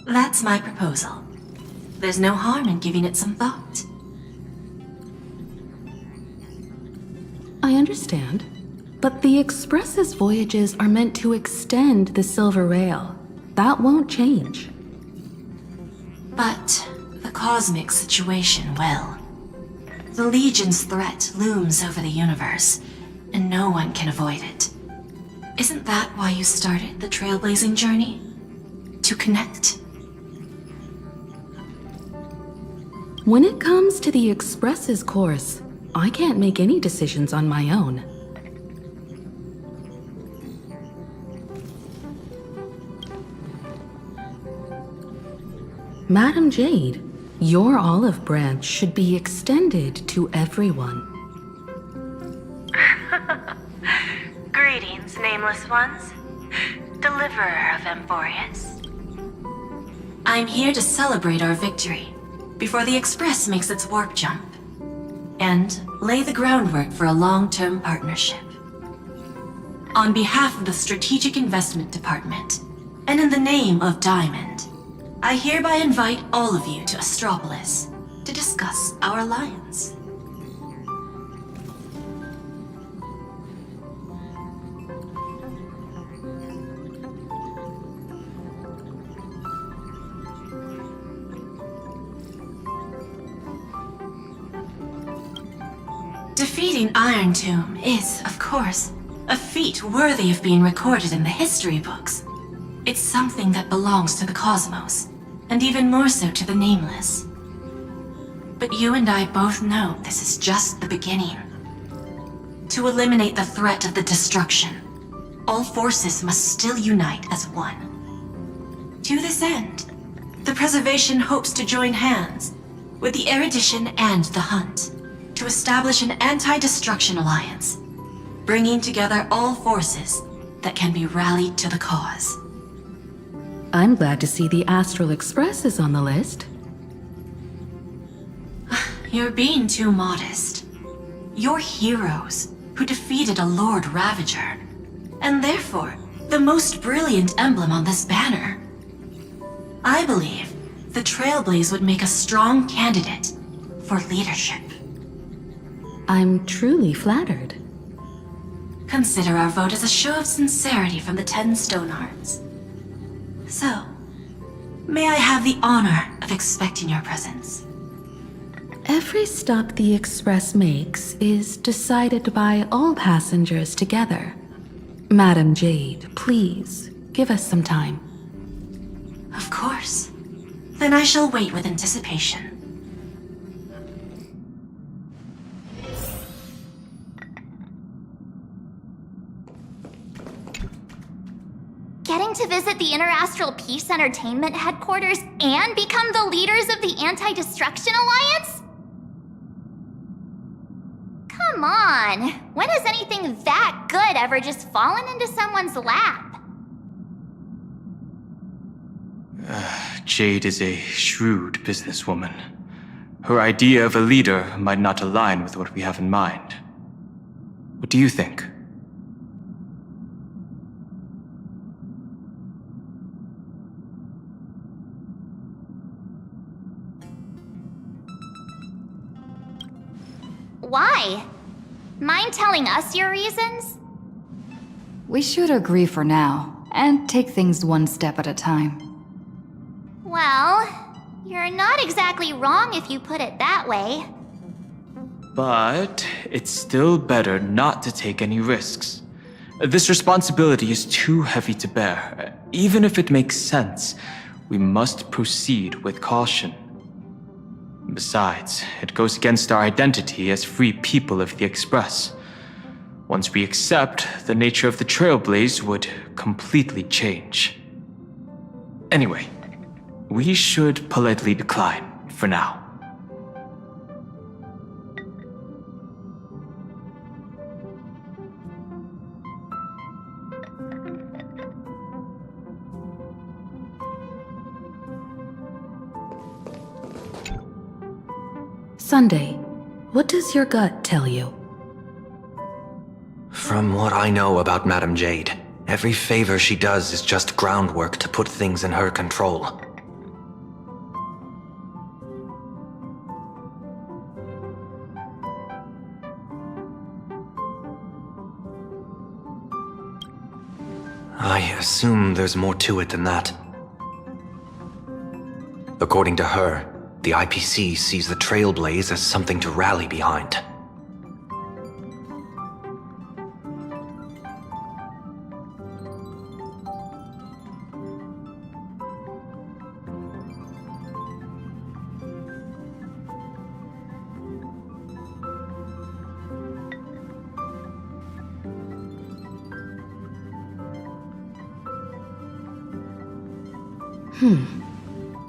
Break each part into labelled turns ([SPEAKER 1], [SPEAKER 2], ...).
[SPEAKER 1] That's my proposal. There's no harm in giving it some thought.
[SPEAKER 2] I understand. But the Express's voyages are meant to extend the Silver Rail. That won't change.
[SPEAKER 1] But the cosmic situation will. The Legion's threat looms over the universe, and no one can avoid it. Isn't that why you started the trailblazing journey? To connect?
[SPEAKER 2] When it comes to the Express's course, I can't make any decisions on my own. Madam Jade, your olive branch should be extended to everyone.
[SPEAKER 1] Greetings, nameless ones. Deliverer of Emporius. I'm here to celebrate our victory before the Express makes its warp jump, and lay the groundwork for a long-term partnership. On behalf of the Strategic Investment Department, and in the name of Diamond, I hereby invite all of you to Astropolis to discuss our alliance. Defeating Iron Tomb is, of course, a feat worthy of being recorded in the history books. It's something that belongs to the cosmos, and even more so to the Nameless. But you and I both know this is just the beginning. To eliminate the threat of the destruction, all forces must still unite as one. To this end, the Preservation hopes to join hands with the Erudition and the Hunt to establish an anti-destruction alliance, bringing together all forces that can be rallied to the cause.
[SPEAKER 2] I'm glad to see the Astral Express is on the list.
[SPEAKER 1] You're being too modest. You're heroes who defeated a Lord Ravager, and therefore the most brilliant emblem on this banner. I believe the Trailblaze would make a strong candidate for leadership.
[SPEAKER 2] I'm truly flattered.
[SPEAKER 1] Consider our vote as a show of sincerity from the 10 Stonehearts. So, may I have the honor of expecting your presence?
[SPEAKER 2] Every stop the Express makes is decided by all passengers together. Madam Jade, please, give us some time.
[SPEAKER 1] Of course. Then I shall wait with anticipation.
[SPEAKER 3] Getting to visit the Interastral Peace Entertainment headquarters and become the leaders of the Anti-Destruction Alliance? Come on, when has anything that good ever just fallen into someone's lap?
[SPEAKER 4] Jade is a shrewd businesswoman. Her idea of a leader might not align with what we have in mind. What do you think?
[SPEAKER 3] Why? Mind telling us your reasons?
[SPEAKER 5] We should agree for now, and take things one step at a time.
[SPEAKER 3] Well, you're not exactly wrong if you put it that way.
[SPEAKER 4] But it's still better not to take any risks. This responsibility is too heavy to bear. Even if it makes sense, we must proceed with caution. Besides, it goes against our identity as free people of the Express. Once we accept, the nature of the Trailblaze would completely change. Anyway, we should politely decline for now.
[SPEAKER 2] Sunday, what does your gut tell you?
[SPEAKER 6] From what I know about Madam Jade, every favor she does is just groundwork to put things in her control. I assume there's more to it than that. According to her, the IPC sees the Trailblaze as something to rally behind.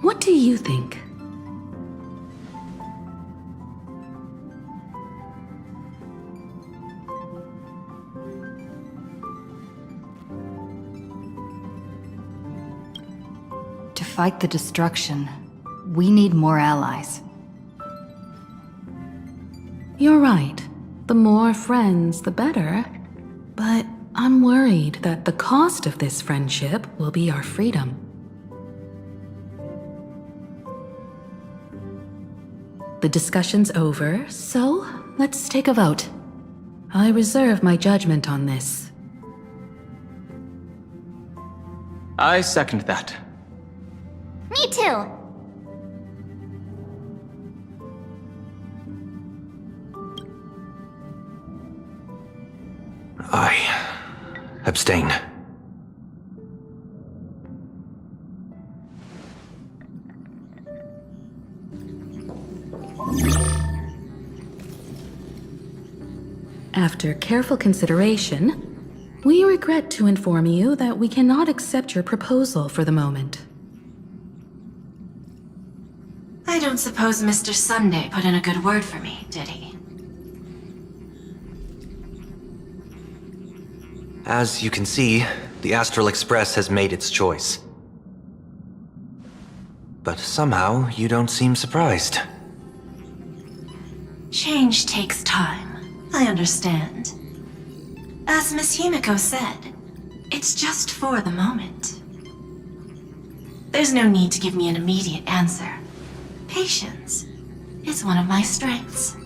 [SPEAKER 2] What do you think?
[SPEAKER 5] To fight the destruction, we need more allies.
[SPEAKER 2] You're right. The more friends, the better. But I'm worried that the cost of this friendship will be our freedom. The discussion's over, so let's take a vote. I reserve my judgment on this.
[SPEAKER 4] I second that.
[SPEAKER 3] Me too.
[SPEAKER 6] I abstain.
[SPEAKER 2] After careful consideration, we regret to inform you that we cannot accept your proposal for the moment.
[SPEAKER 1] I don't suppose Mr. Sunday put in a good word for me, did he?
[SPEAKER 6] As you can see, the Astral Express has made its choice. But somehow, you don't seem surprised.
[SPEAKER 1] Change takes time. I understand. As Miss Himiko said, it's just for the moment. There's no need to give me an immediate answer. Patience is one of my strengths.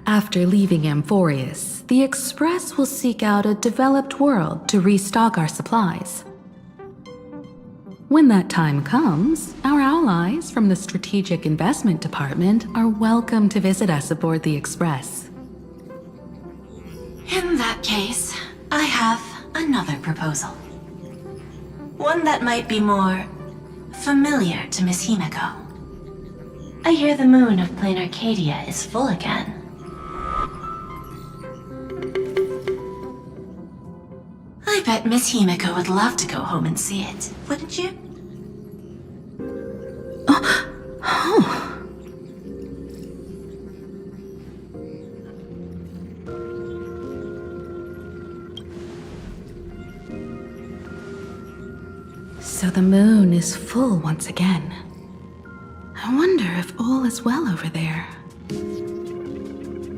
[SPEAKER 2] After leaving Amphorius, the Express will seek out a developed world to restock our supplies. When that time comes, our allies from the Strategic Investment Department are welcome to visit us aboard the Express.
[SPEAKER 1] In that case, I have another proposal. One that might be more familiar to Miss Himiko. I hear the moon of Plain Arcadia is full again. I bet Miss Himiko would love to go home and see it, wouldn't you?
[SPEAKER 2] So the moon is full once again. I wonder if all is well over there.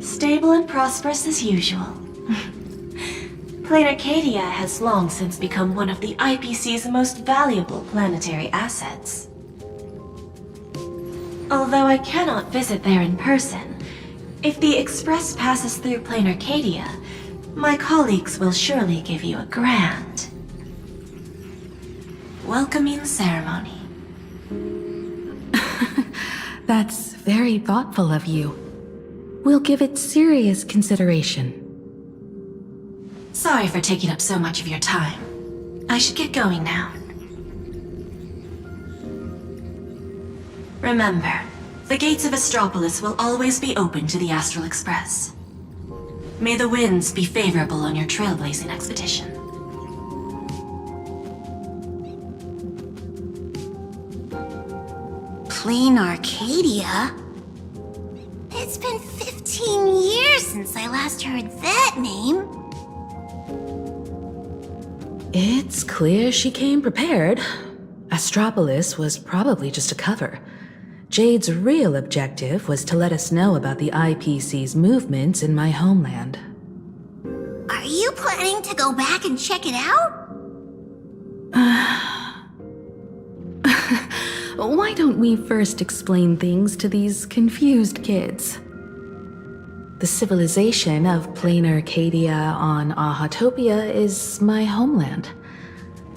[SPEAKER 1] Stable and prosperous as usual. Plain Arcadia has long since become one of the IPC's most valuable planetary assets. Although I cannot visit there in person, if the Express passes through Plain Arcadia, my colleagues will surely give you a grand welcoming ceremony.
[SPEAKER 2] That's very thoughtful of you. We'll give it serious consideration.
[SPEAKER 1] Sorry for taking up so much of your time. I should get going now. Remember, the gates of Astropolis will always be open to the Astral Express. May the winds be favorable on your trailblazing expedition.
[SPEAKER 3] Plain Arcadia? It's been 15 years since I last heard that name.
[SPEAKER 2] It's clear she came prepared. Astropolis was probably just a cover. Jade's real objective was to let us know about the IPC's movements in my homeland.
[SPEAKER 3] Are you planning to go back and check it out?
[SPEAKER 2] Why don't we first explain things to these confused kids? The civilization of planar Arcadia on Ahatopia is my homeland.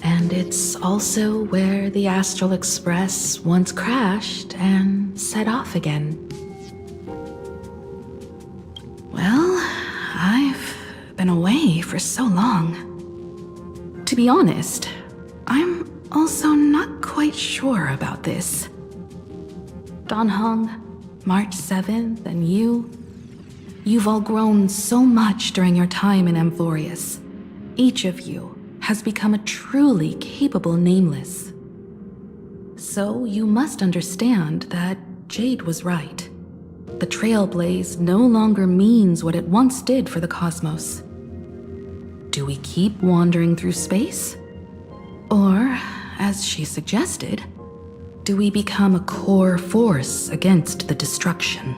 [SPEAKER 2] And it's also where the Astral Express once crashed and set off again. Well, I've been away for so long. To be honest, I'm also not quite sure about this. Dan Heng, March 7th, and you've all grown so much during your time in Amphorius. Each of you has become a truly capable Nameless. So you must understand that Jade was right. The Trailblaze no longer means what it once did for the cosmos. Do we keep wandering through space? Or, as she suggested, do we become a core force against the destruction?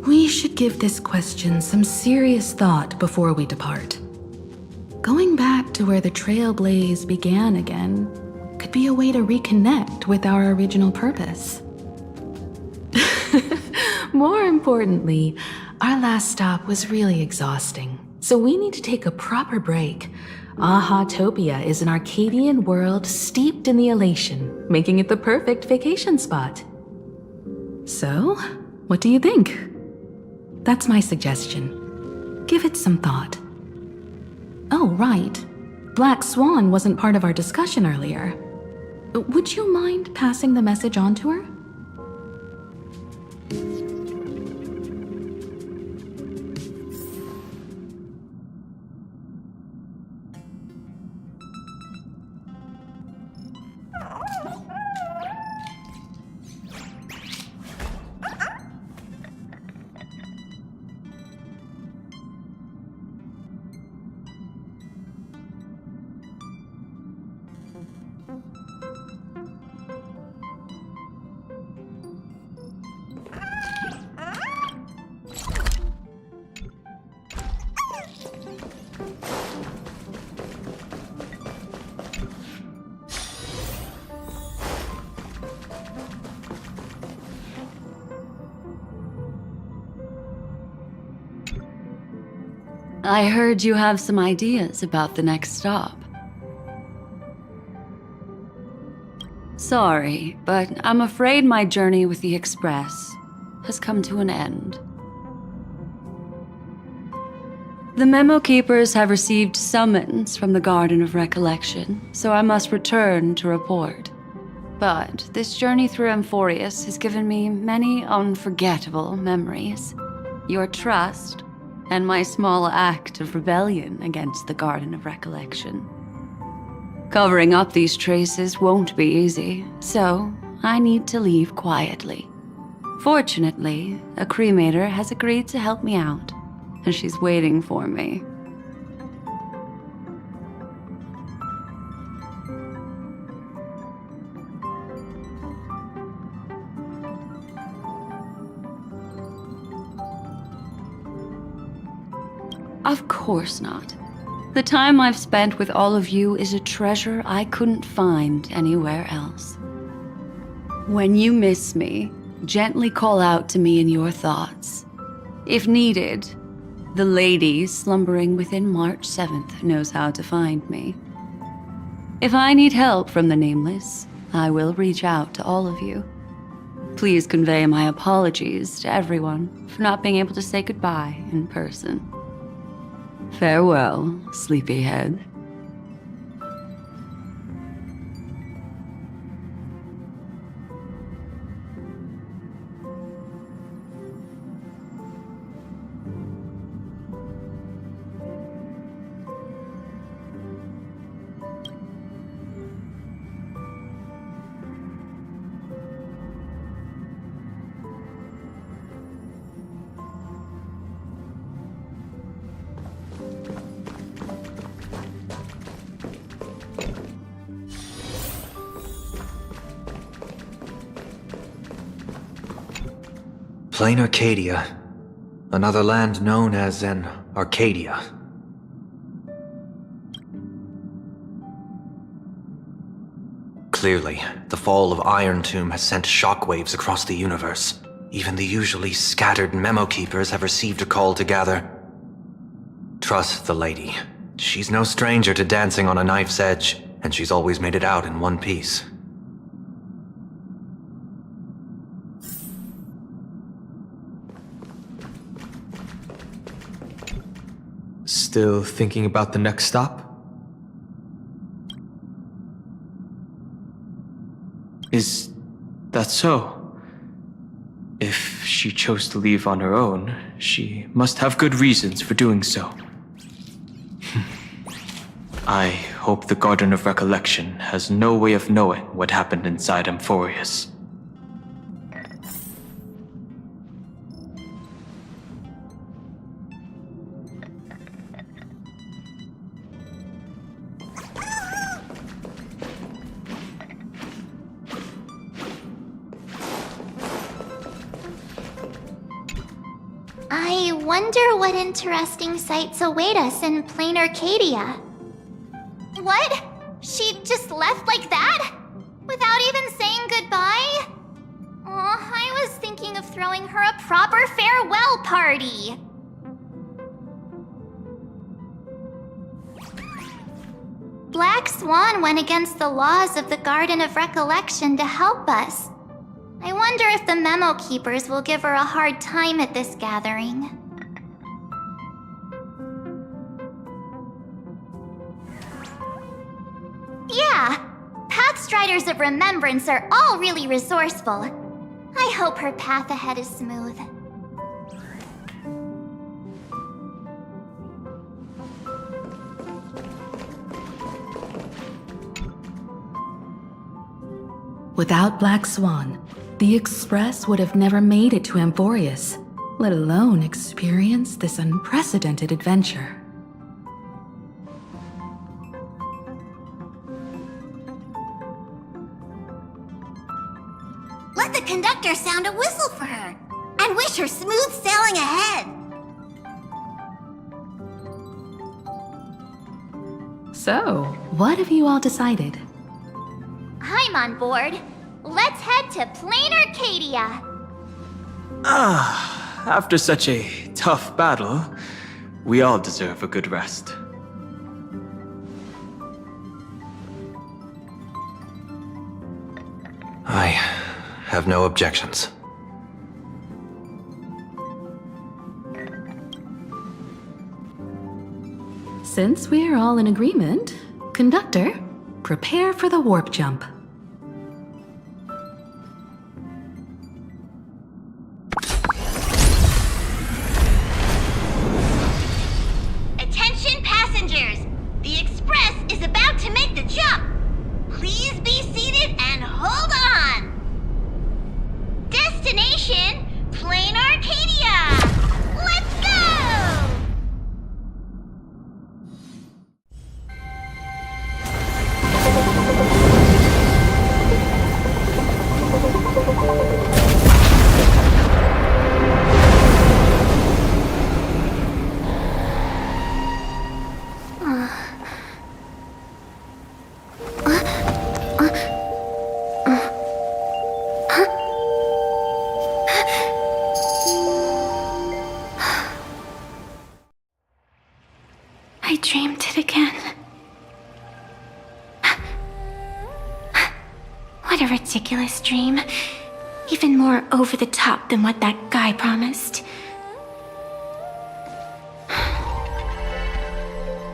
[SPEAKER 2] We should give this question some serious thought before we depart. Going back to where the Trailblaze began again could be a way to reconnect with our original purpose. More importantly, our last stop was really exhausting, so we need to take a proper break. Ahatopia is an Arcadian world steeped in the elation, making it the perfect vacation spot. So, what do you think? That's my suggestion. Give it some thought. Oh, right. Black Swan wasn't part of our discussion earlier. Would you mind passing the message on to her?
[SPEAKER 7] I heard you have some ideas about the next stop. Sorry, but I'm afraid my journey with the Express has come to an end. The Memo Keepers have received summons from the Garden of Recollection, so I must return to report. But this journey through Amphorius has given me many unforgettable memories. Your trust, and my small act of rebellion against the Garden of Recollection. Covering up these traces won't be easy, so I need to leave quietly. Fortunately, a cremator has agreed to help me out, and she's waiting for me. Of course not. The time I've spent with all of you is a treasure I couldn't find anywhere else. When you miss me, gently call out to me in your thoughts. If needed, the lady slumbering within March 7th knows how to find me. If I need help from the Nameless, I will reach out to all of you. Please convey my apologies to everyone for not being able to say goodbye in person. Farewell, sleepyhead.
[SPEAKER 6] Plain Arcadia. Another land known as an Arcadia. Clearly, the fall of Iron Tomb has sent shockwaves across the universe. Even the usually scattered memo keepers have received a call to gather. Trust the lady. She's no stranger to dancing on a knife's edge, and she's always made it out in one piece.
[SPEAKER 4] Still thinking about the next stop? Is that so? If she chose to leave on her own, she must have good reasons for doing so. I hope the Garden of Recollection has no way of knowing what happened inside Amphorius.
[SPEAKER 3] I wonder what interesting sights await us in plain Arcadia. What? She just left like that? Without even saying goodbye? Oh, I was thinking of throwing her a proper farewell party. Black Swan went against the laws of the Garden of Recollection to help us. I wonder if the memo keepers will give her a hard time at this gathering. Yeah, Pathstriders of Remembrance are all really resourceful. I hope her path ahead is smooth.
[SPEAKER 2] Without Black Swan, the Express would have never made it to Amphorius, let alone experience this unprecedented adventure.
[SPEAKER 8] Let the conductor sound a whistle for her, and wish her smooth sailing ahead.
[SPEAKER 2] So, what have you all decided?
[SPEAKER 3] I'm on board. Let's head to plain Arcadia.
[SPEAKER 4] After such a tough battle, we all deserve a good rest.
[SPEAKER 6] I have no objections.
[SPEAKER 2] Since we're all in agreement, Conductor, prepare for the warp jump.
[SPEAKER 8] Attention passengers! The Express is about to make the jump! Please be seated and hold on! Destination, Plain Arcadia! Let's go!
[SPEAKER 1] I dreamed it again. What a ridiculous dream. Even more over the top than what that guy promised.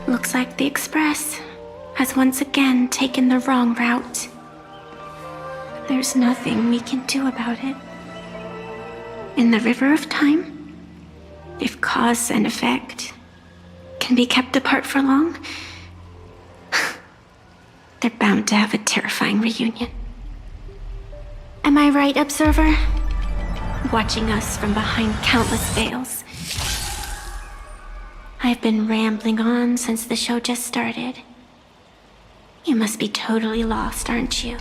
[SPEAKER 1] Looks like the Express has once again taken the wrong route. There's nothing we can do about it. In the river of time, if cause and effect can be kept apart for long, they're bound to have a terrifying reunion. Am I right, Observer? Watching us from behind countless veils. I've been rambling on since the show just started. You must be totally lost, aren't you?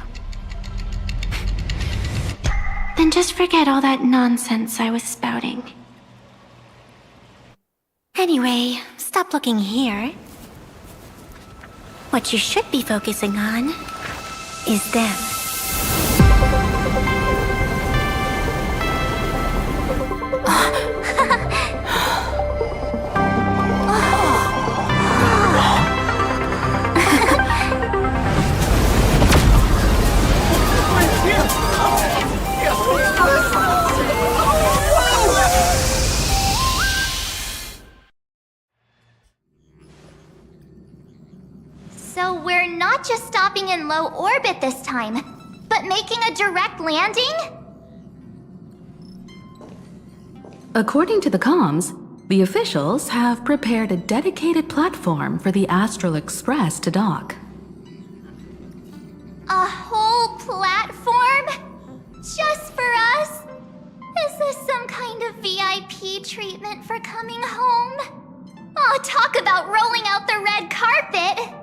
[SPEAKER 1] Then just forget all that nonsense I was spouting. Anyway, stop looking here. What you should be focusing on is them.
[SPEAKER 3] stopping in low orbit this time, but making a direct landing?
[SPEAKER 2] According to the comms, the officials have prepared a dedicated platform for the Astral Express to dock.
[SPEAKER 3] A whole platform? Just for us? Is this some kind of VIP treatment for coming home? Oh, talk about rolling out the red carpet!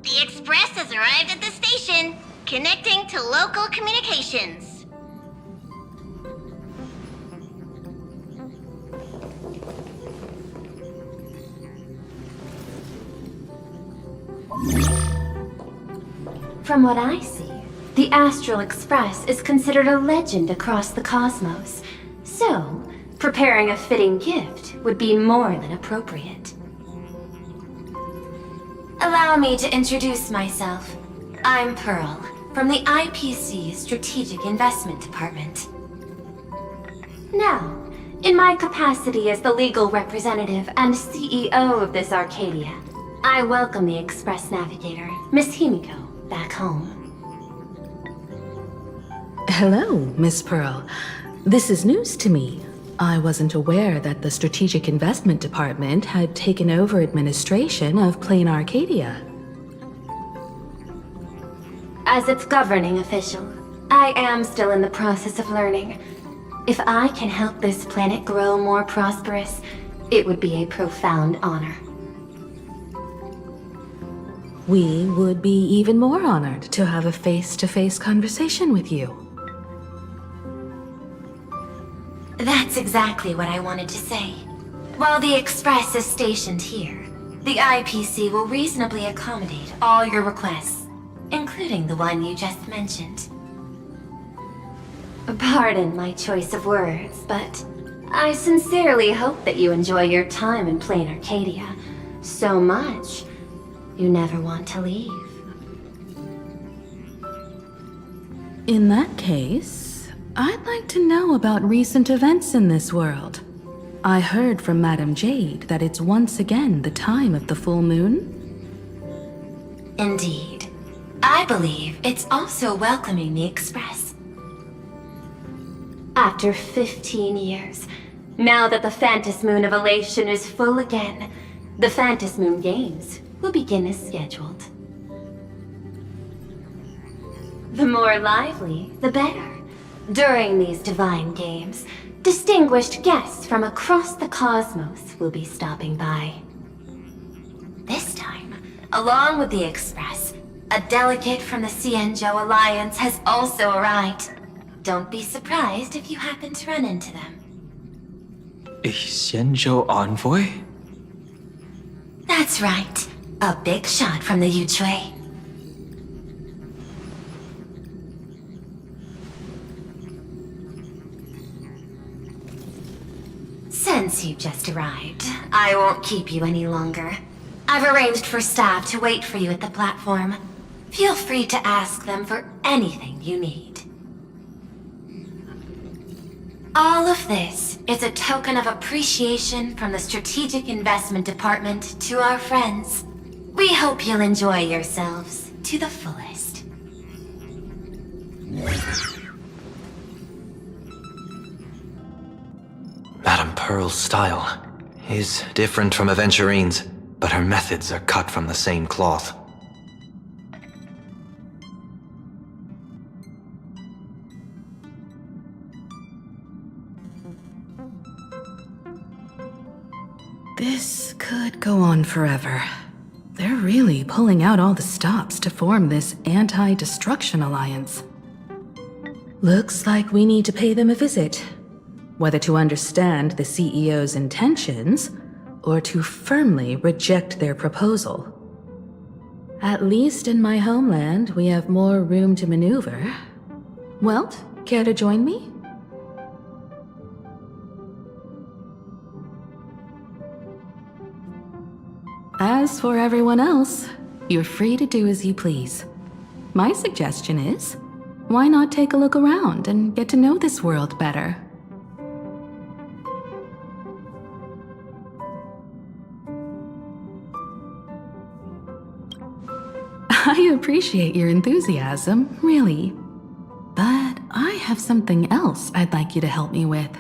[SPEAKER 8] The express has arrived at the station, connecting to local communications.
[SPEAKER 1] From what I see, the Astral Express is considered a legend across the cosmos. So, preparing a fitting gift would be more than appropriate. Allow me to introduce myself. I'm Pearl, from the IPC Strategic Investment Department. Now, in my capacity as the legal representative and CEO of this Arcadia, I welcome the Express Navigator, Miss Himiko, back home.
[SPEAKER 2] Hello, Miss Pearl. This is news to me. I wasn't aware that the Strategic Investment Department had taken over administration of Plain Arcadia.
[SPEAKER 1] As its governing official, I am still in the process of learning. If I can help this planet grow more prosperous, it would be a profound honor.
[SPEAKER 2] We would be even more honored to have a face-to-face conversation with you.
[SPEAKER 1] That's exactly what I wanted to say. While the Express is stationed here, the IPC will reasonably accommodate all your requests, including the one you just mentioned. Pardon my choice of words, but I sincerely hope that you enjoy your time in Plain Arcadia so much you never want to leave.
[SPEAKER 2] In that case, I'd like to know about recent events in this world. I heard from Madame Jade that it's once again the time of the full moon.
[SPEAKER 1] Indeed. I believe it's also welcoming the Express. After 15 years, now that the Phantas Moon of Elation is full again, the Phantas Moon Games will begin as scheduled. The more lively, the better. During these divine games, distinguished guests from across the cosmos will be stopping by. This time, along with the Express, a delegate from the Cienjo Alliance has also arrived. Don't be surprised if you happen to run into them.
[SPEAKER 4] A Xianzhou envoy?
[SPEAKER 1] That's right. A big shot from the Yuchui. Since you just arrived, I won't keep you any longer. I've arranged for staff to wait for you at the platform. Feel free to ask them for anything you need. All of this is a token of appreciation from the Strategic Investment Department to our friends. We hope you'll enjoy yourselves to the fullest.
[SPEAKER 6] Madame Pearl's style is different from Aventurine's, but her methods are cut from the same cloth.
[SPEAKER 2] This could go on forever. They're really pulling out all the stops to form this anti-destruction alliance. Looks like we need to pay them a visit. Whether to understand the CEO's intentions, or to firmly reject their proposal. At least in my homeland, we have more room to maneuver. Welt, care to join me? As for everyone else, you're free to do as you please. My suggestion is, why not take a look around and get to know this world better? I appreciate your enthusiasm, really. But I have something else I'd like you to help me with.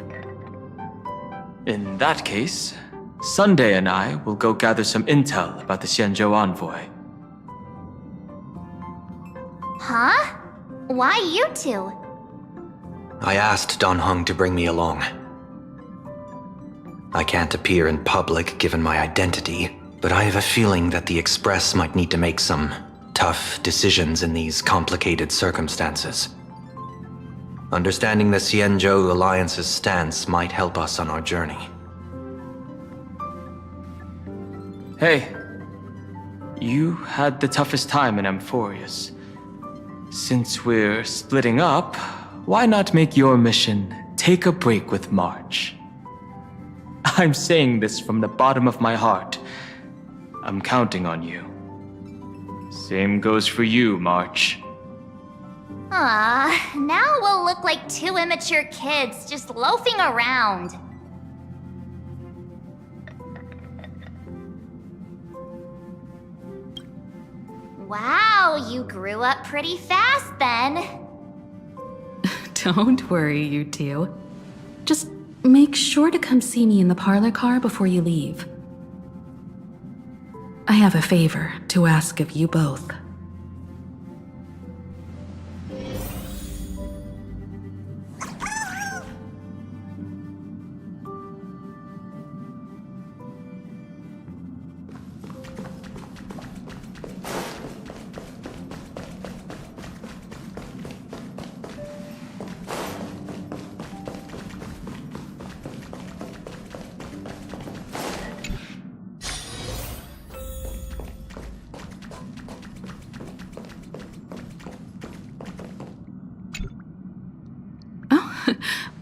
[SPEAKER 4] In that case, Sunday and I will go gather some intel about the Xianzhou envoy.
[SPEAKER 3] Huh? Why you two?
[SPEAKER 6] I asked Don Hung to bring me along. I can't appear in public given my identity, but I have a feeling that the Express might need to make some tough decisions in these complicated circumstances. Understanding the Xianzhou Alliance's stance might help us on our journey.
[SPEAKER 4] Hey, you had the toughest time in Amphorius. Since we're splitting up, why not make your mission take a break with March? I'm saying this from the bottom of my heart. I'm counting on you. Same goes for you, March.
[SPEAKER 3] Now we'll look like two immature kids just loafing around. Wow, you grew up pretty fast then.
[SPEAKER 2] Don't worry, you two. Just make sure to come see me in the parlor car before you leave. I have a favor to ask of you both.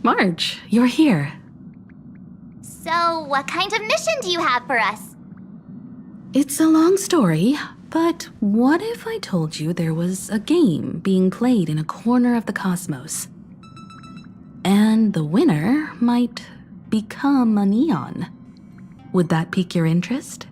[SPEAKER 2] March, you're here.
[SPEAKER 3] So, what kind of mission do you have for us?
[SPEAKER 2] It's a long story, but what if I told you there was a game being played in a corner of the cosmos? And the winner might become an Eon. Would that pique your interest?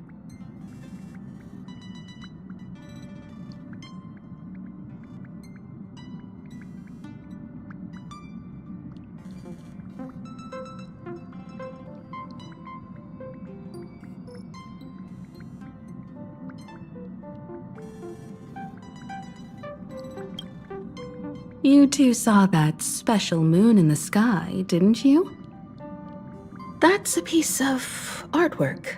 [SPEAKER 2] You two saw that special moon in the sky, didn't you? That's a piece of artwork.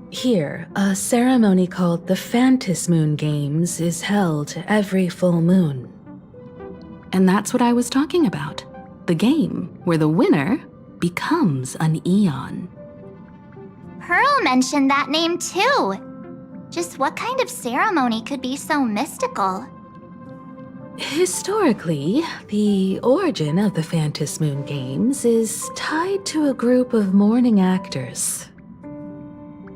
[SPEAKER 2] Here, a ceremony called the Phantom Moon Games is held every full moon. And that's what I was talking about. The game where the winner becomes an Eon.
[SPEAKER 3] Pearl mentioned that name too. Just what kind of ceremony could be so mystical?
[SPEAKER 2] Historically, the origin of the Phantom Moon Games is tied to a group of mourning actors.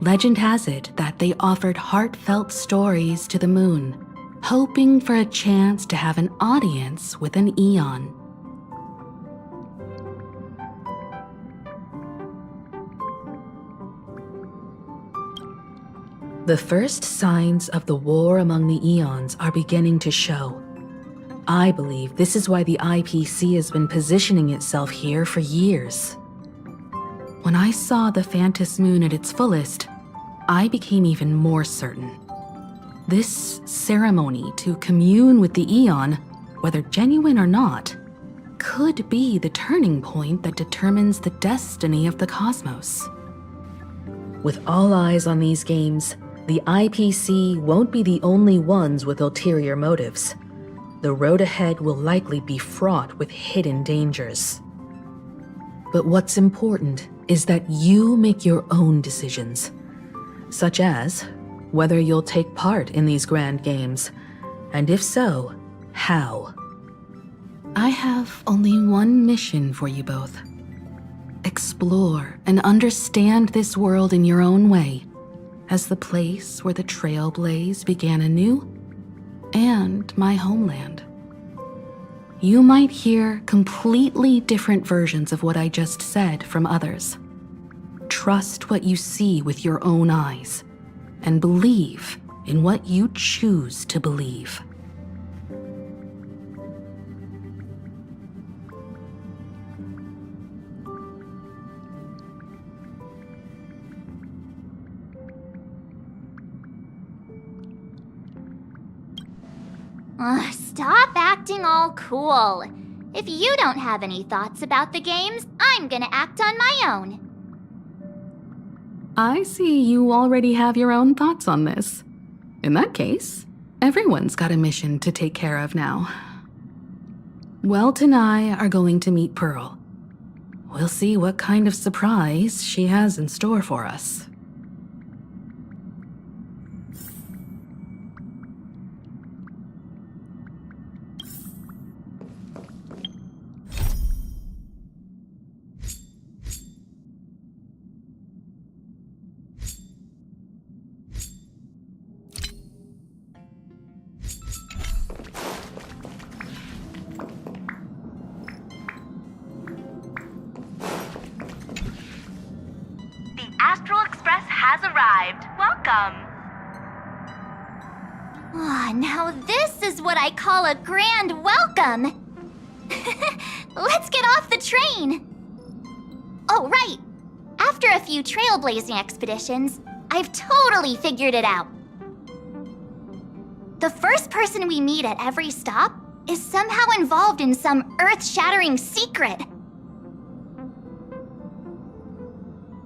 [SPEAKER 2] Legend has it that they offered heartfelt stories to the moon, hoping for a chance to have an audience with an Eon. The first signs of the war among the Eons are beginning to show. I believe this is why the IPC has been positioning itself here for years. When I saw the Phantom Moon at its fullest, I became even more certain. This ceremony to commune with the Eon, whether genuine or not, could be the turning point that determines the destiny of the cosmos. With all eyes on these games, the IPC won't be the only ones with ulterior motives. The road ahead will likely be fraught with hidden dangers. But what's important is that you make your own decisions, such as whether you'll take part in these grand games, and if so, how. I have only one mission for you both. Explore and understand this world in your own way, as the place where the Trailblaze began anew, and my homeland. You might hear completely different versions of what I just said from others. Trust what you see with your own eyes, and believe in what you choose to believe.
[SPEAKER 3] Stop acting all cool. If you don't have any thoughts about the games, I'm gonna act on my own.
[SPEAKER 2] I see you already have your own thoughts on this. In that case, everyone's got a mission to take care of now. Welt and I are going to meet Pearl. We'll see what kind of surprise she has in store for us.
[SPEAKER 3] Now this is what I call a grand welcome! Let's get off the train! Oh, right! After a few trailblazing expeditions, I've totally figured it out. The first person we meet at every stop is somehow involved in some earth-shattering secret.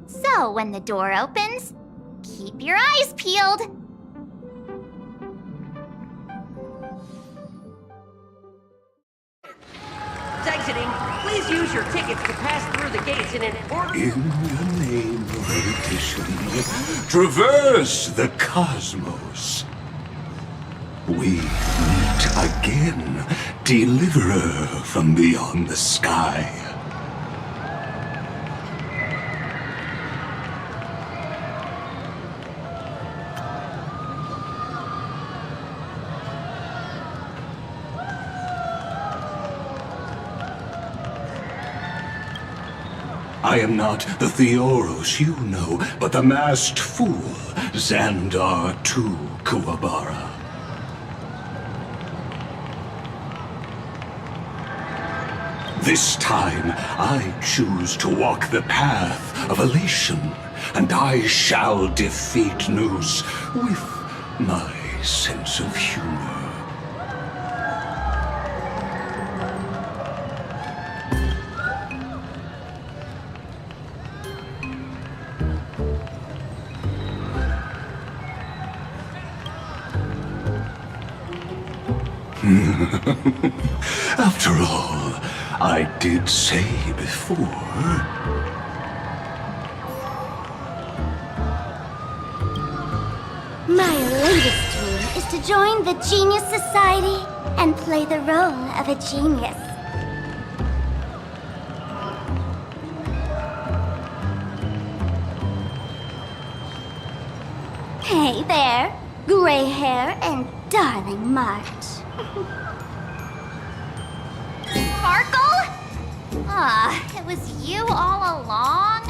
[SPEAKER 3] So when the door opens, keep your eyes peeled.
[SPEAKER 9] Exiting. Please use your tickets to pass through the gates in an orderly...
[SPEAKER 10] In the name of erudition, traverse the cosmos. We meet again, deliverer from beyond the sky. I am not the Theoros you know, but the masked fool, Xandar II Kuwabara. This time, I choose to walk the path of elation, and I shall defeat Nous with my sense of humor. After all, I did say before...
[SPEAKER 3] My latest dream is to join the Genius Society and play the role of a genius. Hey there, gray hair and darling March. Sparkle? Ah, it was you all along?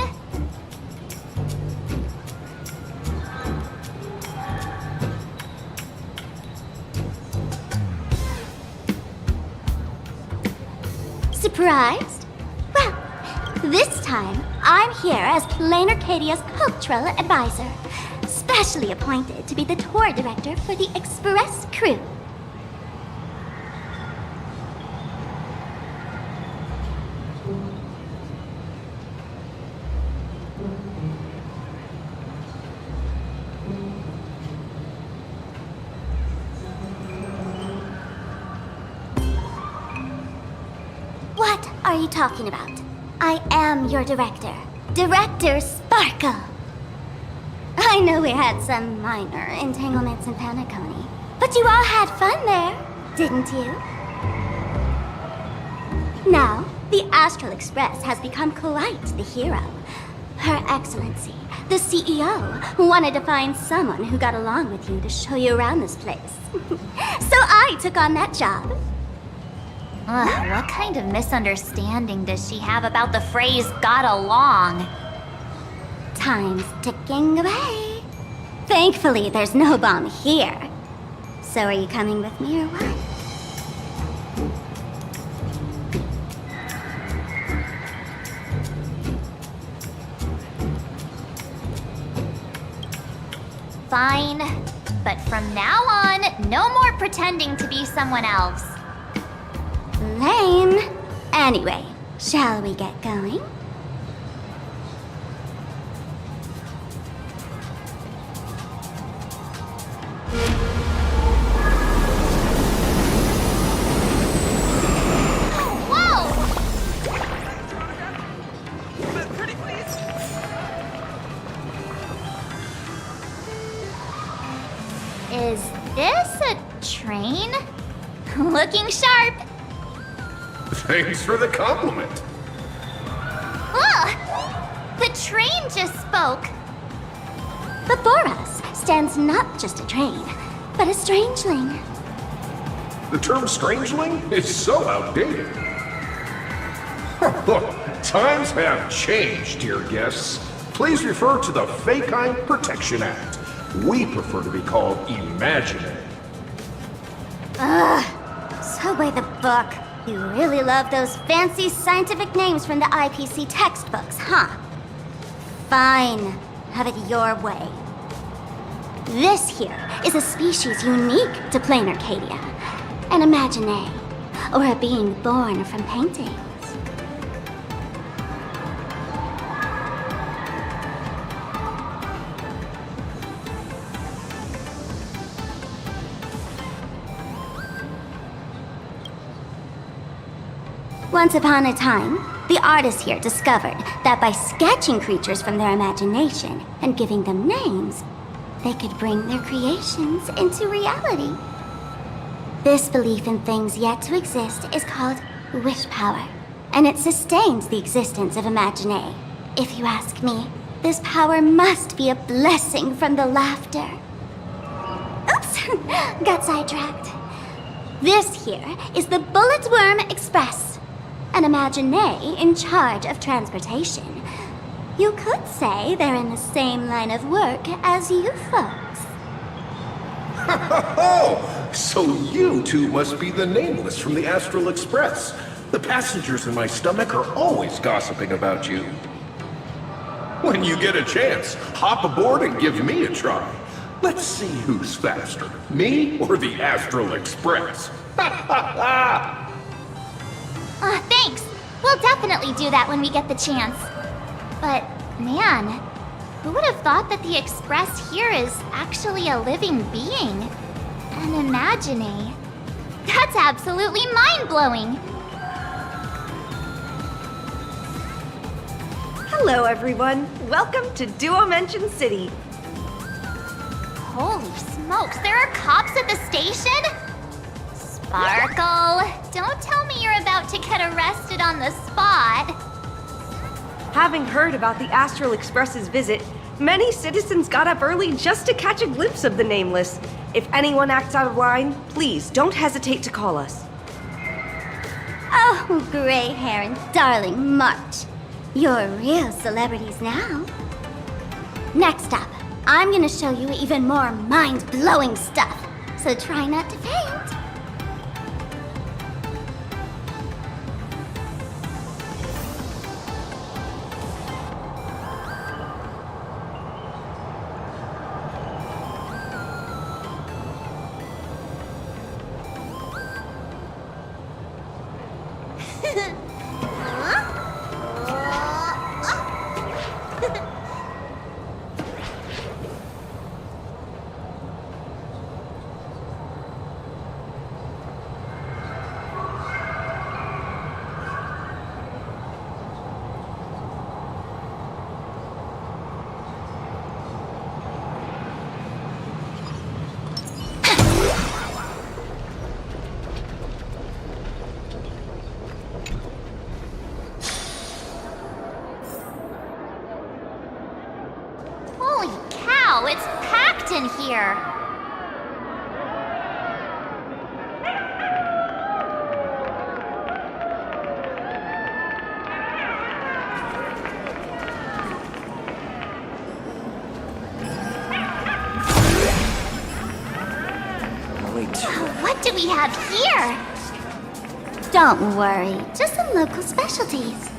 [SPEAKER 3] Surprised? Well, this time I'm here as Plain Arcadia's cultural advisor, specially appointed to be the tour director for the Express crew. What are you talking about? I am your director, Director Sparkle. I know we had some minor entanglements in Penacony, but you all had fun there, didn't you? Now, the Astral Express has become quite the hero. Her Excellency, the CEO, wanted to find someone who got along with you to show you around this place. So I took on that job. What kind of misunderstanding does she have about the phrase got along? Time's ticking away. Thankfully, there's no bomb here. So are you coming with me or what? Fine. But from now on, no more pretending to be someone else. Lame. Anyway, shall we get going? Is this a train? Looking sharp.
[SPEAKER 10] Thanks for the compliment.
[SPEAKER 3] Ugh! The train just spoke. Before us stands not just a train, but a strangeling.
[SPEAKER 10] The term strangeling is so outdated. Look, times have changed, dear guests. Please refer to the Fekine Protection Act. We prefer to be called imaginary.
[SPEAKER 3] Ugh, so by the book. You really love those fancy scientific names from the IPC textbooks, huh? Fine, have it your way. This here is a species unique to plain Arcadia. An imagine, or a being born from paintings. Once upon a time, the artists here discovered that by sketching creatures from their imagination and giving them names, they could bring their creations into reality. This belief in things yet to exist is called wish power, and it sustains the existence of Imagine. If you ask me, this power must be a blessing from the laughter. Oops, got sidetracked. This here is the Bullet Worm Express, an Imagine in charge of transportation. You could say they're in the same line of work as you folks.
[SPEAKER 10] Oh, so you two must be the Nameless from the Astral Express. The passengers in my stomach are always gossiping about you. When you get a chance, hop aboard and give me a try. Let's see who's faster, me or the Astral Express.
[SPEAKER 3] Thanks. We'll definitely do that when we get the chance. But, man, who would have thought that the Express here is actually a living being? An Imagine. That's absolutely mind-blowing.
[SPEAKER 9] Hello, everyone. Welcome to Duomension City.
[SPEAKER 3] Holy smokes, there are cops at the station? Sparkle, don't tell me you're about to get arrested on the spot.
[SPEAKER 9] Having heard about the Astral Express's visit, many citizens got up early just to catch a glimpse of the Nameless. If anyone acts out of line, please don't hesitate to call us.
[SPEAKER 3] Oh, gray hair and darling March. You're real celebrities now. Next up, I'm gonna show you even more mind-blowing stuff, so try not to faint. It's packed in here. we have here? Don't worry, just some local specialties.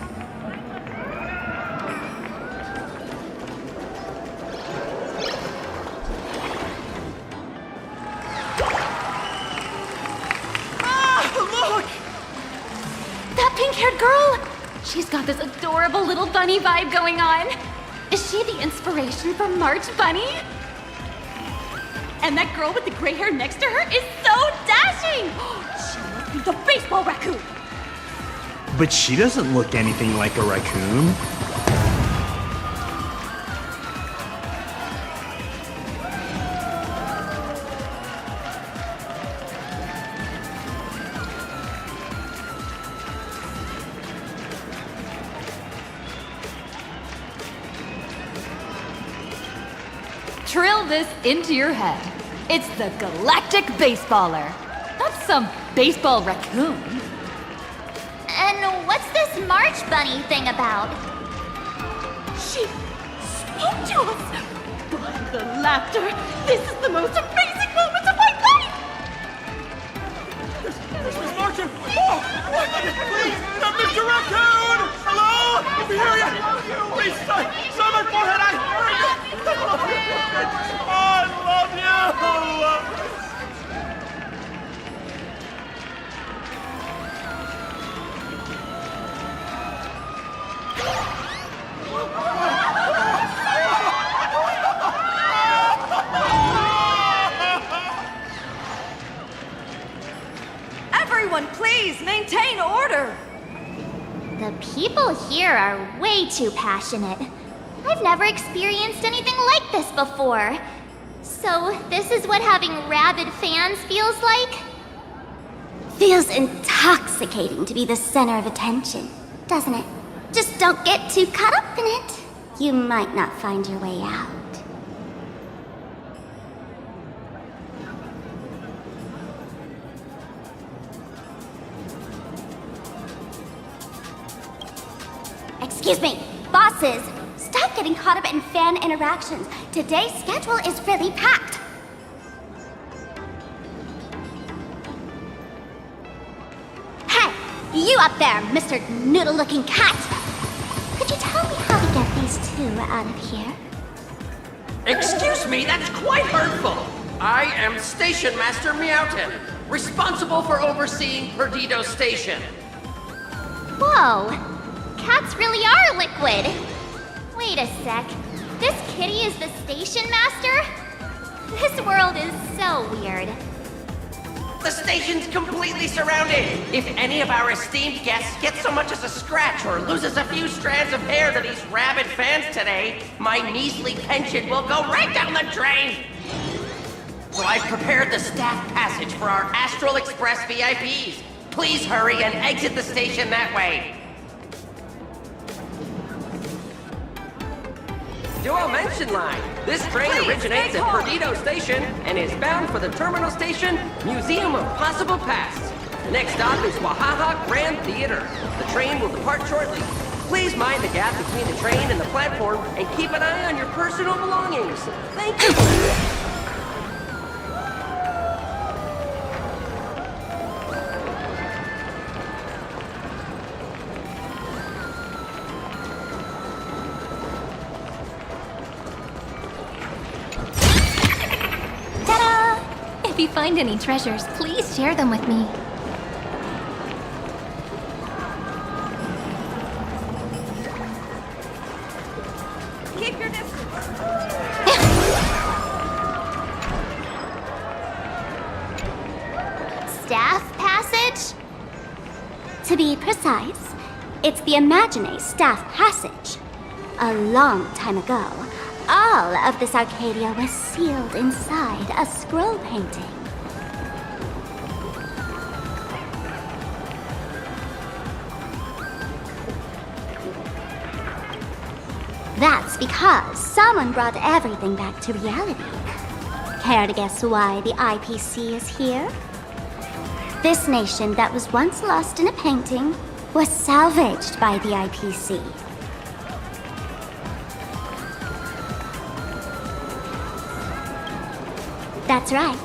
[SPEAKER 11] That pink-haired girl! She's got this adorable little bunny vibe going on. Is she the inspiration for March Bunny? And that girl with the gray hair next to her is so dashing! She must be the baseball raccoon!
[SPEAKER 12] But she doesn't look anything like a raccoon.
[SPEAKER 5] Drill this into your head. It's the Galactic Baseballer. Not some baseball raccoon.
[SPEAKER 3] And what's this March Bunny thing about?
[SPEAKER 11] She spoke to us! By the laughter, this is the most amazing moment of my life!
[SPEAKER 13] This is Martin! Oh! Please! Not Mr. Raccoon! Hello? If you hear you! Please, sign my forehead! I love you!
[SPEAKER 9] Everyone, please maintain order!
[SPEAKER 3] The people here are way too passionate. I've never experienced anything like this before. So, this is what having rabid fans feels like? Feels intoxicating to be the center of attention, doesn't it? Just don't get too caught up in it. You might not find your way out. Excuse me, bosses! Stop getting caught up in fan interactions. Today's schedule is really packed. Hey, you up there, Mr. Noodle-looking cat! Could you tell me how to get these two out of here?
[SPEAKER 14] Excuse me, that's quite hurtful. I am Station Master Meowton, responsible for overseeing Perdido Station.
[SPEAKER 3] Whoa, cats really are liquid. Wait a sec. This kitty is the station master? This world is so weird.
[SPEAKER 14] The station's completely surrounded. If any of our esteemed guests gets so much as a scratch or loses a few strands of hair to these rabid fans today, my measly pension will go right down the drain. So I've prepared the staff passage for our Astral Express VIPs. Please hurry and exit the station that way. Dual Mention Line. This train originates at Perdido Station and is bound for the terminal station, Museum of Possible Past. The next stop is Wahaha Grand Theater. The train will depart shortly. Please mind the gap between the train and the platform and keep an eye on your personal belongings. Thank you.
[SPEAKER 11] If you find any treasures, please share them with me.
[SPEAKER 9] Keep your distance.
[SPEAKER 3] Staff passage? To be precise, it's the Imagine Staff Passage. A long time ago, all of this Arcadia was sealed inside a scroll painting. That's because someone brought everything back to reality. Care to guess why the IPC is here? This nation that was once lost in a painting was salvaged by the IPC. That's right.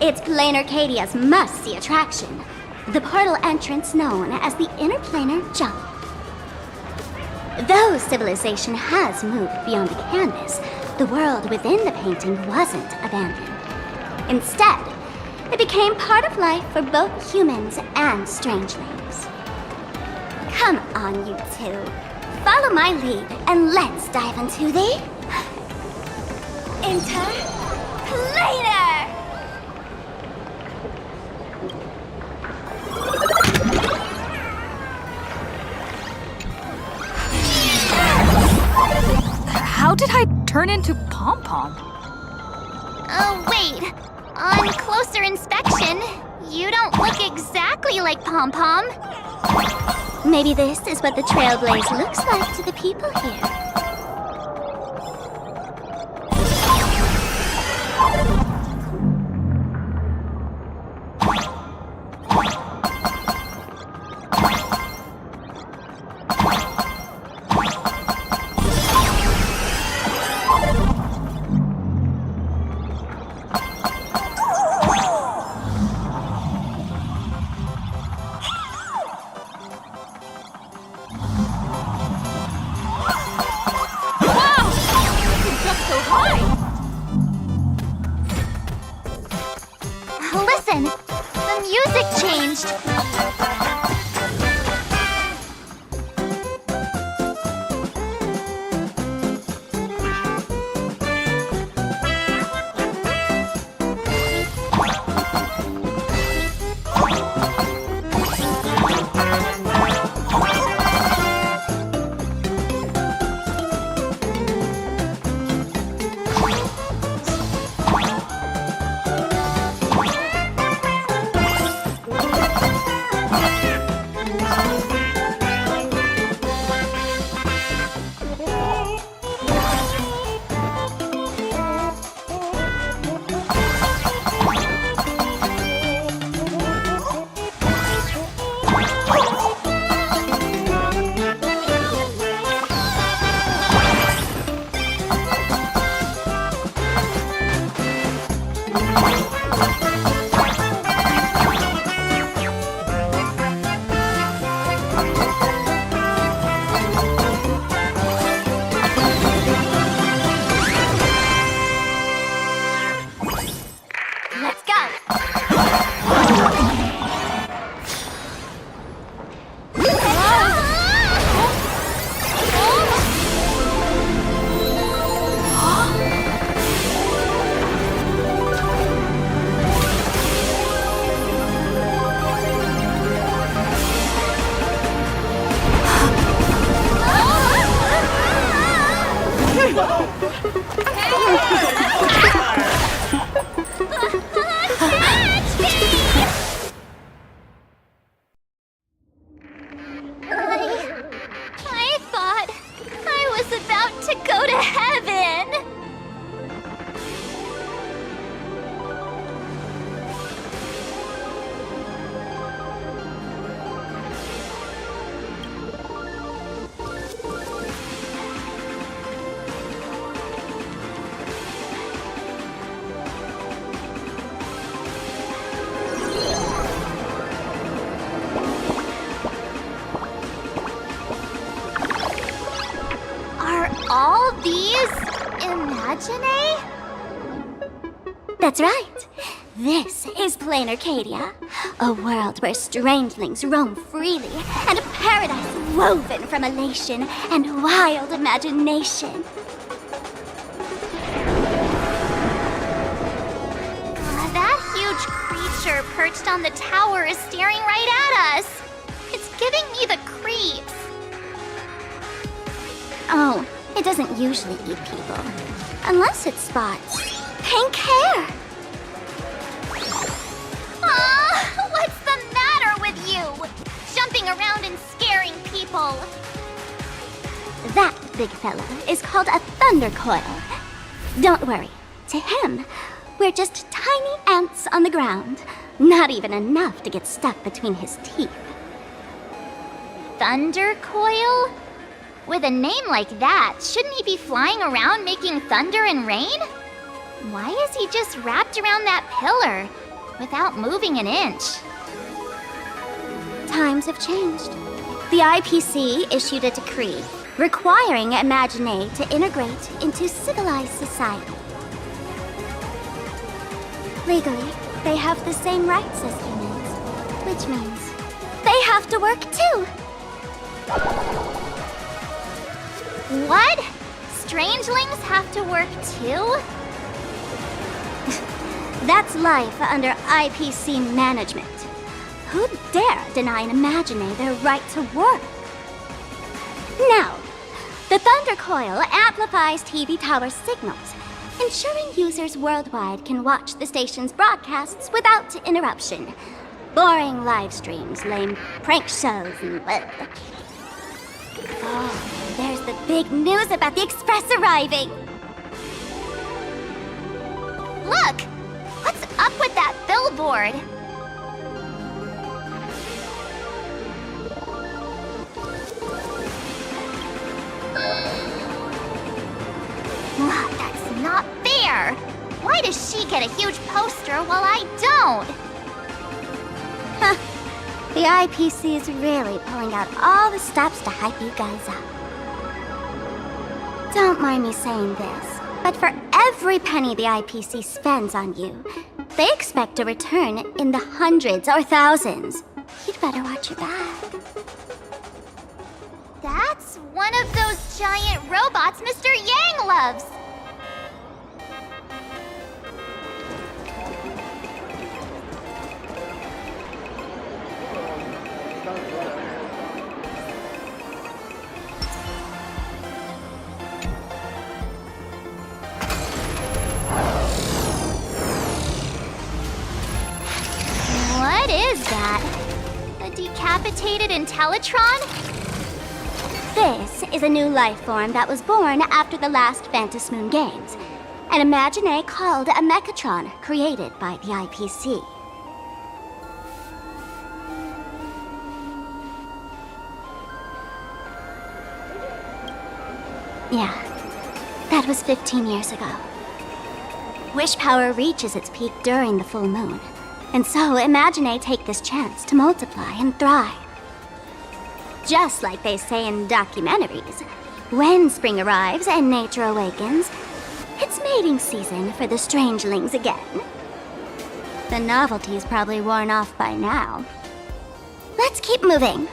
[SPEAKER 3] It's Planar Cadia's must-see attraction, the portal entrance known as the Interplanar Jump. Though civilization has moved beyond the canvas, the world within the painting wasn't abandoned. Instead, it became part of life for both humans and strangelings. Come on, you two. Follow my lead and let's dive into the Interplanar!
[SPEAKER 11] How did I turn into Pom Pom?
[SPEAKER 3] Oh, wait. On closer inspection, you don't look exactly like Pom Pom. Maybe this is what the Trailblaze looks like to the people here. Listen, the music changed. I thought I was about to go to heaven. Are all these imaginae? That's right. This is Planar Cadia, a world where strangelings roam freely, and a paradise woven from elation and wild imagination. That huge creature perched on the tower is staring right at us. It's giving me the creeps. Oh, it doesn't usually eat people. Unless it spots pink hair. Aw, what's the matter with you? Jumping around and scaring people. That big fella is called a thunder coil. Don't worry. To him, we're just tiny ants on the ground. Not even enough to get stuck between his teeth. Thunder coil? With a name like that, shouldn't he be flying around making thunder and rain? Why is he just wrapped around that pillar? without moving an inch. Times have changed. The IPC issued a decree requiring Imagine to integrate into civilized society. Legally, they have the same rights as humans, which means they have to work too. What? Strangelings have to work too? That's life under IPC management. Who'd dare deny an Imagine their right to work? Now, the Thunder Coil amplifies TV tower signals, ensuring users worldwide can watch the station's broadcasts without interruption. Boring live streams, lame prank shows, and oh, there's the big news about the Express arriving! Look! What's up with that billboard? That's not fair! Why does she get a huge poster while I don't? Huh. The IPC is really pulling out all the stops to hype you guys up. Don't mind me saying this, but for every penny the IPC spends on you, they expect a return in the hundreds or thousands. You'd better watch your back. That's one of those giant robots Mr. Yang loves! What is that? A decapitated Intellitron? This is a new life form that was born after the last Phantom Moon Games. An Imagine called a Mechatron, created by the IPC. Yeah, that was 15 years ago. Wish power reaches its peak during the full moon. And so Imagine take this chance to multiply and thrive. Just like they say in documentaries, when spring arrives and nature awakens, it's mating season for the strangelings again. The novelty's probably worn off by now. Let's keep moving.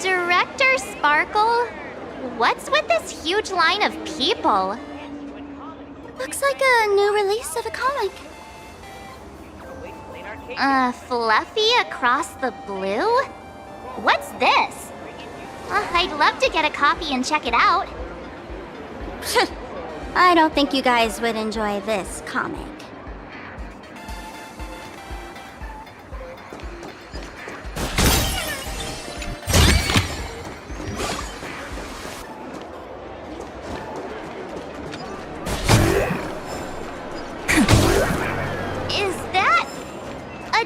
[SPEAKER 3] Director Sparkle? What's with this huge line of people? Looks like a new release of a comic. Fluffy Across the Blue? What's this? I'd love to get a copy and check it out. I don't think you guys would enjoy this comic.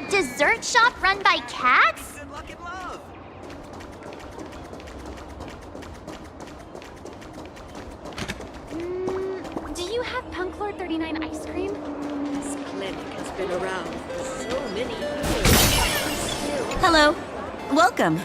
[SPEAKER 3] Dessert shop run by cats? Good luck and love.
[SPEAKER 11] Do you have Punk Lord 39 ice cream?
[SPEAKER 15] This clinic has been around for so many years.
[SPEAKER 16] Hello. Welcome.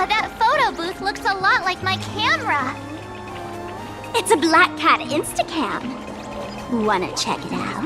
[SPEAKER 3] That photo booth looks a lot like my camera. It's a Black Cat Instacam. Wanna check it out?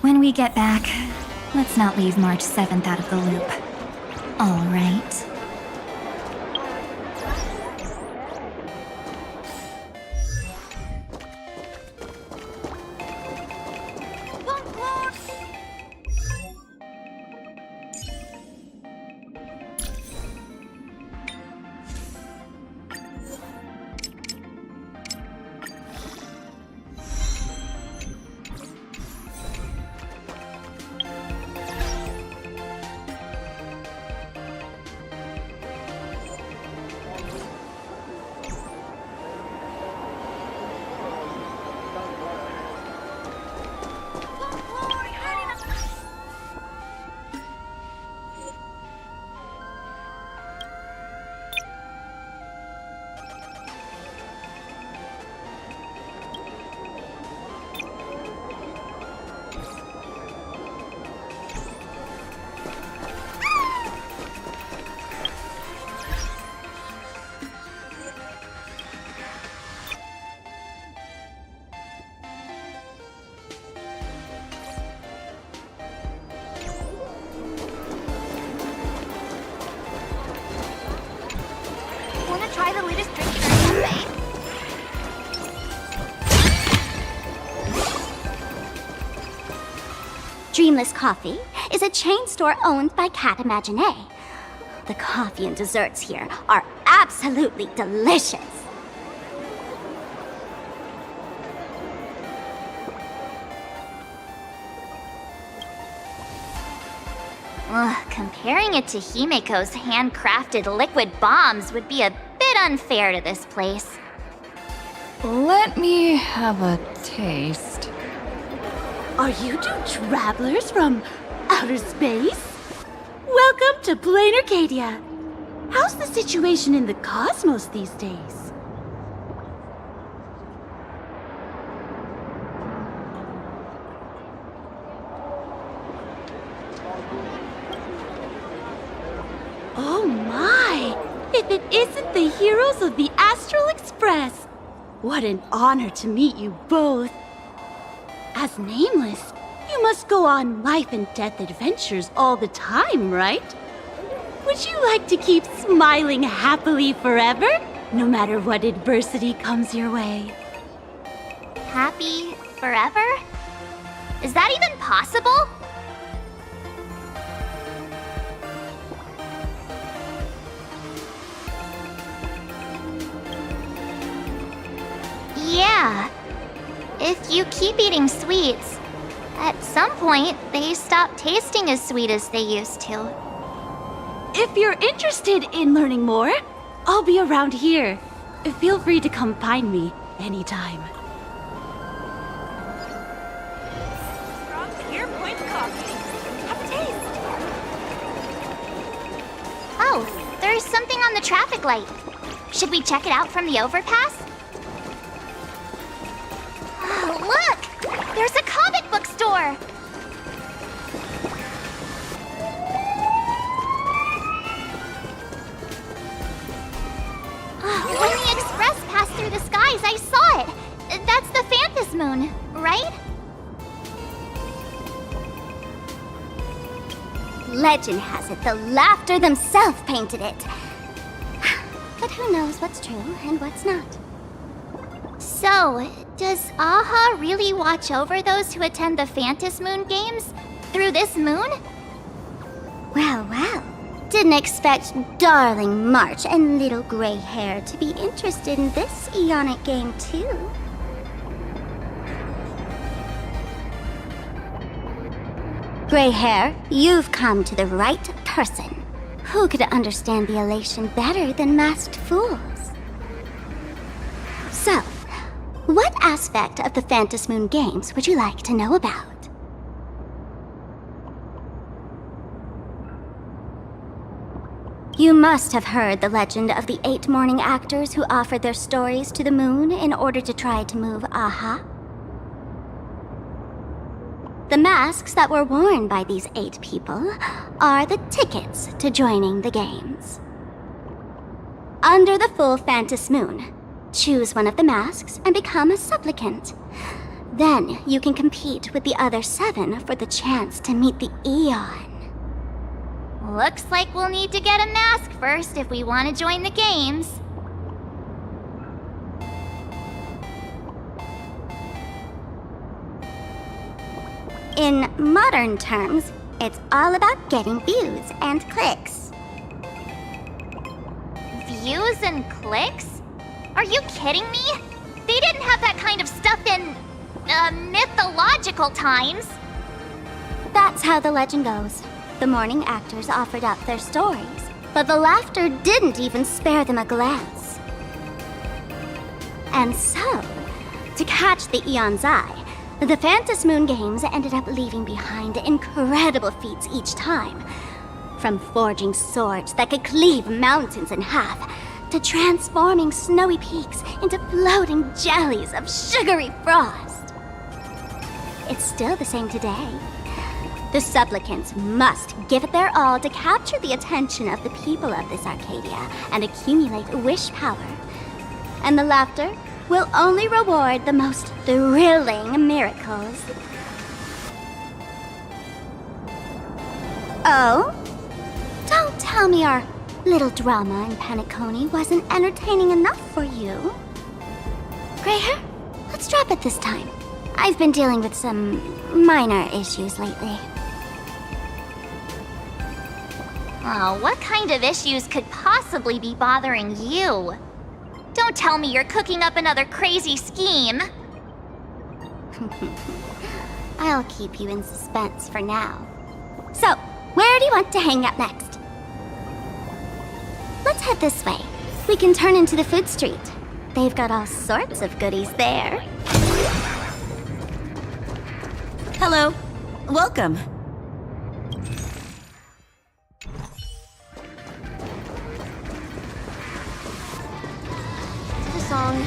[SPEAKER 3] When we get back, let's not leave March 7th out of the loop. All right. Try the latest drink in our cafe? Dreamless Coffee is a chain store owned by Cat Imaginé. The coffee and desserts here are absolutely delicious. Comparing it to Himiko's handcrafted liquid bombs would be a bit unfair to this place.
[SPEAKER 5] Let me have a taste.
[SPEAKER 11] Are you two travelers from outer space? Welcome to Plain Arcadia. How's the situation in the cosmos these days? Oh my! If it isn't the heroes of the Astral Express! What an honor to meet you both! As Nameless, you must go on life and death adventures all the time, right? Would you like to keep smiling happily forever, no matter what adversity comes your way?
[SPEAKER 3] Happy forever? Is that even possible? Yeah. If you keep eating sweets, at some point they stop tasting as sweet as they used to.
[SPEAKER 11] If you're interested in learning more, I'll be around here. Feel free to come find me anytime.
[SPEAKER 9] Strong Here Point Coffee. Have a taste.
[SPEAKER 3] Oh, there's something on the traffic light. Should we check it out from the overpass? Oh, look! There's a comic book store! When the express passed through the skies, I saw it. That's the Phantom Moon, right? Legend has it the Laughter themselves painted it. But who knows what's true and what's not. So, does Aha really watch over those who attend the Phantom Moon games through this moon? Well, well. Didn't expect darling March and little gray hair to be interested in this Eonic game too. Gray hair, you've come to the right person. Who could understand the elation better than masked fools? So, what aspect of the Phantom Moon games would you like to know about? You must have heard the legend of the 8 morning actors who offered their stories to the moon in order to try to move Aha. The masks that were worn by these 8 people are the tickets to joining the games. Under the full Phantom Moon, choose one of the masks and become a supplicant. Then you can compete with the other 7 for the chance to meet the Eon. Looks like we'll need to get a mask first if we want to join the games. In modern terms, it's all about getting views and clicks. Views and clicks? Are you kidding me? They didn't have that kind of stuff in mythological times. That's how the legend goes. The morning actors offered up their stories, but the laughter didn't even spare them a glance. And so, to catch the Eon's eye, the Phantom Moon Games ended up leaving behind incredible feats each time. From forging swords that could cleave mountains in half, to transforming snowy peaks into floating jellies of sugary frost. It's still the same today. The supplicants must give it their all to capture the attention of the people of this Arcadia and accumulate wish power. And the laughter will only reward the most thrilling miracles. Oh? Don't tell me our little drama in Paniconi wasn't entertaining enough for you. Gray hair, let's drop it this time. I've been dealing with some minor issues lately. Oh, what kind of issues could possibly be bothering you? Don't tell me you're cooking up another crazy scheme. I'll keep you in suspense for now. So, where do you want to hang out next? Let's head this way. We can turn into the food street. They've got all sorts of goodies there.
[SPEAKER 16] Hello. Welcome.
[SPEAKER 3] The song.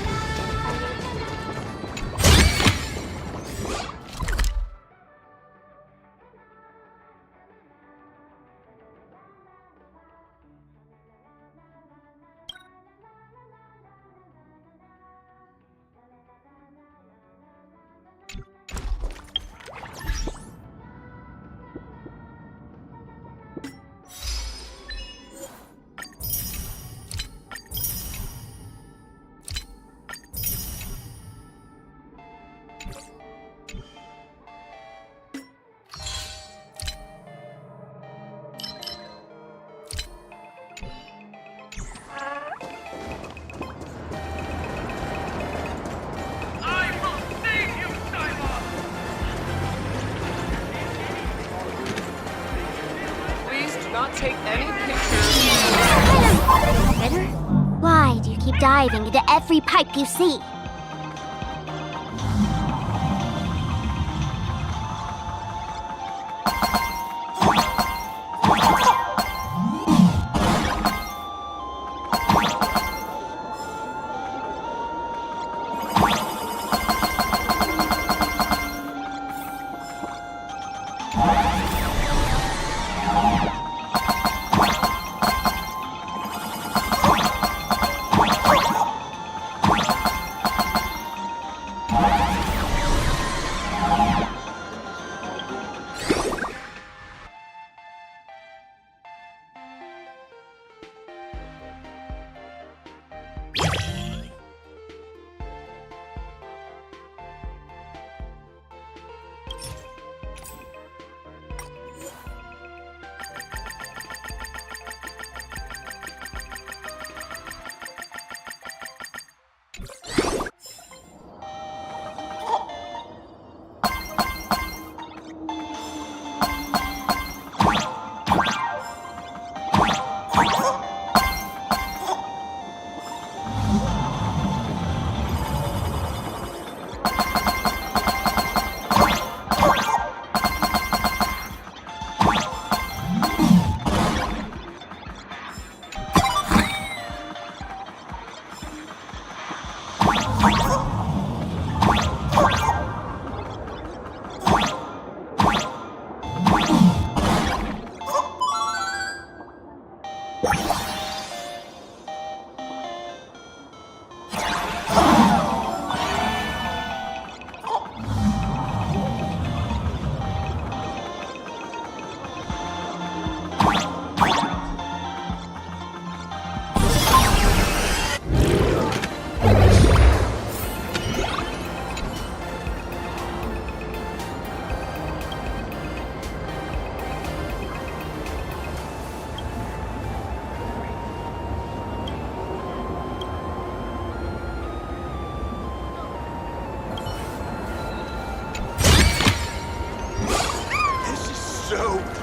[SPEAKER 13] Take any pictures.
[SPEAKER 3] Critter? Why do you keep diving into every pipe you see?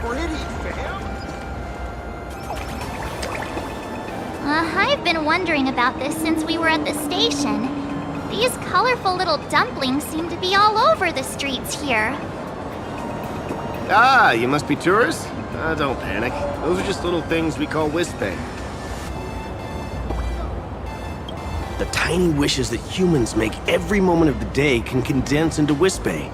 [SPEAKER 13] pretty, fam.
[SPEAKER 3] I've been wondering about this since we were at the station. These colorful little dumplings seem to be all over the streets here.
[SPEAKER 17] Ah, you must be tourists? Don't panic. Those are just little things we call Wispay. The tiny wishes that humans make every moment of the day can condense into Wispay.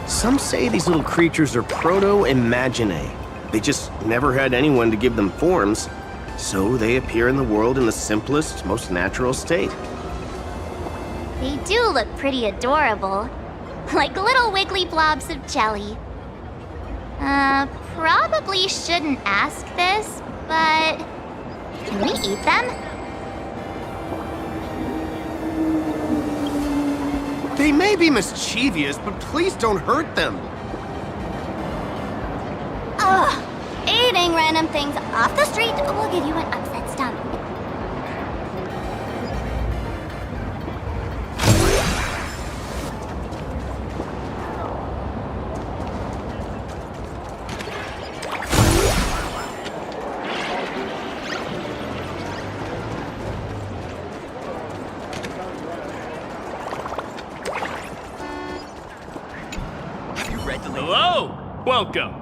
[SPEAKER 17] Some say these little creatures are proto-imaginae. They just never had anyone to give them forms, so they appear in the world in the simplest, most natural state.
[SPEAKER 3] They do look pretty adorable. Like little wiggly blobs of jelly. Probably shouldn't ask this, but can we eat them?
[SPEAKER 17] They may be mischievous, but please don't hurt them.
[SPEAKER 3] Ugh! Eating random things off the street will give you an upset stomach.
[SPEAKER 12] Hello! Welcome!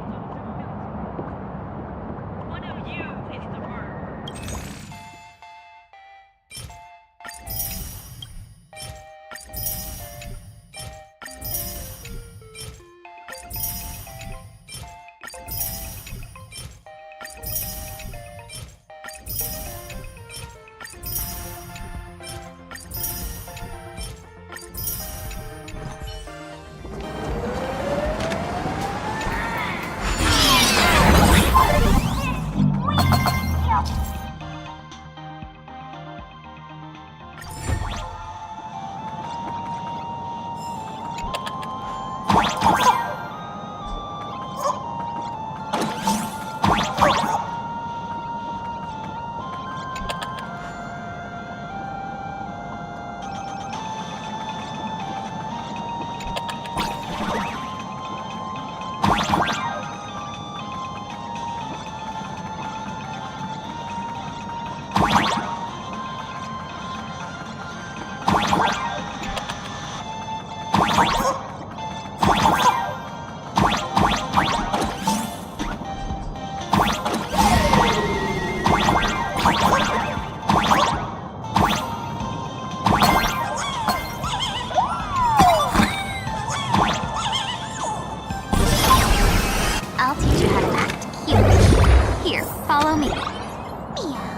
[SPEAKER 3] I'll teach you how to act cute. Here, follow me. Meow.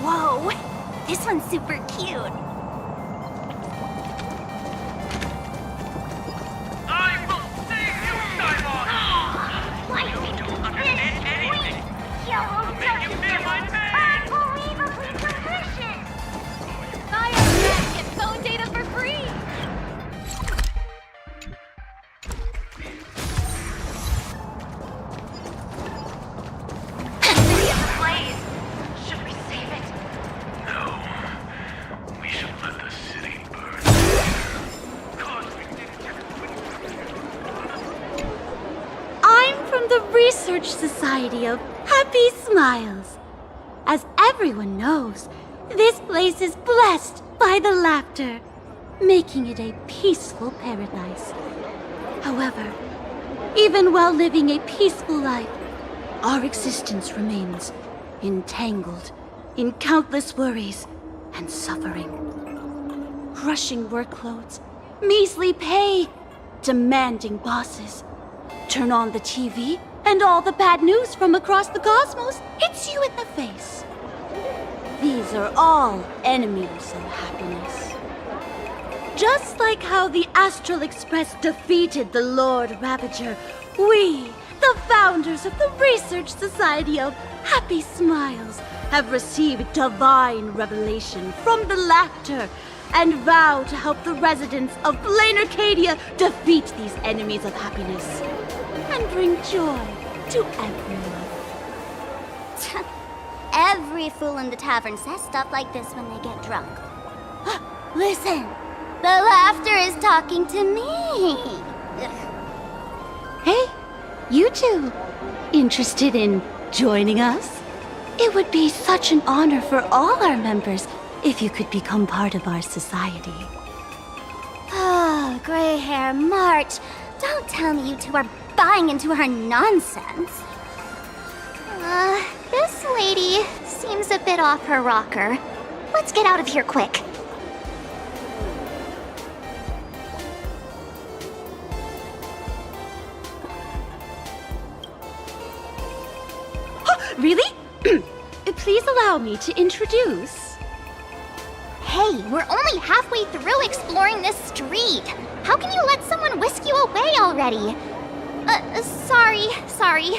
[SPEAKER 3] Whoa! This one's super cute.
[SPEAKER 13] I will save you, Simon! You don't understand anything. I'll make you feel my pain!
[SPEAKER 3] Unbelievably delicious!
[SPEAKER 5] Buy our snack, get phone data for free!
[SPEAKER 13] Blaze! Should we save it? No. We should let the city burn.
[SPEAKER 11] I'm from the Research Society of Happy Smiles. As everyone knows, this place is blessed by the laughter, making it a peaceful paradise. However, even while living a peaceful life, our existence remains entangled in countless worries and suffering. Crushing workloads, measly pay, demanding bosses. Turn on the TV, and all the bad news from across the cosmos hits you in the face. These are all enemies of happiness. Just like how the Astral Express defeated the Lord Ravager, we, the founders of the Research Society of Happy Smiles, have received divine revelation from the laughter and vow to help the residents of Plain Arcadia defeat these enemies of happiness and bring joy to everyone.
[SPEAKER 3] Every fool in the tavern says stuff like this when they get drunk. Listen, The laughter is talking to me.
[SPEAKER 11] Hey, you two. Interested in joining us? It would be such an honor for all our members if you could become part of our society.
[SPEAKER 3] Oh, gray hair March. Don't tell me you two are buying into her nonsense. This lady seems a bit off her rocker. Let's get out of here quick.
[SPEAKER 11] Really? Please allow me to introduce.
[SPEAKER 3] Hey, we're only halfway through exploring this street. How can you let someone whisk you away already? Sorry.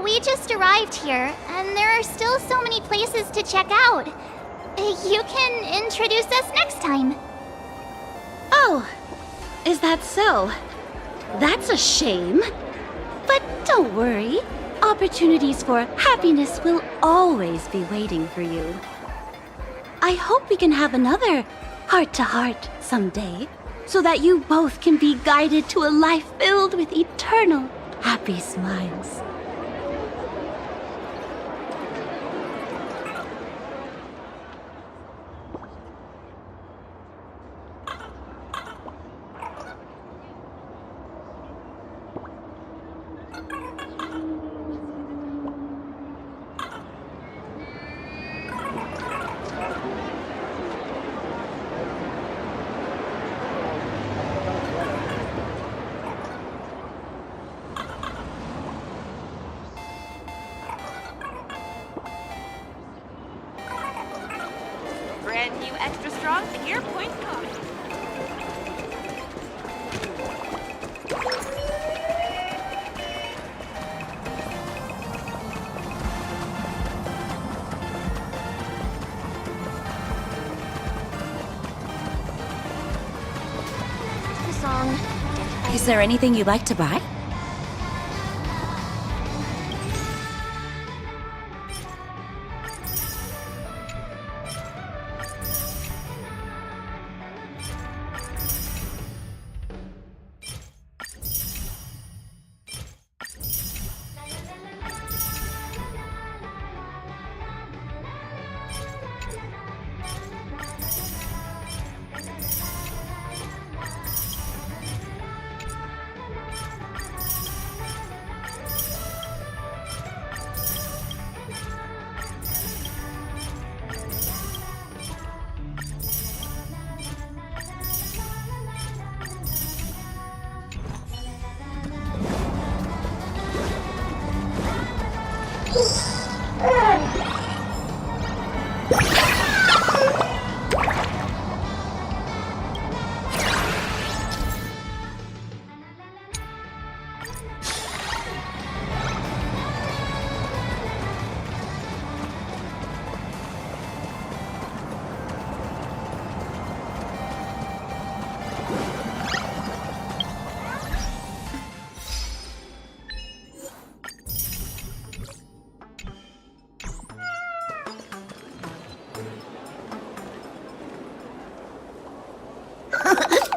[SPEAKER 3] We just arrived here, and there are still so many places to check out. You can introduce us next time.
[SPEAKER 11] Oh, is that so? That's a shame. But don't worry. Opportunities for happiness will always be waiting for you. I hope we can have another heart-to-heart someday, so that you both can be guided to a life filled with eternal happy smiles.
[SPEAKER 18] Brand new extra strong gear point coffee.
[SPEAKER 3] The song.
[SPEAKER 16] Is there anything you'd like to buy?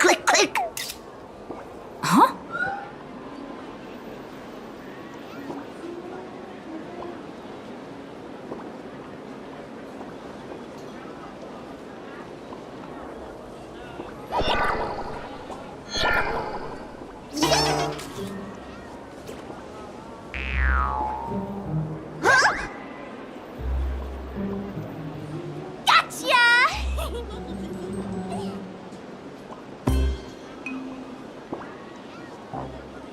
[SPEAKER 3] Click, click.
[SPEAKER 16] Huh?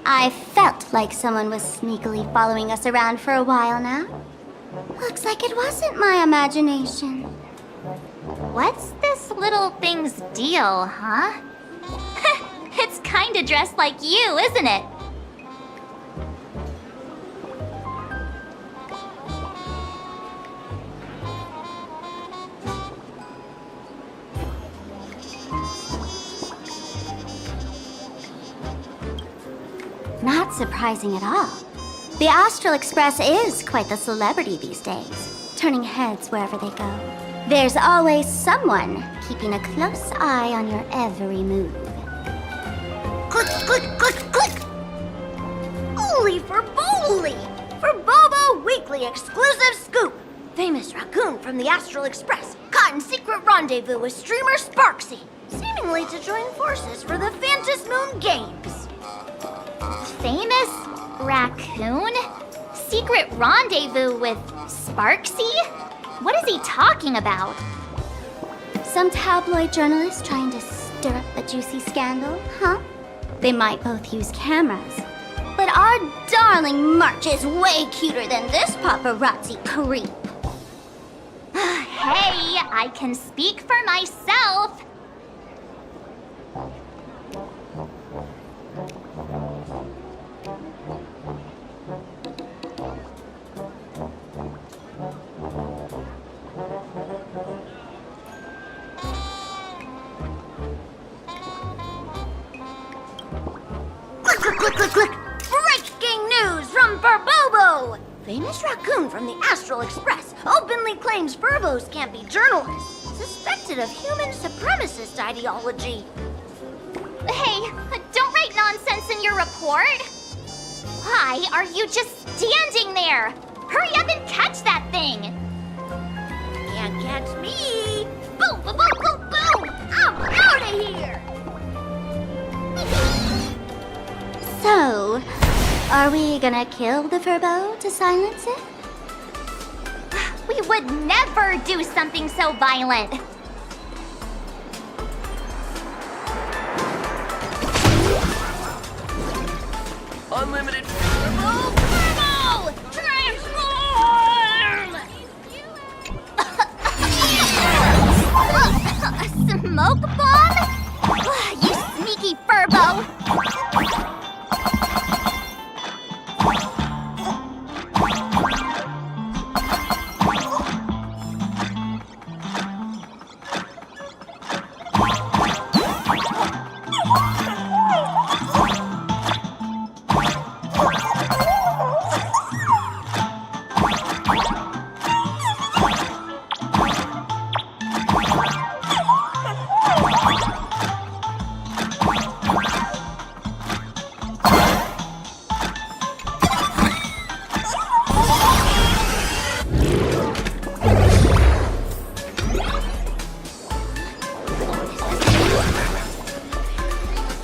[SPEAKER 3] I felt like someone was sneakily following us around for a while now. Looks like it wasn't my imagination. What's this little thing's deal, huh? It's kinda dressed like you, isn't it? Not surprising at all. The Astral Express is quite the celebrity these days. turning heads wherever they go. There's always someone keeping a close eye on your every move. Click, click, click, click! Holy for Bowley! For Bobo Weekly exclusive scoop! Famous raccoon from the Astral Express caught in secret rendezvous with streamer Sparksy, seemingly to join forces for the Phantom Moon Games. Famous raccoon? Secret rendezvous with Sparksy? What is he talking about? Some tabloid journalist trying to stir up a juicy scandal, huh? They might both use cameras. But our darling March is way cuter than this paparazzi creep. Hey, I can speak for myself. Click, click, click, click, click! Breaking news from Burbobo! Famous raccoon from the Astral Express openly claims Burbos can't be journalists, suspected of human supremacist ideology. Hey, don't write nonsense in your report. Why are you just standing there? Hurry up and catch that thing! Can't catch me! Boom, boom, boom, boom, boom! I'm out of here! So, are we gonna kill the Furbo to silence it? We would never do something so violent!
[SPEAKER 14] Unlimited.
[SPEAKER 3] Furbo! Furbo! Transform! A smoke bomb? You sneaky Furbo!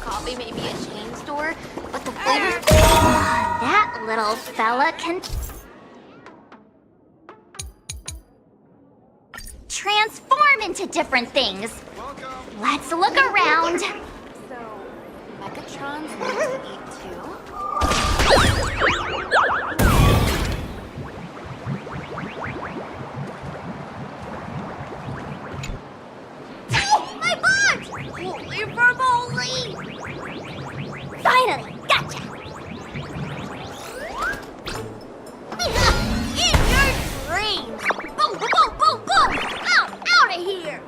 [SPEAKER 3] Coffee may be a chain store, but the flavor... That little fella can... transform into different things. Let's look around.
[SPEAKER 18] So, Megatron's need to eat too?
[SPEAKER 3] My butt! Holy for moly! Finally, gotcha! In your dreams! Boom, boom, boom, boom, boom! Out of here!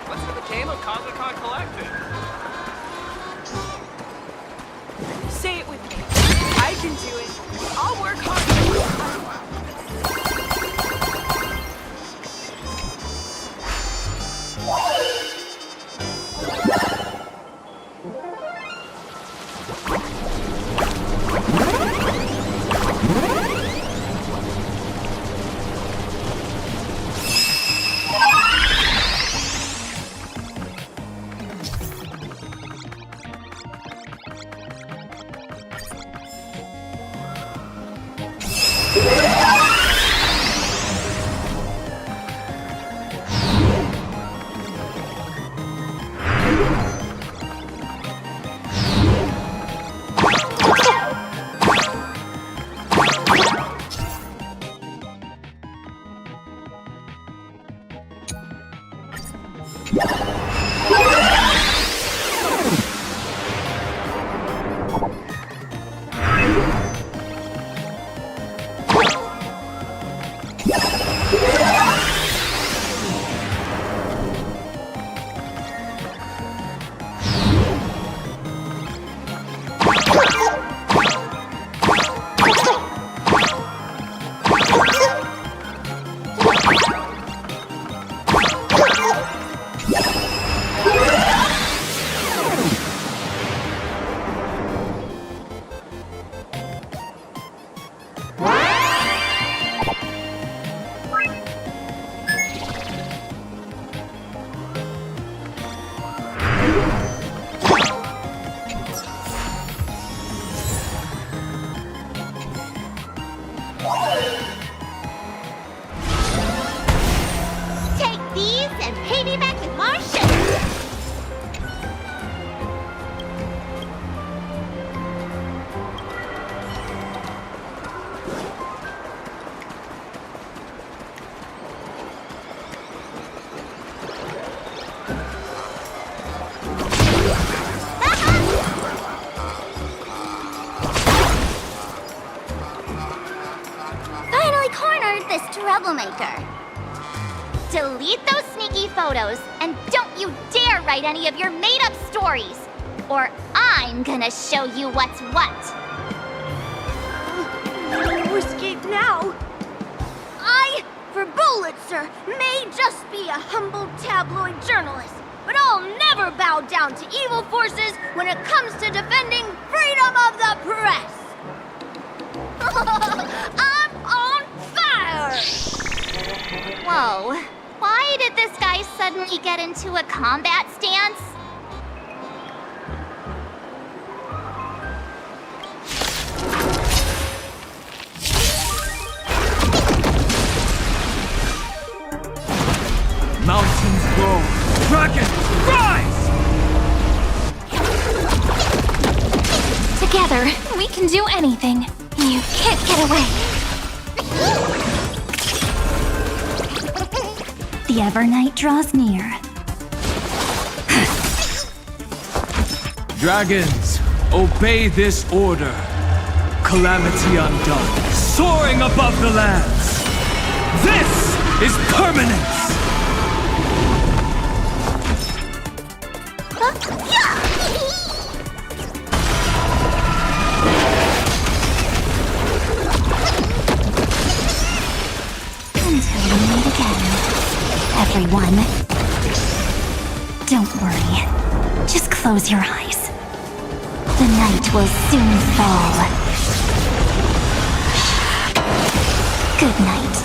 [SPEAKER 13] What's with the game of Comic-Con Collective?
[SPEAKER 18] Say it with me. I can do it. I'll work hard.
[SPEAKER 3] Ah! troublemaker. Delete those sneaky photos, and don't you dare write any of your made-up stories, or I'm gonna show you what's what.
[SPEAKER 11] To escape now. I, for Bullitzer, may just be a humble tabloid journalist, but I'll never bow down to evil forces when it comes to defending freedom of the press. I'm on fire!
[SPEAKER 3] Whoa, why did this guy suddenly get into a combat stance?
[SPEAKER 13] Mountains grow, dragons rise!
[SPEAKER 3] Together, we can do anything. You can't get away. The Evernight draws near.
[SPEAKER 13] Dragons, obey this order. Calamity undone, soaring above the lands. This is permanence!
[SPEAKER 3] Until we meet again, everyone. Don't worry. Just close your eyes. The night will soon fall. Good night.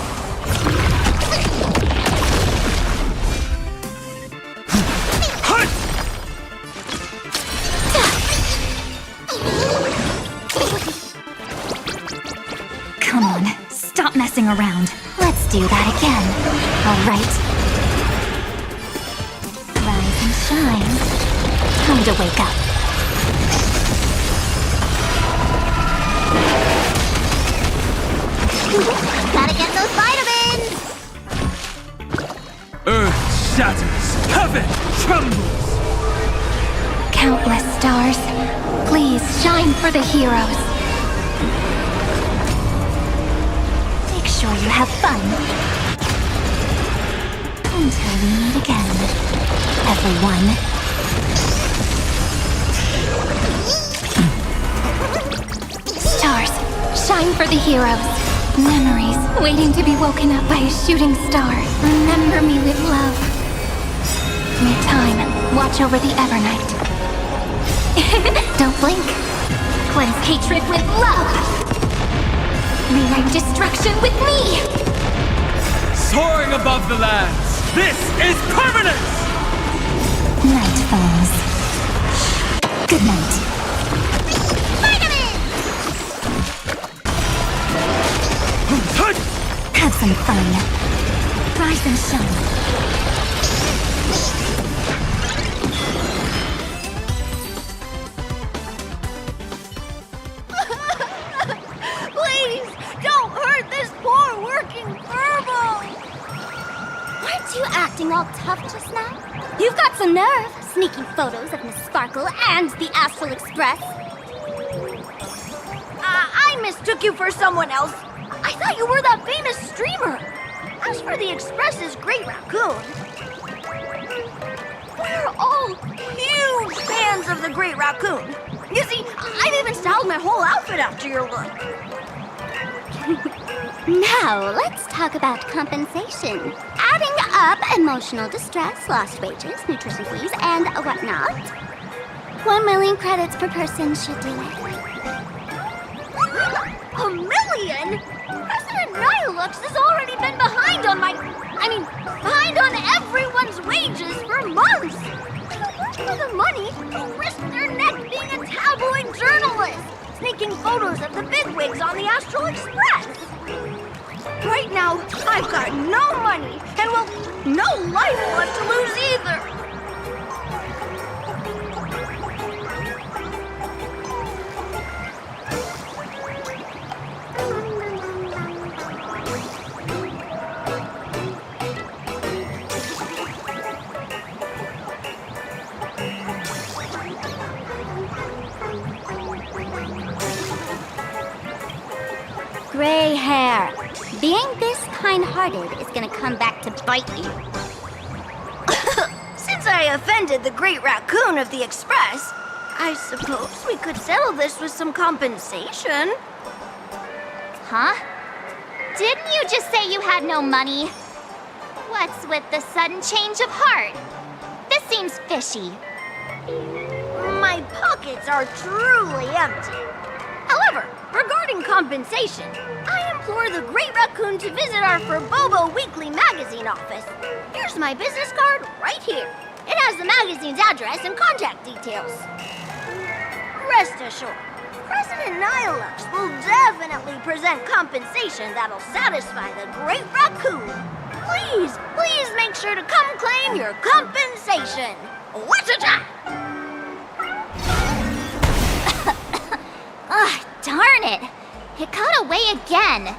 [SPEAKER 3] Come on, stop messing around. Let's do that again. All right. Rise and shine. Time to wake up. Gotta get those vitamins!
[SPEAKER 13] Earth shatters, heaven trembles!
[SPEAKER 3] Countless stars, please shine for the heroes. Make sure you have fun. Until we meet again, everyone. Stars, shine for the heroes. Memories waiting to be woken up by a shooting star. Remember me with love. Your time, watch over the Evernight. Don't blink. Cleanse hatred with love. Rewrite destruction with me.
[SPEAKER 13] Soaring above the lands, this is permanence!
[SPEAKER 3] Night falls. Good night. Have some fun. Rise and shine.
[SPEAKER 11] Please, don't hurt this poor working furball!
[SPEAKER 3] Aren't you acting all tough just now? You've got some nerve, sneaking photos of Miss Sparkle and the Astral Express.
[SPEAKER 11] I mistook you for someone else. I thought you were that famous streamer. As for the Express's Great Raccoon, we're all huge fans of the Great Raccoon. You see, I've even styled my whole outfit after your look.
[SPEAKER 3] Now, let's talk about compensation. Adding up emotional distress, lost wages, nutrition fees, and whatnot. 1 million credits per person should do it.
[SPEAKER 11] $1 million? President Nihilux has already been behind on behind on everyone's wages for months. To work for the money, who risked their neck being a tabloid journalist, sneaking photos of the bigwigs on the Astral Express. Right now, I've got no money, and well, no life left to lose either.
[SPEAKER 3] Gray hair. Being this kind good-hearted is gonna come back to bite you.
[SPEAKER 11] Since I offended the Great Raccoon of the Express, I suppose we could settle this with some compensation.
[SPEAKER 3] Huh? Didn't you just say you had no money? What's with the sudden change of heart? This seems fishy.
[SPEAKER 11] My pockets are truly empty. However, regarding compensation, I implore the Great Raccoon to visit our Furbobo Weekly magazine office. Here's my business card right here. It has the magazine's address and contact details. Rest assured, President Nihilux will definitely present compensation that'll satisfy the Great Raccoon. Please, please make sure to come claim your compensation. Wichita!
[SPEAKER 3] Ugh, darn it! It got away again.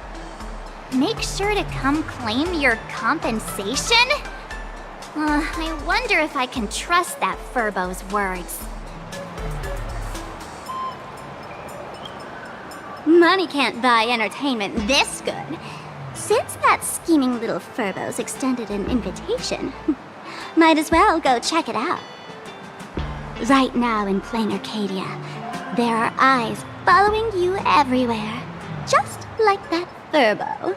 [SPEAKER 3] Make sure to come claim your compensation? I wonder if I can trust that Furbo's words. Money can't buy entertainment this good. Since that scheming little Furbo's extended an invitation, might as well go check it out. Right now in plain Arcadia, there are eyes following you everywhere, just like that Furbo.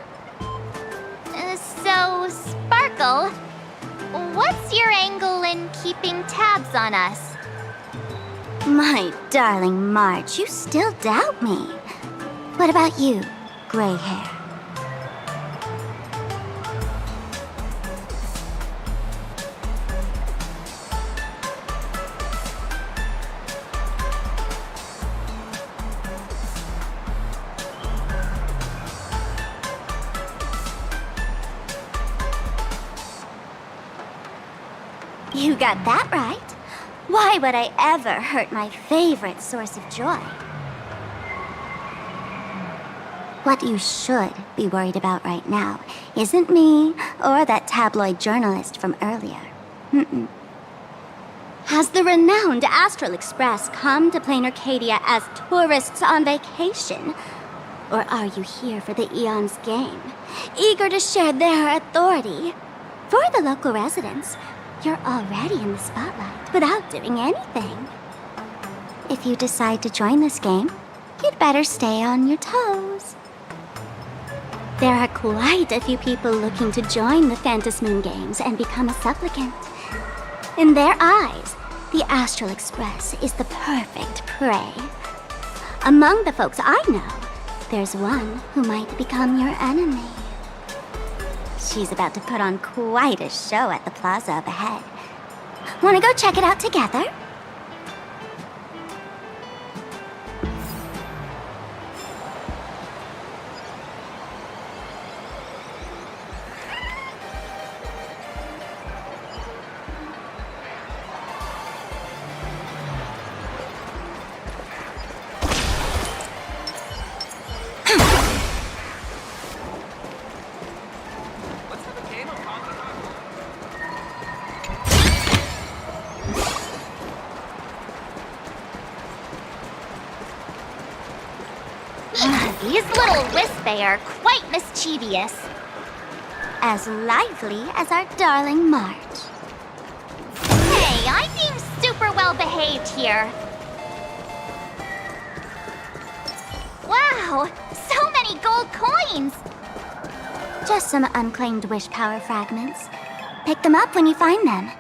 [SPEAKER 3] So, Sparkle, what's your angle in keeping tabs on us? My darling March, you still doubt me. What about you, gray hair? You got that right. Why would I ever hurt my favorite source of joy? What you should be worried about right now isn't me or that tabloid journalist from earlier. Has the renowned Astral Express come to plain Arcadia as tourists on vacation? Or are you here for the Eon's game, eager to share their authority? For the local residents, you're already in the spotlight without doing anything. If you decide to join this game, you'd better stay on your toes. There are quite a few people looking to join the Phantasmoon Games and become a supplicant. In their eyes, the Astral Express is the perfect prey. Among the folks I know, there's one who might become your enemy. She's about to put on quite a show at the plaza up ahead. Wanna go check it out together? These little Wispay are quite mischievous. As lively as our darling March. Hey, I seem super well behaved here. Wow, so many gold coins! Just some unclaimed wish power fragments. Pick them up when you find them.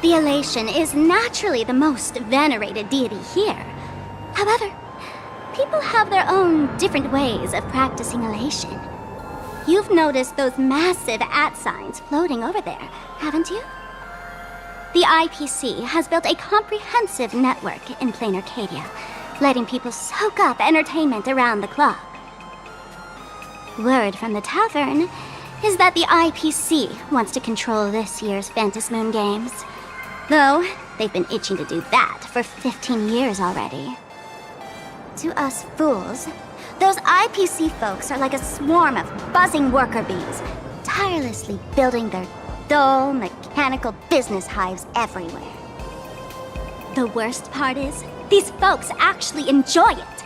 [SPEAKER 3] The elation is naturally the most venerated deity here. However, people have their own different ways of practicing elation. You've noticed those massive @ signs floating over there, haven't you? The IPC has built a comprehensive network in plain Arcadia, letting people soak up entertainment around the clock. Word from the tavern is that the IPC wants to control this year's Phantasmoon Games. Though, they've been itching to do that for 15 years already. To us fools, those IPC folks are like a swarm of buzzing worker bees, tirelessly building their dull, mechanical business hives everywhere. The worst part is, these folks actually enjoy it.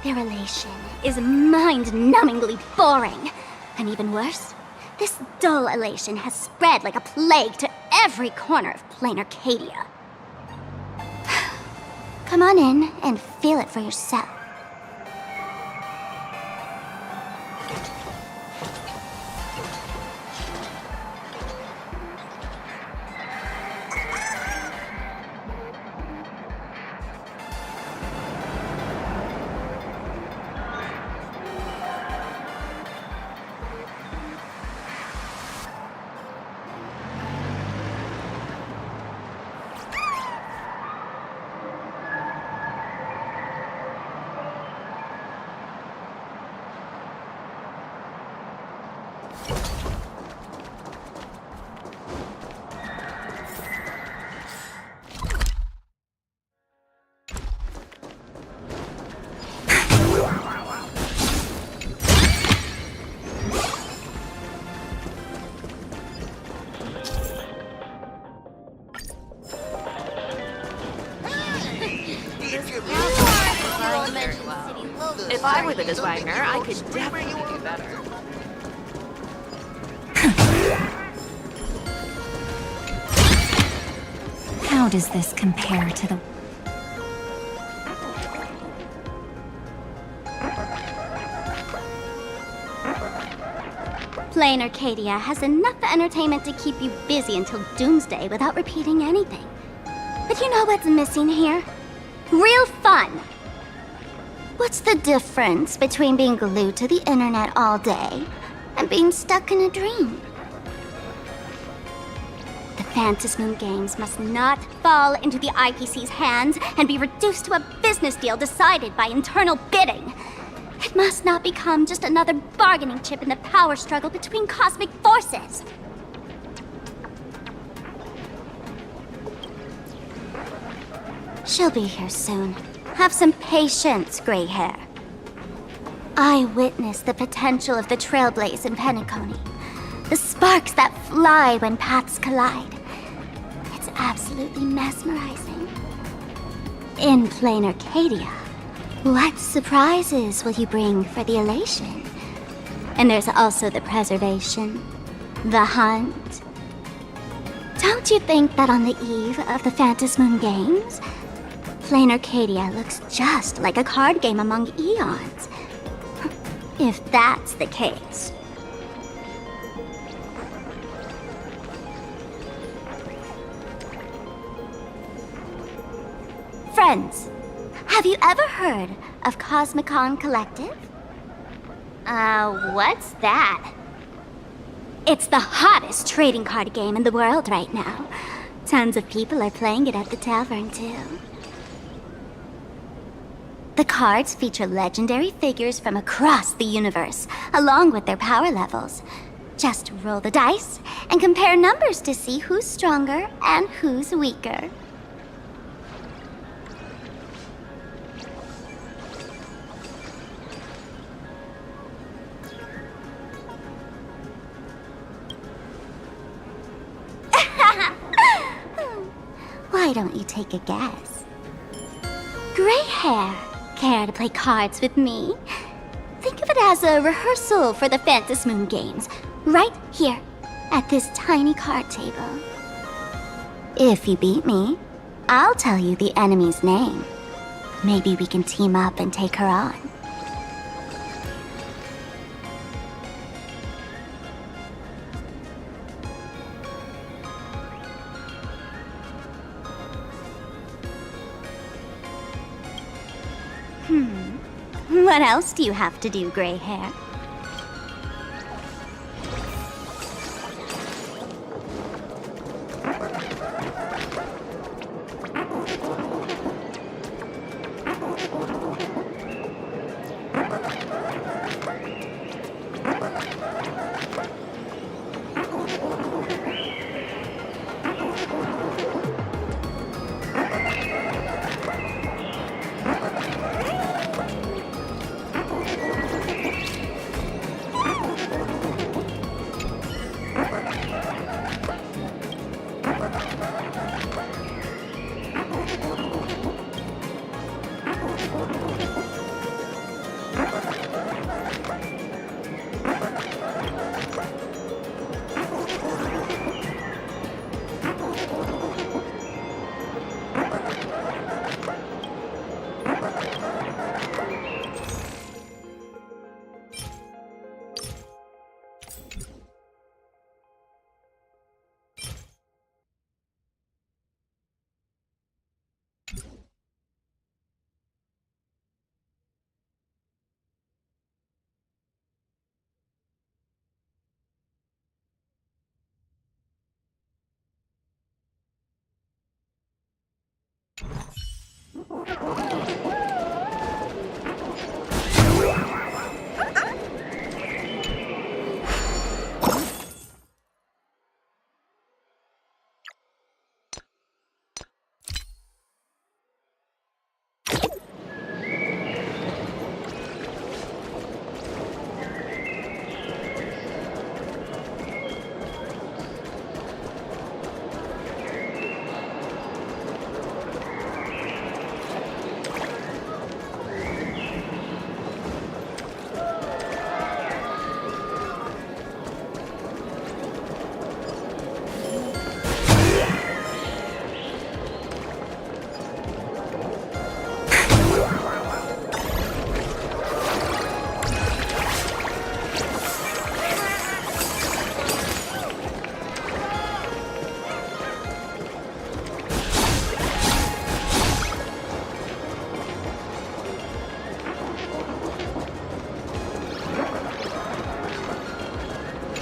[SPEAKER 3] Their elation is mind-numbingly boring. And even worse, this dull elation has spread like a plague to every corner of plain Arcadia. Come on in and feel it for yourself.
[SPEAKER 18] If I were the designer, I could definitely do better.
[SPEAKER 3] How does this compare to the... Plain Arcadia has enough entertainment to keep you busy until doomsday without repeating anything. But you know what's missing here? Real fun! What's the difference between being glued to the internet all day and being stuck in a dream? The Phantasmoon Games must not fall into the IPC's hands and be reduced to a business deal decided by internal bidding. It must not become just another bargaining chip in the power struggle between cosmic forces. She'll be here soon. Have some patience, gray hair. I witnessed the potential of the trailblaze in Penacony. The sparks that fly when paths collide. It's absolutely mesmerizing. In plain Arcadia, what surprises will you bring for the elation? And there's also the preservation, the hunt. Don't you think that on the eve of the Phantasmoon Games, plain Arcadia looks just like a card game among eons? If that's the case. Friends, have you ever heard of Cosmicon Collective? What's that? It's the hottest trading card game in the world right now. Tons of people are playing it at the tavern, too. The cards feature legendary figures from across the universe, along with their power levels. Just roll the dice and compare numbers to see who's stronger and who's weaker. Why don't you take a guess? Gray hair. Care to play cards with me? Think of it as a rehearsal for the Phantasmoon Games, right here, at this tiny card table. If you beat me, I'll tell you the enemy's name. Maybe we can team up and take her on. What else do you have to do, gray hair?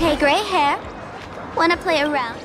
[SPEAKER 3] Hey, gray hair. Wanna play around?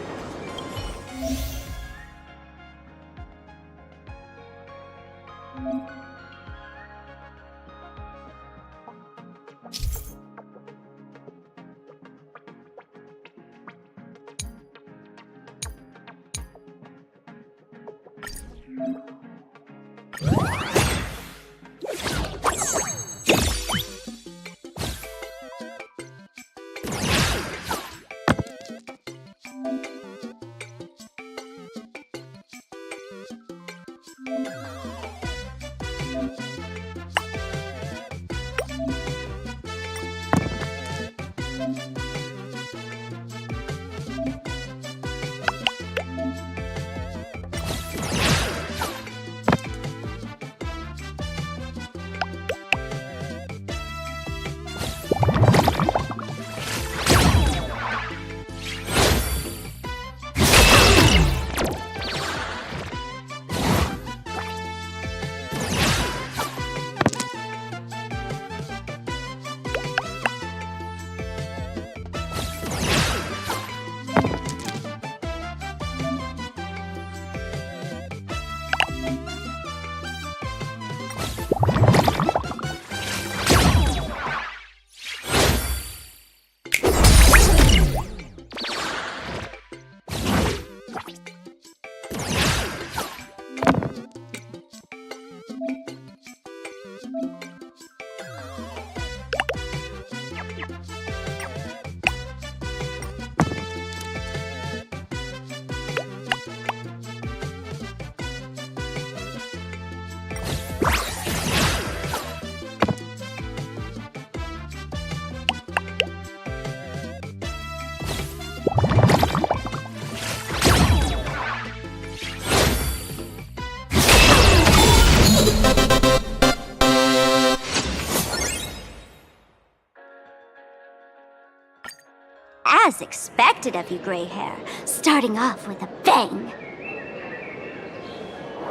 [SPEAKER 3] As expected of you, gray hair, starting off with a bang.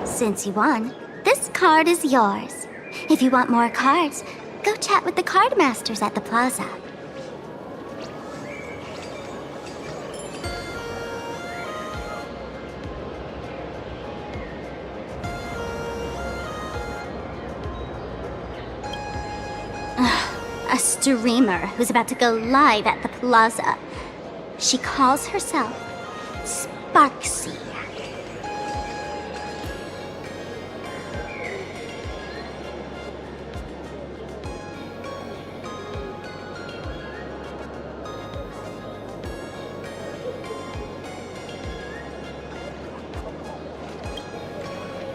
[SPEAKER 3] Since you won, this card is yours. If you want more cards, go chat with the card masters at the plaza. A streamer who's about to go live at the plaza. She calls herself Sparksy.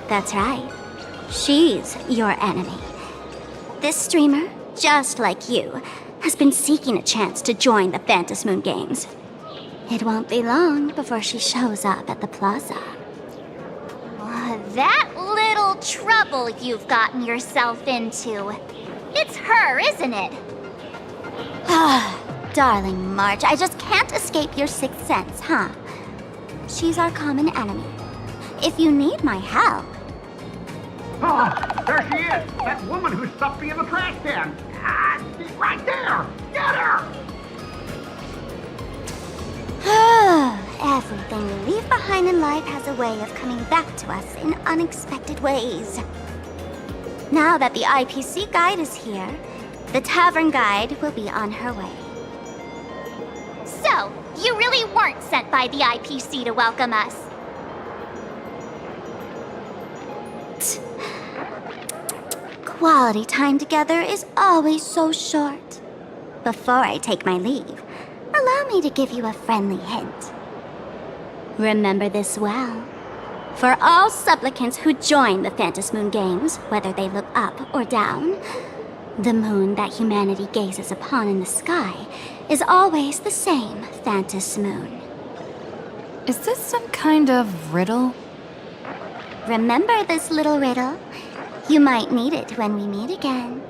[SPEAKER 3] That's right. She's your enemy. This streamer, just like you, has been seeking a chance to join the Phantasmoon Games. It won't be long before she shows up at the plaza.
[SPEAKER 8] That little trouble you've gotten yourself into. It's her, isn't it?
[SPEAKER 3] Darling March, I just can't escape your sixth sense, huh? She's our common enemy. If you need my help...
[SPEAKER 19] Oh, there she is! That woman who stuffed me in the trash can! Ah, she's right there! Get her!
[SPEAKER 3] Everything we leave behind in life has a way of coming back to us in unexpected ways. Now that the IPC guide is here, the tavern guide will be on her way.
[SPEAKER 8] So, you really weren't sent by the IPC to welcome us?
[SPEAKER 3] Quality time together is always so short. Before I take my leave, allow me to give you a friendly hint. Remember this well. For all supplicants who join the Phantasmoon Games, whether they look up or down, the moon that humanity gazes upon in the sky is always the same Phantasmoon.
[SPEAKER 2] Is this some kind of riddle?
[SPEAKER 3] Remember this little riddle? You might need it when we meet again.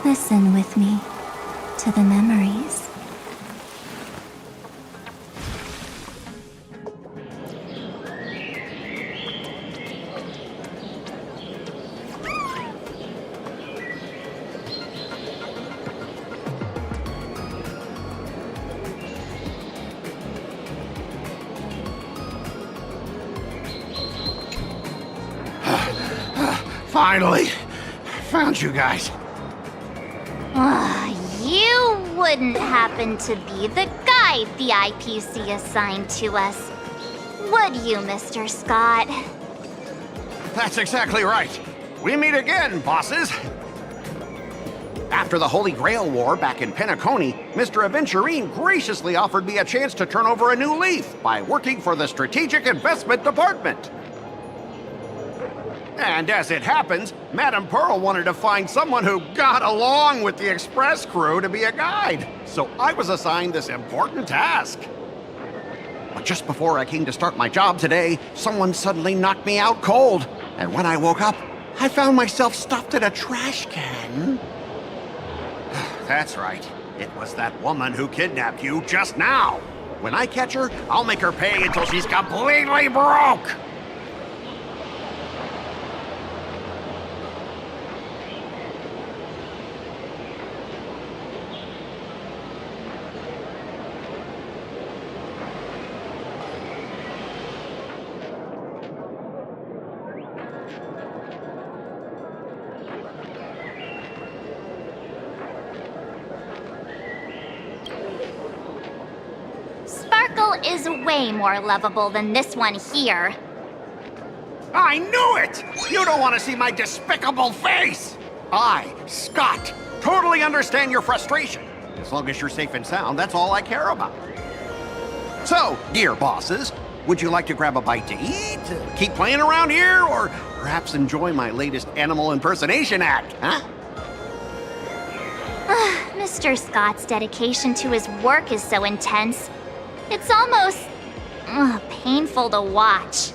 [SPEAKER 3] Listen with me to the memories.
[SPEAKER 19] Finally! Found you guys.
[SPEAKER 8] You wouldn't happen to be the guide the IPC assigned to us, would you, Mr. Scott?
[SPEAKER 19] That's exactly right. We meet again, bosses. After the Holy Grail War back in Penacony, Mr. Aventurine graciously offered me a chance to turn over a new leaf by working for the Strategic Investment Department. And as it happens, Madame Pearl wanted to find someone who got along with the Express crew to be a guide. So I was assigned this important task. But just before I came to start my job today, someone suddenly knocked me out cold. And when I woke up, I found myself stuffed in a trash can. That's right. It was that woman who kidnapped you just now. When I catch her, I'll make her pay until she's completely broke.
[SPEAKER 8] Sparkle is way more lovable than this one here.
[SPEAKER 19] I knew it! You don't want to see my despicable face! I, Scott, totally understand your frustration. As long as you're safe and sound, that's all I care about. So, dear bosses, would you like to grab a bite to eat, keep playing around here, or perhaps enjoy my latest animal impersonation act, huh?
[SPEAKER 8] Mr. Scott's dedication to his work is so intense. It's almost painful to watch.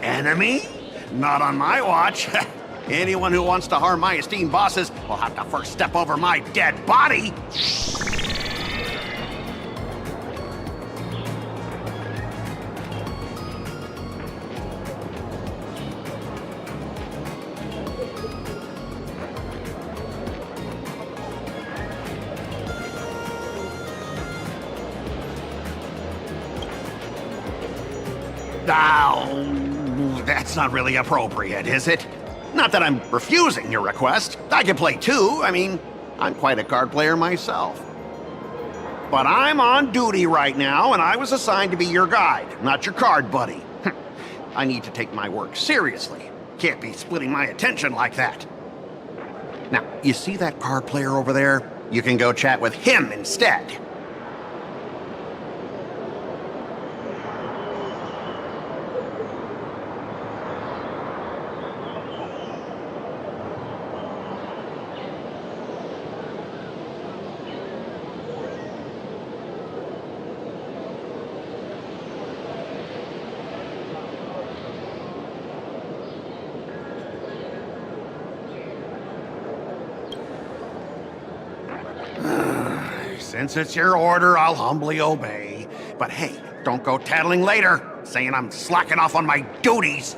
[SPEAKER 19] Enemy? Not on my watch. Anyone who wants to harm my esteemed bosses will have to first step over my dead body. Oh, that's not really appropriate, is it? Not that I'm refusing your request. I can play too. I mean, I'm quite a card player myself. But I'm on duty right now, and I was assigned to be your guide, not your card buddy. I need to take my work seriously. Can't be splitting my attention like that. Now, you see that card player over there? You can go chat with him instead. Since it's your order, I'll humbly obey. But hey, don't go tattling later, saying I'm slacking off on my duties.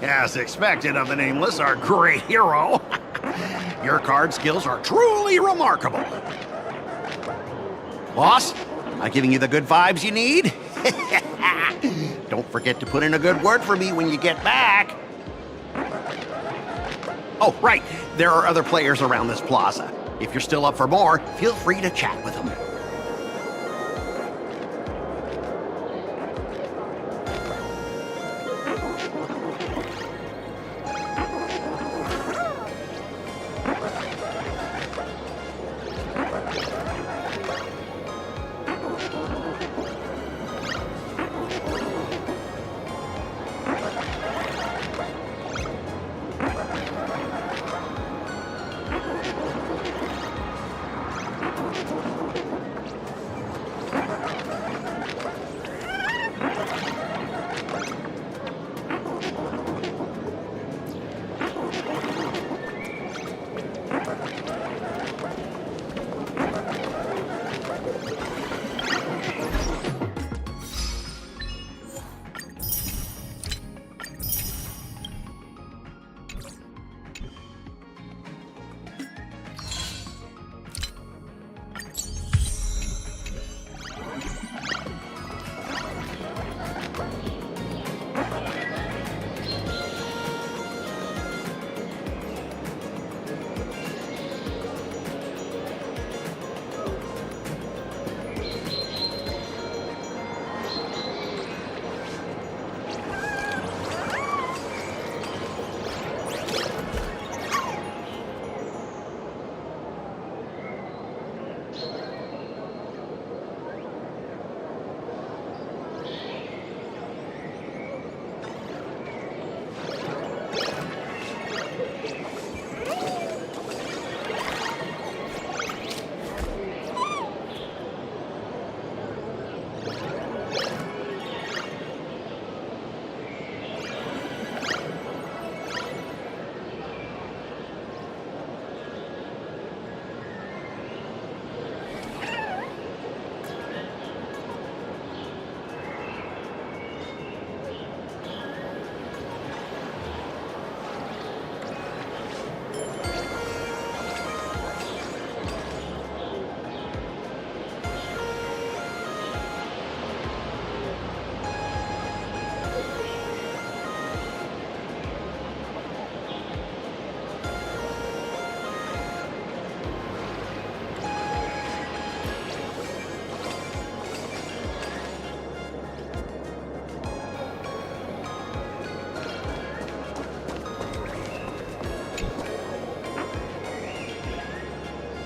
[SPEAKER 19] as expected of the Nameless, our great hero. Your card skills are truly remarkable. Boss, am I giving you the good vibes you need? Don't forget to put in a good word for me when you get back. Oh, right. There are other players around this plaza. If you're still up for more, feel free to chat with them.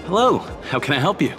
[SPEAKER 20] Hello, how can I help you?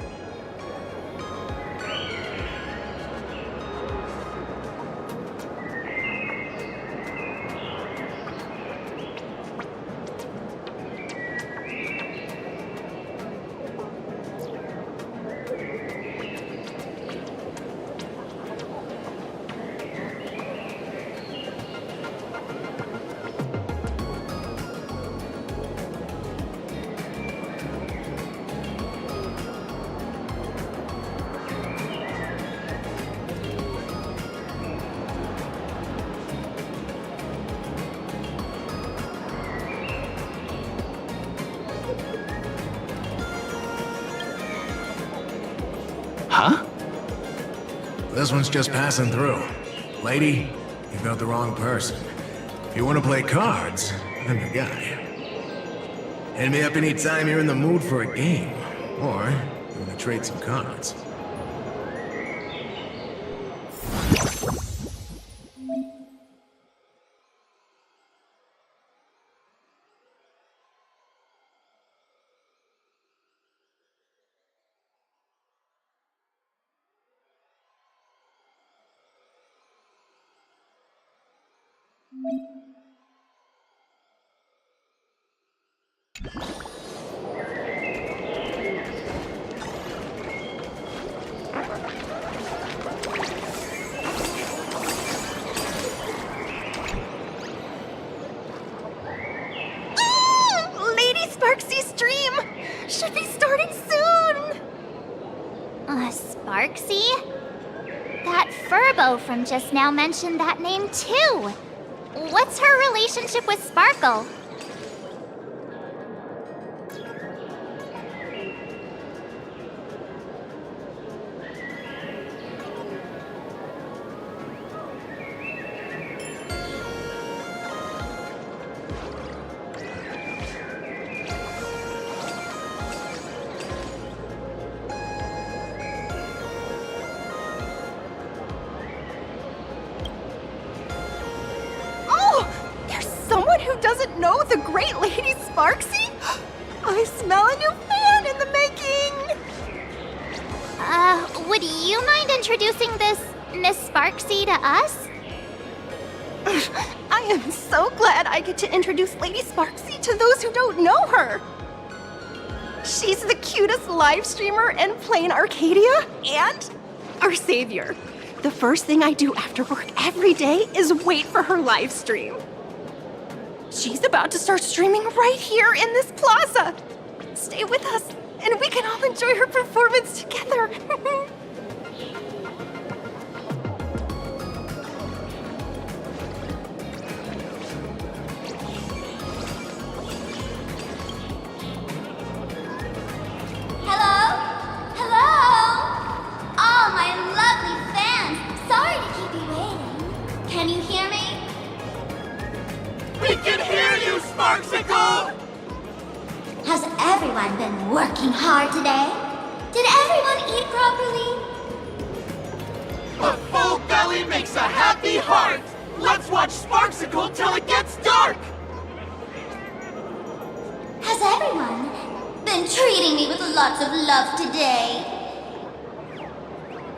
[SPEAKER 20] Huh?
[SPEAKER 21] This one's just passing through. Lady, you got the wrong person. If you want to play cards, I'm your guy. Hit me up anytime you're in the mood for a game. Or, you want to trade some cards.
[SPEAKER 3] Lady Sparksy's stream should be starting soon! Sparksy? That Furbo from just now mentioned that name too. What What's her relationship with Sparkle?
[SPEAKER 9] Someone who doesn't know the great Lady Sparksy? I smell a new fan in the making!
[SPEAKER 3] Would you mind introducing this Miss Sparksy to us?
[SPEAKER 9] I am so glad I get to introduce Lady Sparksy to those who don't know her! She's the cutest live streamer in plain Arcadia and our savior. The first thing I do after work every day is wait for her live stream. She's about to start streaming right here in this plaza. Stay with us, and we can all enjoy her performance together.
[SPEAKER 3] Hello? Hello? Oh, my lovely fans. Sorry to keep you waiting. Can you hear me?
[SPEAKER 13] We can hear you, Sparksicle!
[SPEAKER 3] Has everyone been working hard today? Did everyone eat properly?
[SPEAKER 13] A full belly makes a happy heart! Let's watch Sparksicle till it gets dark!
[SPEAKER 3] Has everyone been treating me with lots of love today?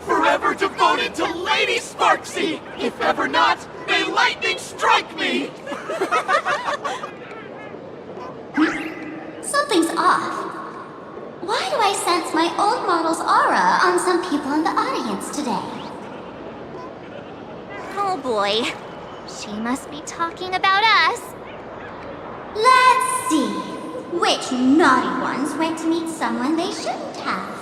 [SPEAKER 13] Forever devoted to Lady Sparksy! If ever not, may lightning strike me!
[SPEAKER 3] Something's off. Why do I sense my old model's aura on some people in the audience today? Oh boy. She must be talking about us. Let's see. Which naughty ones went to meet someone they shouldn't have?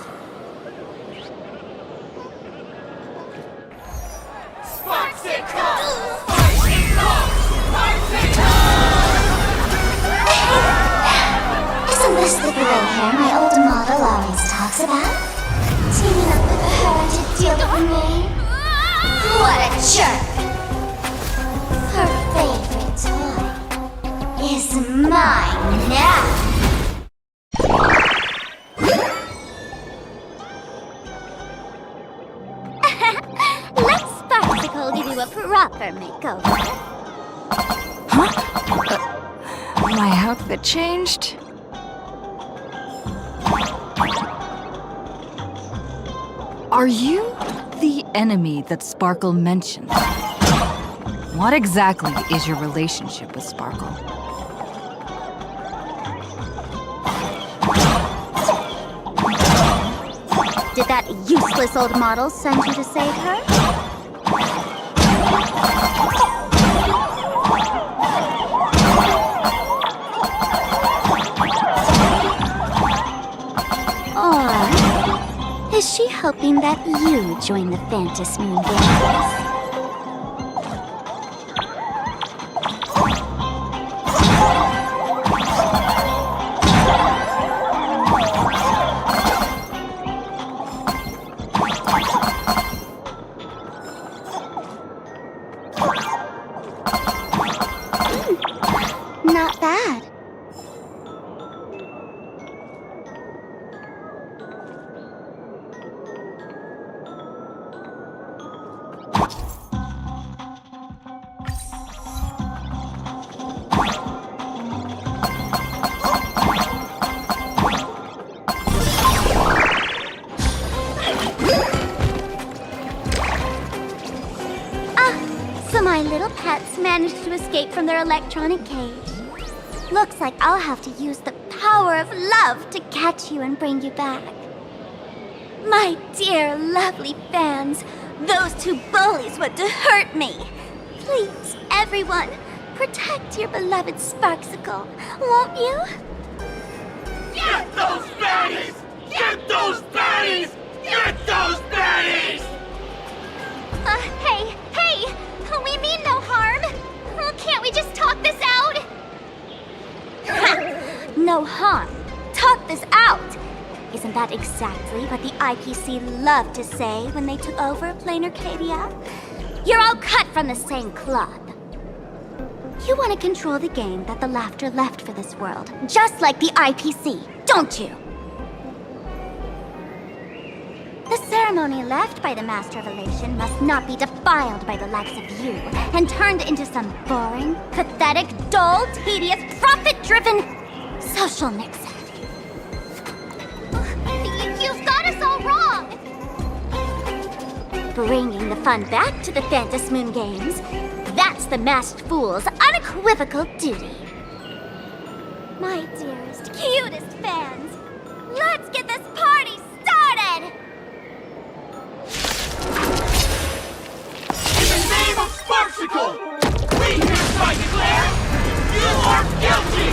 [SPEAKER 3] Isn't this the gray hair my old model always talks about? Teaming up with her to deal with me? What a jerk! Her favorite toy is mine now! Let Sparksicle give you a proper makeover.
[SPEAKER 7] My outfit changed? Are you the enemy that Sparkle mentioned? What exactly is your relationship with Sparkle?
[SPEAKER 3] Did that useless old model send you to save her? Or is she hoping that you join the Phantasm Moon Games? Not bad. So my little pets managed to escape from their electronic cage. Looks like I'll have to use the power of love to catch you and bring you back. My dear, lovely fans, those two bullies want to hurt me. Please, everyone, protect your beloved Sparksicle, won't you?
[SPEAKER 13] Get those baddies! Get those baddies! Get those baddies!
[SPEAKER 3] Hey! We mean no harm! Can't we we just talk this out?
[SPEAKER 8] No harm. Talk this out. Isn't that exactly what the IPC loved to say when they took over Plain Arcadia? You're all cut from the same cloth. You want to control the game that the laughter left for this world, just like the IPC, don't you? The ceremony left by the Master of Elation must not be defiled by the likes of you and turned into some boring, pathetic, dull, tedious, profit-driven social mix-up.
[SPEAKER 3] You've got us all wrong!
[SPEAKER 8] Bringing the fun back to the Phantom Moon Games, that's the Masked Fool's unequivocal duty. My dearest, cutest fans, let's get this party started!
[SPEAKER 13] In the name of Sparksicle, we hereby declare you are guilty!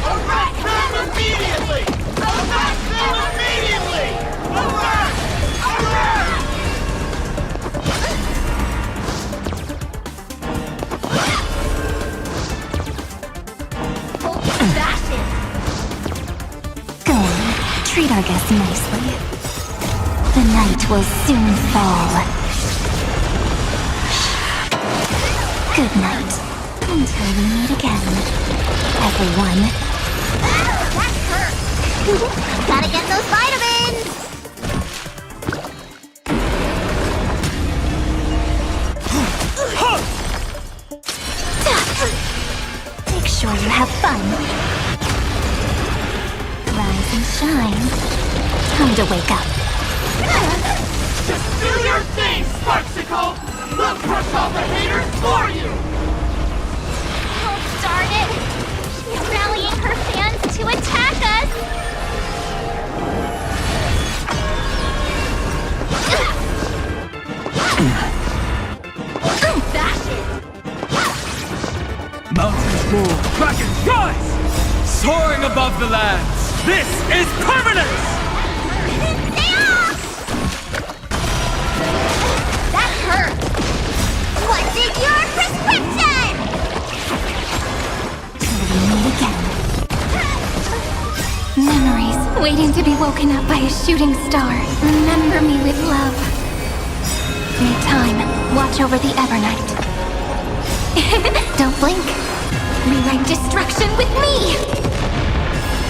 [SPEAKER 13] Arrest them immediately! Arrest them immediately! Arrest! Arrest!
[SPEAKER 3] Old-fashioned!
[SPEAKER 8] Go on, treat our guests nicely. The night will soon fall. Good night, until we meet again, everyone.
[SPEAKER 3] That hurt! Gotta get those vitamins!
[SPEAKER 8] Make sure you have fun. Rise and shine. Time to wake up.
[SPEAKER 13] Just do your thing, Sparksicle! We'll crush all the haters for you!
[SPEAKER 3] Oh, darn it! She's rallying her fans to attack us! Old-fashioned!
[SPEAKER 1] Mountains move, dragons rise! Soaring above the lands, this is permanence!
[SPEAKER 3] That hurt! What's in your prescription?
[SPEAKER 8] Till we meet again. Memories waiting to be woken up by a shooting star. Remember me with love. Need time. Watch over the Evernight. Don't blink. Rewrite destruction with me.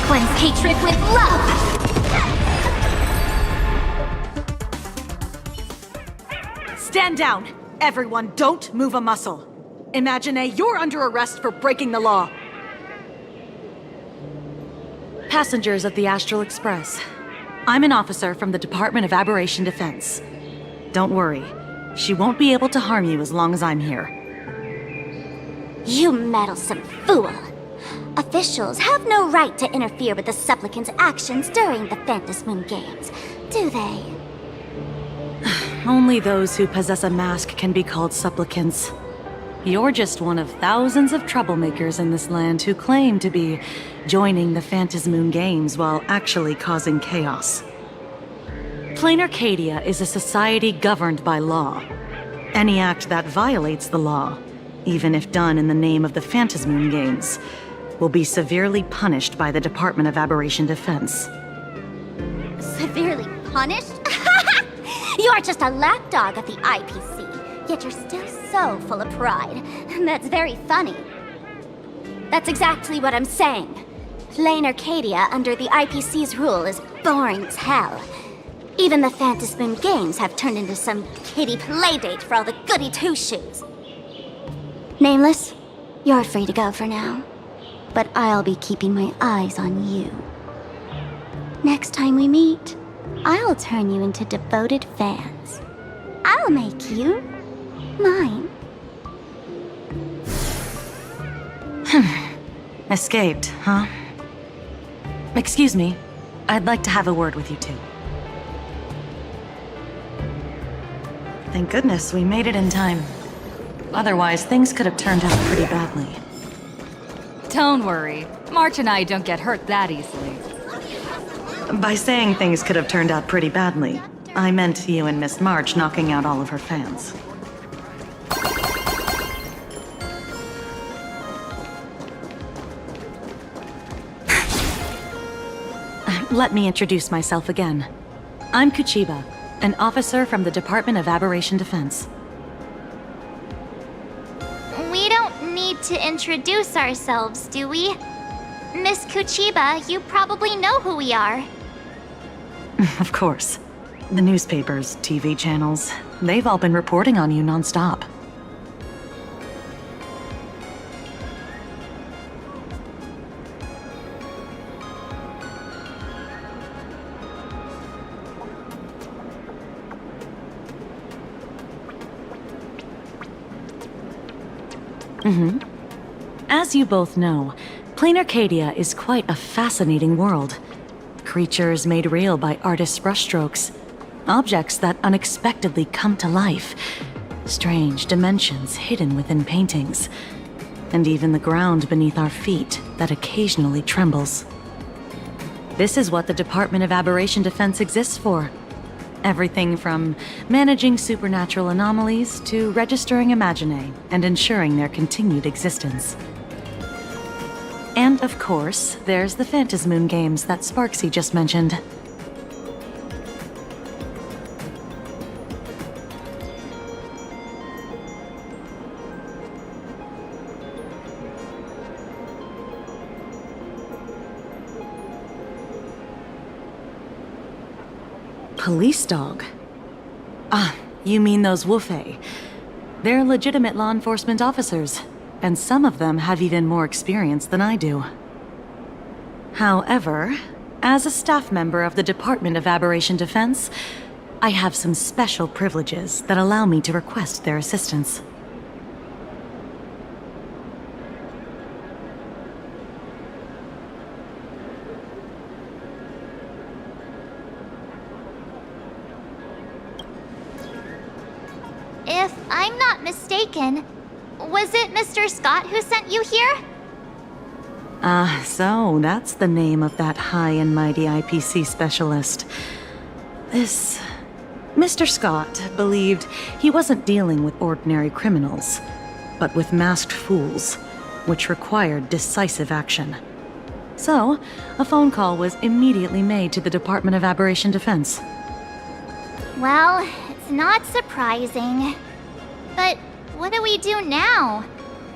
[SPEAKER 8] Cleanse hatred with love.
[SPEAKER 22] Stand down! Everyone, don't move a muscle. Imagine you're under arrest for breaking the law. Passengers of the Astral Express, I'm an officer from the Department of Aberration Defense. Don't worry, she won't be able to harm you as long as I'm here.
[SPEAKER 8] You meddlesome fool! Officials have no right to interfere with the supplicant's actions during the Phantom Moon Games, do they?
[SPEAKER 22] Only those who possess a mask can be called supplicants. You're just one of thousands of troublemakers in this land who claim to be joining the Phantom Moon Games while actually causing chaos. Plain Arcadia is a society governed by law. Any act that violates the law, even if done in the name of the Phantom Moon Games, will be severely punished by the Department of Aberration Defense.
[SPEAKER 8] Severely punished? You're just a lapdog of the IPC, yet you're still so full of pride. That's very funny. That's exactly what I'm saying. Plain Arcadia under the IPC's rule is boring as hell. Even the Phantom Moon Games have turned into some kiddie playdate for all the goody two-shoes. Nameless, you're free to go for now. But I'll be keeping my eyes on you. Next time we meet, I'll turn you into devoted fans. I'll make you mine.
[SPEAKER 22] Escaped, huh? Excuse me. I'd like to have a word with you two. Thank goodness we made it in time. Otherwise, things could have turned out pretty badly.
[SPEAKER 5] Don't worry. March and I don't get hurt that easily.
[SPEAKER 22] By saying things could have turned out pretty badly, I meant you and Miss March knocking out all of her fans. Let me introduce myself again. I'm Kuchiba, an officer from the Department of Aberration Defense.
[SPEAKER 3] We don't need to introduce ourselves, do we? Miss Kuchiba, you probably know who we are.
[SPEAKER 22] Of course. The newspapers, TV channels, they've all been reporting on you nonstop. As you both know, Plain Arcadia is quite a fascinating world. Creatures made real by artists' brushstrokes. Objects that unexpectedly come to life. Strange dimensions hidden within paintings. And even the ground beneath our feet that occasionally trembles. This is what the Department of Aberration Defense exists for. Everything from managing supernatural anomalies to registering Imaginae and ensuring their continued existence. And of course, there's the Phantasmoon games that Sparksy just mentioned. Police dog? Ah, you mean those Wufei. They're legitimate law enforcement officers, and some of them have even more experience than I do. However, as a staff member of the Department of Aberration Defense, I have some special privileges that allow me to request their assistance.
[SPEAKER 3] If I'm not mistaken, was it Mr. Scott who sent you here?
[SPEAKER 22] So that's the name of that high and mighty IPC specialist. This... Mr. Scott believed he wasn't dealing with ordinary criminals, but with masked fools, which required decisive action. So, a phone call was immediately made to the Department of Aberration Defense.
[SPEAKER 3] Well, it's not surprising. But what do we do now?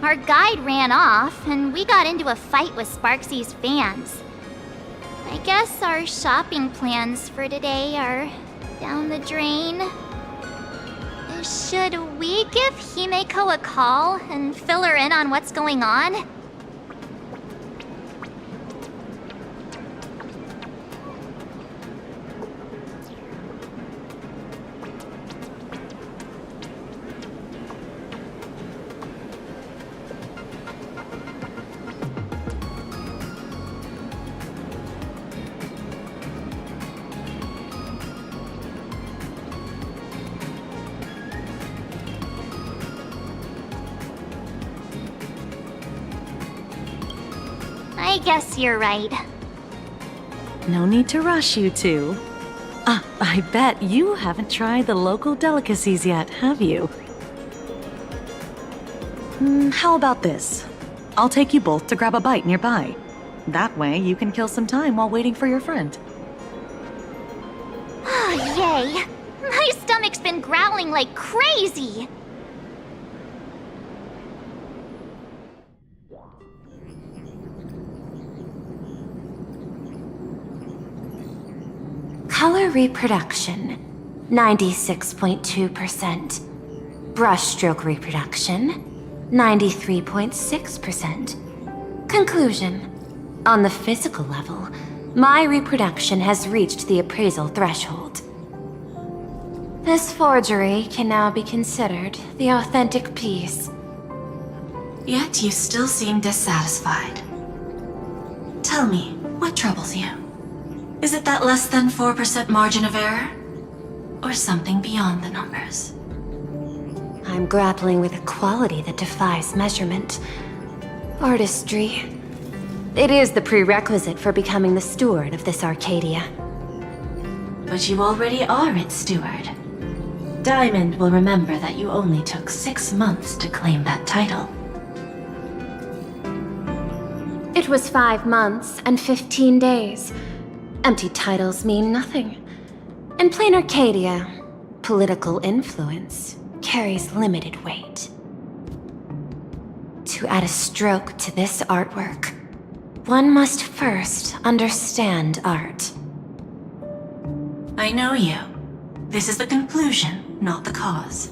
[SPEAKER 3] Our guide ran off, and we got into a fight with Sparksy's fans. I guess our shopping plans for today are down the drain. Should we give Himeko a call and fill her in on what's going on? I guess you're right.
[SPEAKER 22] No need to rush, you two. I bet you haven't tried the local delicacies yet, have you? How about this? I'll take you both to grab a bite nearby. That way, you can kill some time while waiting for your friend.
[SPEAKER 3] Oh, yay! My stomach's been growling like crazy!
[SPEAKER 4] Color reproduction, 96.2%. Brushstroke reproduction, 93.6%. Conclusion. On the physical level, my reproduction has reached the appraisal threshold. This forgery can now be considered the authentic piece.
[SPEAKER 2] Yet you still seem dissatisfied. Tell me, what troubles you? Is it that less than 4% margin of error? Or something beyond the numbers?
[SPEAKER 4] I'm grappling with a quality that defies measurement. Artistry. It is the prerequisite for becoming the steward of this Arcadia.
[SPEAKER 2] But you already are its steward. Diamond will remember that you only took 6 months to claim that title.
[SPEAKER 4] It was 5 months and 15 days. empty titles mean nothing. In plain Arcadia, political influence carries limited weight. To add a stroke to this artwork, one must first understand art.
[SPEAKER 6] I know you. This is the conclusion, not the cause.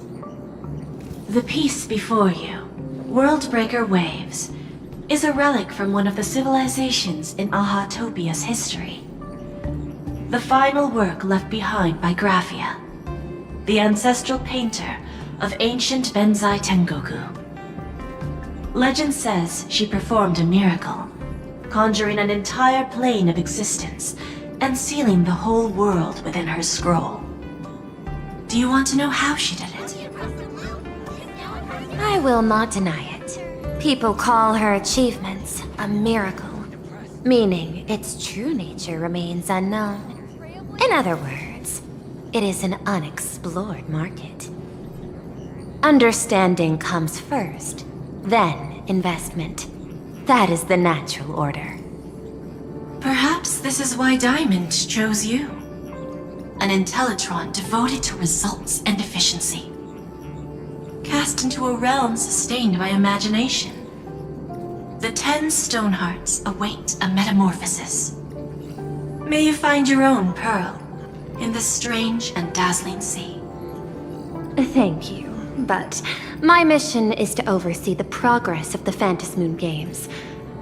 [SPEAKER 6] The piece before you, Worldbreaker Waves, is a relic from one of the civilizations in Ahatopia's history. The final work left behind by Graphia, the ancestral painter of ancient Benzai Tengoku. Legend says she performed a miracle, conjuring an entire plane of existence and sealing the whole world within her scroll. Do you want to know how she did it?
[SPEAKER 4] I will not deny it. People call her achievements a miracle, meaning its true nature remains unknown. In other words, it is an unexplored market. Understanding comes first, then investment. That is the natural order.
[SPEAKER 6] Perhaps this is why Diamond chose you. An Intellitron devoted to results and efficiency. Cast into a realm sustained by imagination. The 10 Stonehearts await a metamorphosis. May you find your own pearl in this strange and dazzling sea.
[SPEAKER 4] Thank you, but my mission is to oversee the progress of the Phantasmoon Games.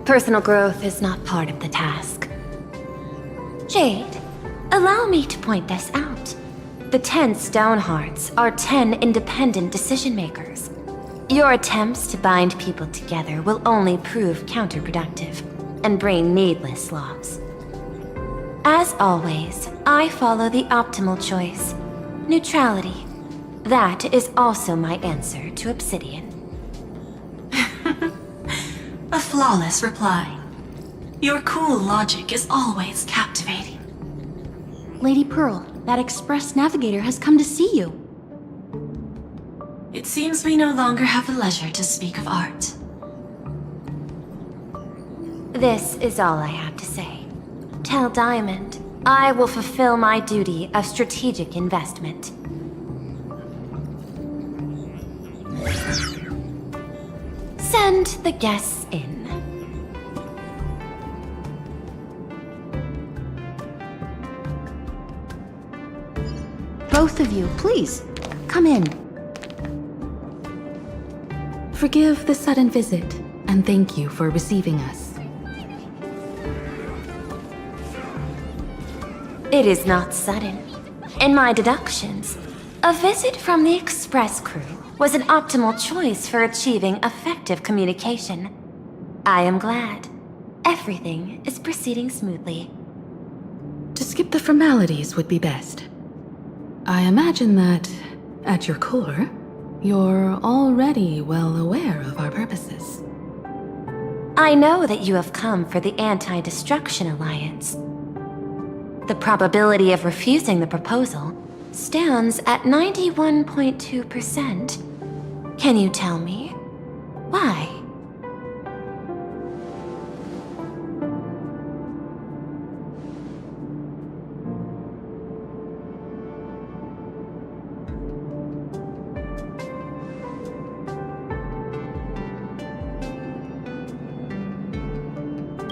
[SPEAKER 4] Personal growth is not part of the task. Jade, allow me to point this out. The 10 Stonehearts are 10 independent decision-makers. Your attempts to bind people together will only prove counterproductive and bring needless loss. As always, I follow the optimal choice, neutrality. That is also my answer to Obsidian.
[SPEAKER 6] A flawless reply. Your cool logic is always captivating.
[SPEAKER 11] Lady Pearl, that Express Navigator has come to see you.
[SPEAKER 6] It seems we no longer have the leisure to speak of art.
[SPEAKER 4] This is all I have to say. Tell Diamond, I will fulfill my duty of strategic investment. Send the guests in.
[SPEAKER 11] Both of you, please, come in.
[SPEAKER 2] Forgive the sudden visit, and thank you for receiving us.
[SPEAKER 4] It is not sudden. In my deductions, a visit from the Express crew was an optimal choice for achieving effective communication. I am glad. Everything is proceeding smoothly.
[SPEAKER 2] To skip the formalities would be best. I imagine that, at your core, you're already well aware of our purposes.
[SPEAKER 4] I know that you have come for the Anti-Destruction Alliance. The probability of refusing the proposal stands at 91.2%. Can you tell me why?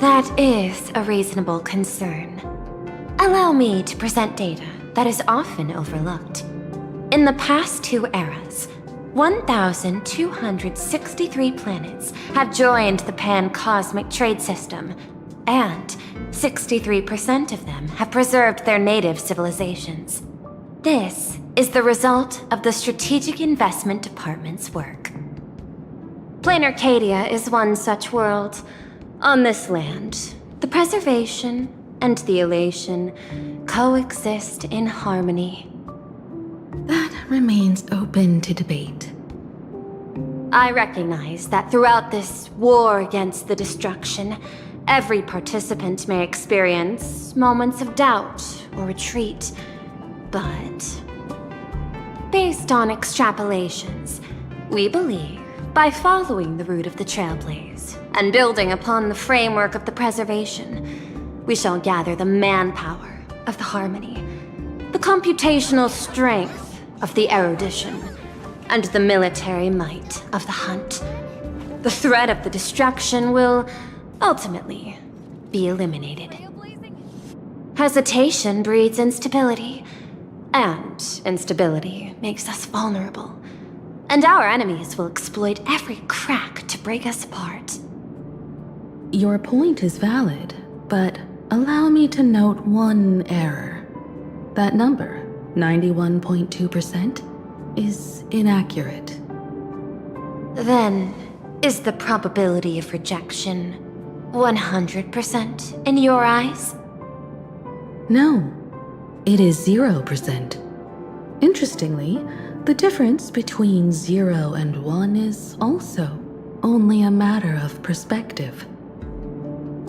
[SPEAKER 4] That is a reasonable concern. Allow me to present data that is often overlooked. In the past 2 eras, 1,263 planets have joined the Pan-Cosmic Trade System, and 63% of them have preserved their native civilizations. This is the result of the Strategic Investment Department's work. Plain Arcadia is one such world. On this land, the preservation and the elation coexist in harmony.
[SPEAKER 2] That remains open to debate.
[SPEAKER 4] I recognize that throughout this war against the destruction, every participant may experience moments of doubt or retreat. But based on extrapolations, we believe by following the route of the Trailblaze and building upon the framework of the preservation, we shall gather the manpower of the harmony, the computational strength of the erudition, and the military might of the hunt, the threat of the destruction will ultimately be eliminated. Hesitation breeds instability, and instability makes us vulnerable. And our enemies will exploit every crack to break us apart.
[SPEAKER 2] Your point is valid, but allow me to note one error. That number, 91.2%, is inaccurate.
[SPEAKER 4] Then, is the probability of rejection 100% in your eyes?
[SPEAKER 2] No, it is 0%. Interestingly, the difference between 0 and 1 is also only a matter of perspective.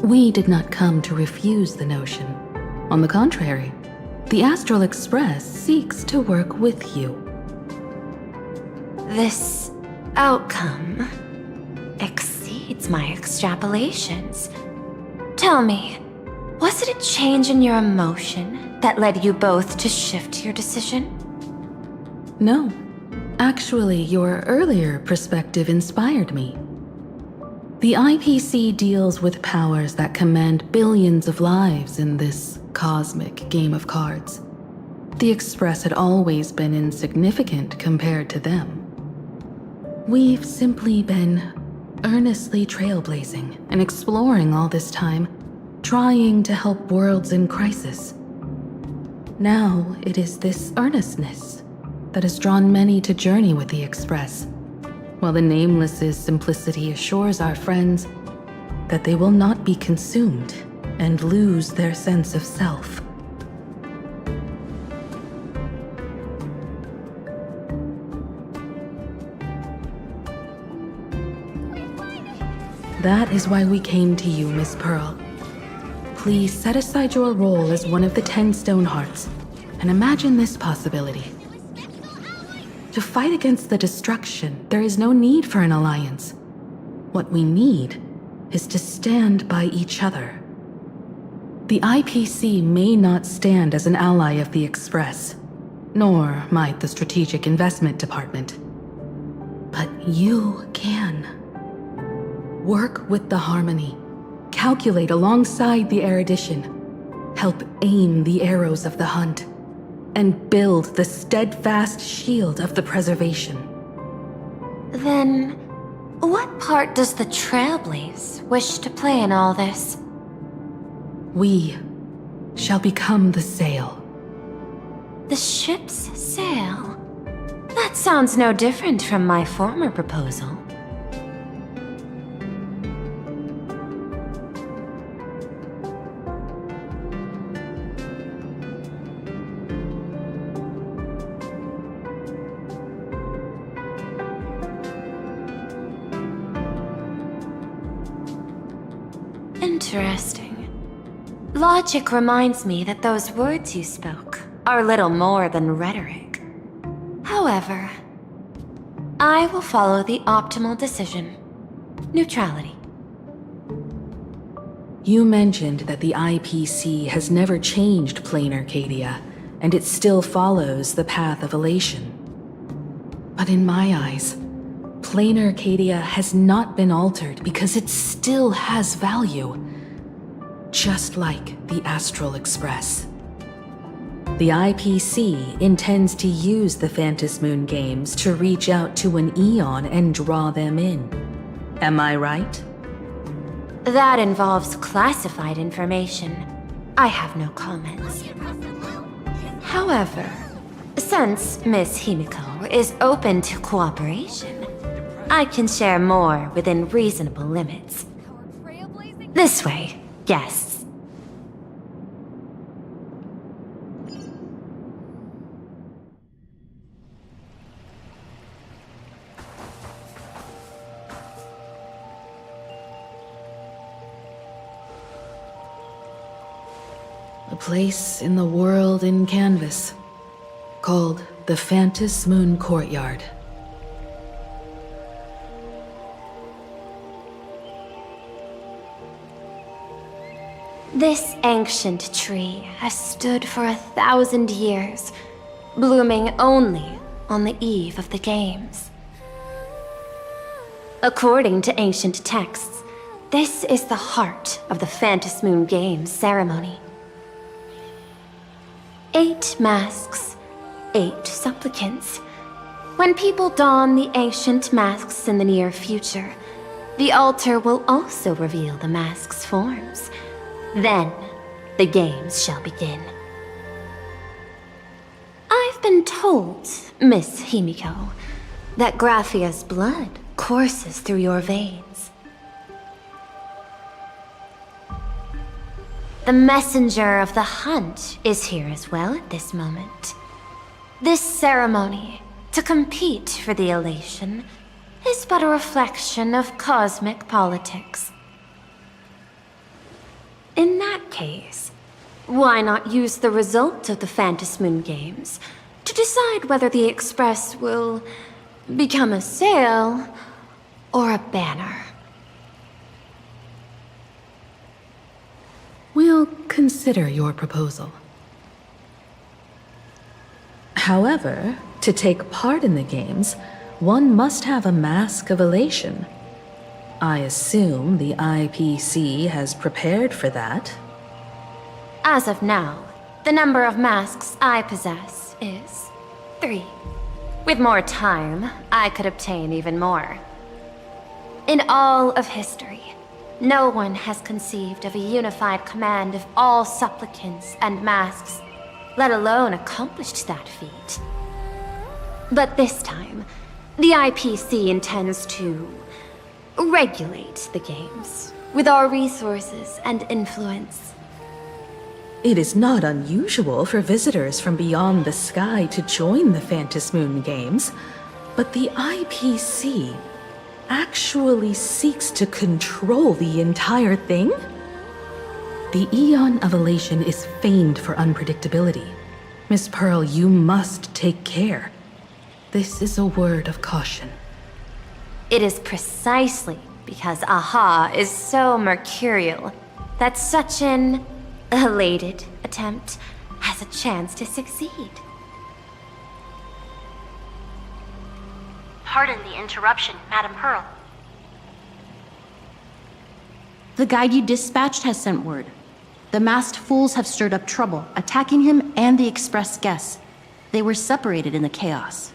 [SPEAKER 2] We did not come to refuse the notion. On the contrary, the Astral Express seeks to work with you.
[SPEAKER 4] This outcome exceeds my extrapolations. Tell me, was it a change in your emotion that led you both to shift your decision?
[SPEAKER 2] No. Actually, your earlier perspective inspired me. The IPC deals with powers that command billions of lives in this cosmic game of cards. The Express had always been insignificant compared to them. We've simply been earnestly trailblazing and exploring all this time, trying to help worlds in crisis. Now it is this earnestness that has drawn many to journey with the Express, while the Nameless's simplicity assures our friends that they will not be consumed and lose their sense of self. That is why we came to you, Miss Pearl. Please set aside your role as one of the 10 Stonehearts and imagine this possibility. To fight against the destruction, there is no need for an alliance. What we need is to stand by each other. The IPC may not stand as an ally of the Express, nor might the Strategic Investment Department. But you can. Work with the harmony, calculate alongside the erudition, help aim the arrows of the hunt, and build the steadfast shield of the preservation.
[SPEAKER 4] Then, what part does the Trailblaze wish to play in all this?
[SPEAKER 2] We shall become the sail.
[SPEAKER 4] The ship's sail? That sounds no different from my former proposal. Interesting. Logic reminds me that those words you spoke are little more than rhetoric. However, I will follow the optimal decision. Neutrality.
[SPEAKER 2] You mentioned that the IPC has never changed plain Arcadia, and it still follows the path of elation. But in my eyes, plain Arcadia has not been altered because it still has value. Just like the Astral Express. The IPC intends to use the Phantasmoon games to reach out to an Eon and draw them in. Am I right?
[SPEAKER 4] That involves classified information. I have no comments. However, since Miss Himiko is open to cooperation, I can share more within reasonable limits. This way, guests.
[SPEAKER 2] A place in the world in canvas, called the Phantasmoon Courtyard.
[SPEAKER 4] This ancient tree has stood for 1,000 years, blooming only on the eve of the games. According to ancient texts, this is the heart of the Phantasmoon Games ceremony. 8 masks, 8 supplicants. When people don the ancient masks in the near future, the altar will also reveal the masks' forms. Then, the games shall begin. I've been told, Miss Himiko, that Graphia's blood courses through your veins. The messenger of the hunt is here as well at this moment. This ceremony, to compete for the elation, is but a reflection of cosmic politics. In that case, why not use the result of the Phantasmoon Games to decide whether the Express will become a sail or a banner?
[SPEAKER 2] We'll consider your proposal. However, to take part in the games, one must have a mask of elation. I assume the IPC has prepared for that.
[SPEAKER 4] As of now, the number of masks I possess is 3. With more time, I could obtain even more. In all of history, no one has conceived of a unified command of all supplicants and masks, let alone accomplished that feat. But this time, the IPC intends to regulate the games with our resources and influence.
[SPEAKER 2] It is not unusual for visitors from beyond the sky to join the Phantasmoon Games, but the IPC actually seeks to control the entire thing? The Eon of Elation is famed for unpredictability. Miss Pearl, you must take care. This is a word of caution.
[SPEAKER 4] It is precisely because Aha is so mercurial that such an elated attempt has a chance to succeed.
[SPEAKER 8] Pardon the interruption, Madam Pearl.
[SPEAKER 10] The guide you dispatched has sent word. The masked fools have stirred up trouble, attacking him and the express guests. They were separated in the chaos.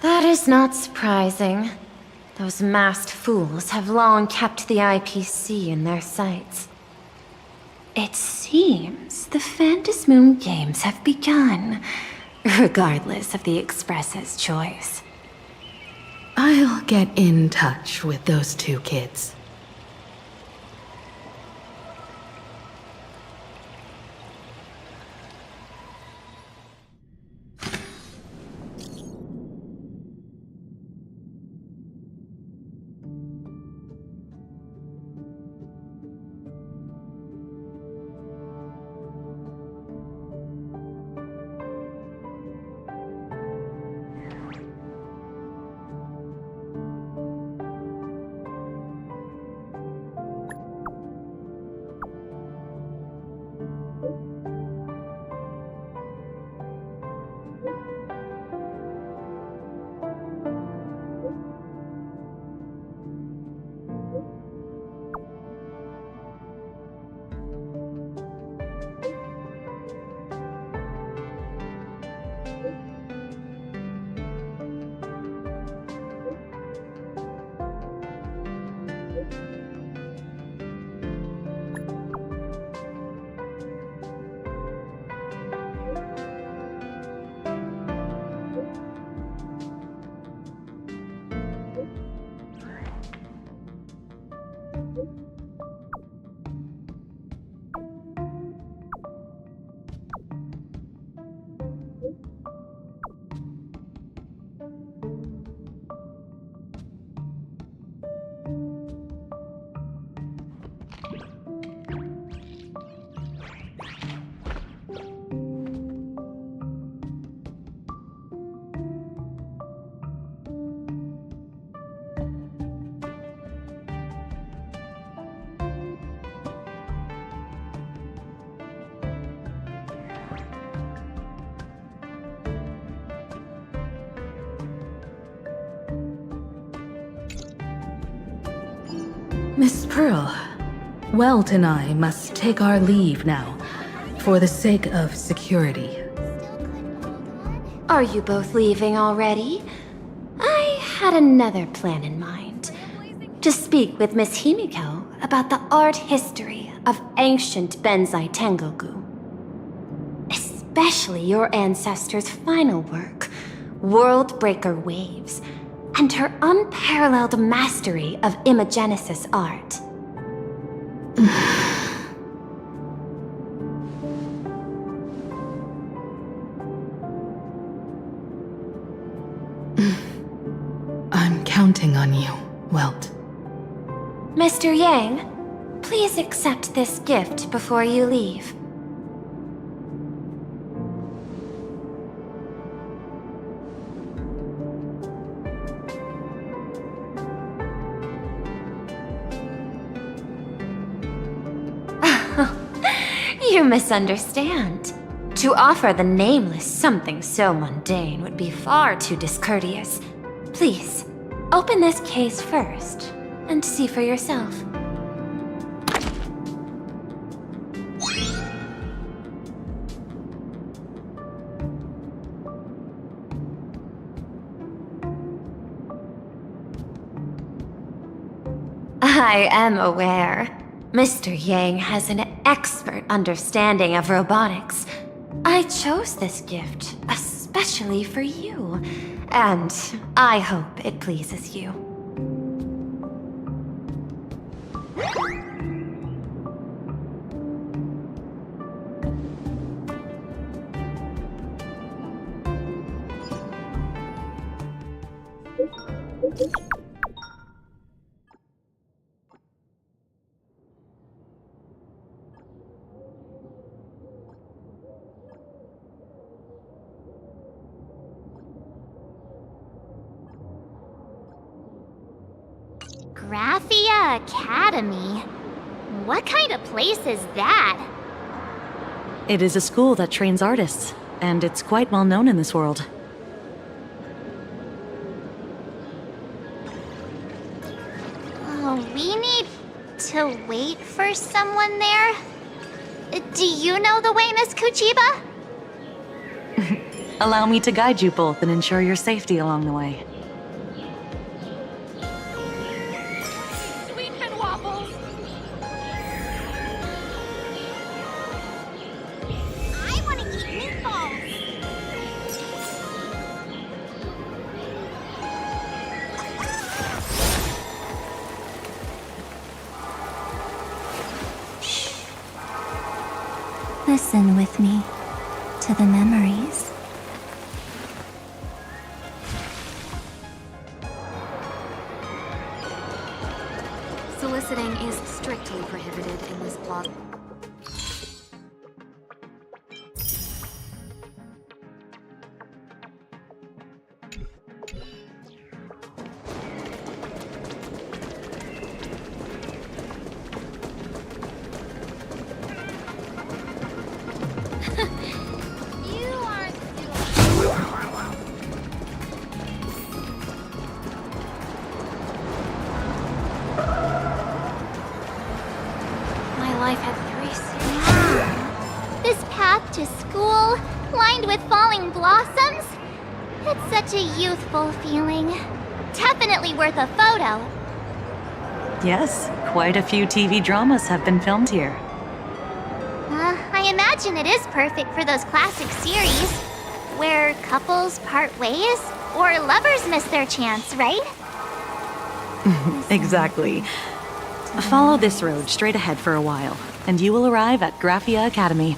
[SPEAKER 4] That is not surprising. Those masked fools have long kept the IPC in their sights. It seems the Phantasmoon Games have begun, regardless of the Express's choice.
[SPEAKER 2] I'll get in touch with those 2 kids. Miss Pearl, Welt and I must take our leave now, for the sake of security.
[SPEAKER 4] Are you both leaving already? I had another plan in mind. To speak with Miss Himiko about the art history of ancient Benzai Tengoku. Especially your ancestors' final work, World Breaker Waves, and her unparalleled mastery of imagenesis art.
[SPEAKER 2] I'm counting on you, Welt.
[SPEAKER 4] Mr. Yang, please accept this gift before you leave. You misunderstand. To offer the Nameless something so mundane would be far too discourteous. Please, open this case first, and see for yourself. I am aware. Mr. Yang has an expert understanding of robotics. I chose this gift especially for you, and I hope it pleases you.
[SPEAKER 3] Graphia Academy? What kind of place is that?
[SPEAKER 22] It is a school that trains artists, and it's quite well known in this world.
[SPEAKER 3] Oh, we need to wait for someone there? Do you know the way, Miss Kuchiba?
[SPEAKER 22] Allow me to guide you both and ensure your safety along the way.
[SPEAKER 8] Listen with me to the memories.
[SPEAKER 15] Soliciting is strictly prohibited in this plaza.
[SPEAKER 3] This path to school, lined with falling blossoms? It's such a youthful feeling. Definitely worth a photo.
[SPEAKER 22] Yes, quite a few TV dramas have been filmed here.
[SPEAKER 3] I imagine it is perfect for those classic series, where couples part ways, or lovers miss their chance, right?
[SPEAKER 22] Exactly. Follow this road straight ahead for a while, and you will arrive at Graphia Academy.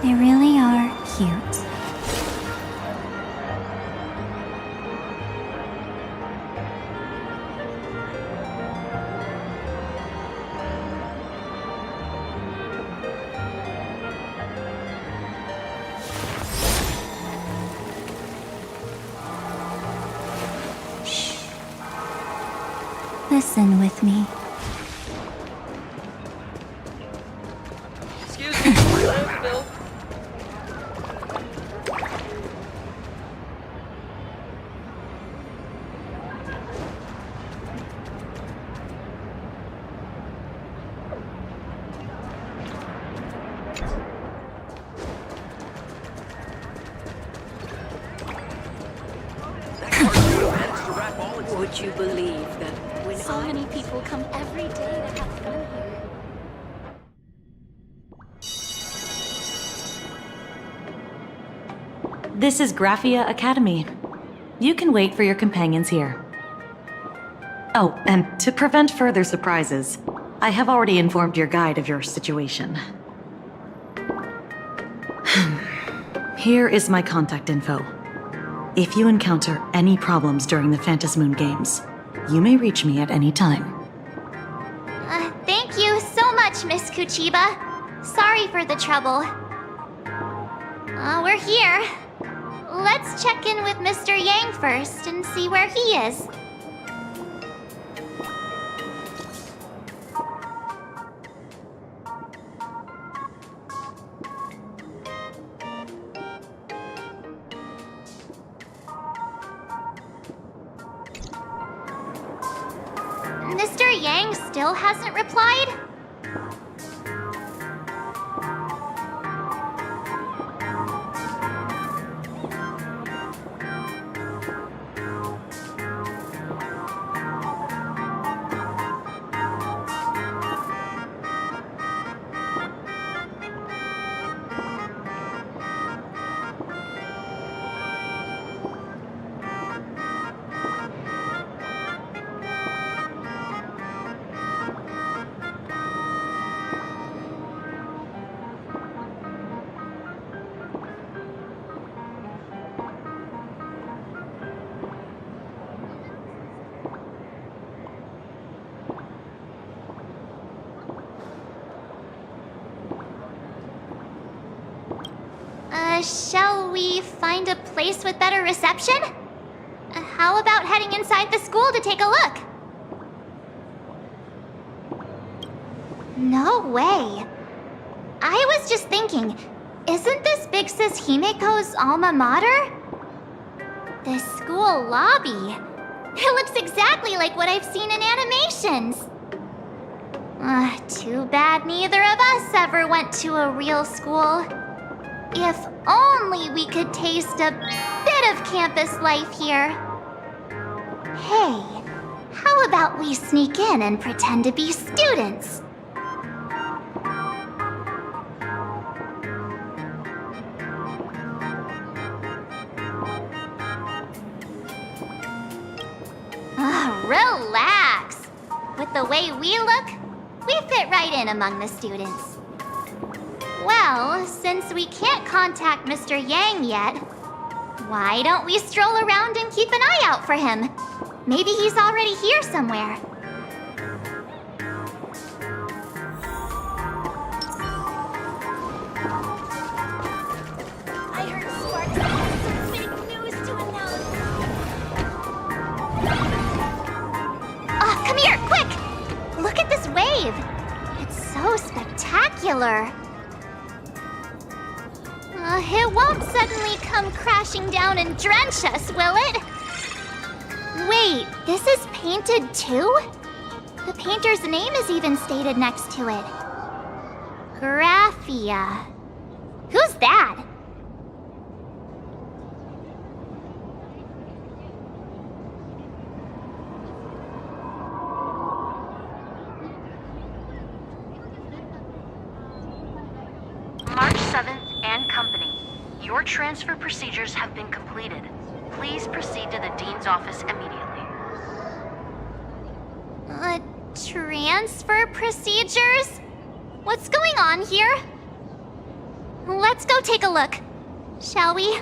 [SPEAKER 8] They really are cute. Listen with me.
[SPEAKER 14] Excuse me, Bill.
[SPEAKER 11] Would you believe that when
[SPEAKER 8] So many people come every day to have fun here.
[SPEAKER 22] This is Graphia Academy. You can wait for your companions here. Oh, and to prevent further surprises, I have already informed your guide of your situation. Here is my contact info. If you encounter any problems during the Phantasmoon Games, you may reach me at any time.
[SPEAKER 3] Thank you so much, Miss Kuchiba. Sorry for the trouble. We're here. Let's check in with Mr. Yang first and see where he is. Mr. Yang still hasn't replied? Shall we find a place with better reception? How about heading inside the school to take a look? No way. I was just thinking, isn't this Big Sis Himiko's alma mater? The school lobby. It looks exactly like what I've seen in animations. Too bad neither of us ever went to a real school. If only we could taste a bit of campus life here. Hey, how about we sneak in and pretend to be students? Relax. With the way we look, we fit right in among the students. Well, since we can't contact Mr. Yang yet, why don't we stroll around and keep an eye out for him? Maybe he's already here somewhere.
[SPEAKER 8] I heard Sparks has some big news to announce.
[SPEAKER 3] Come here, quick! Look at this wave. It's so spectacular. It won't suddenly come crashing down and drench us, will it? Wait, this is painted too? The painter's name is even stated next to it. Graphia. Who's that?
[SPEAKER 12] March 7th and Company. Your transfer procedures have been completed. Please proceed to the Dean's office immediately.
[SPEAKER 3] Transfer procedures? What's going on here? Let's go take a look, shall we?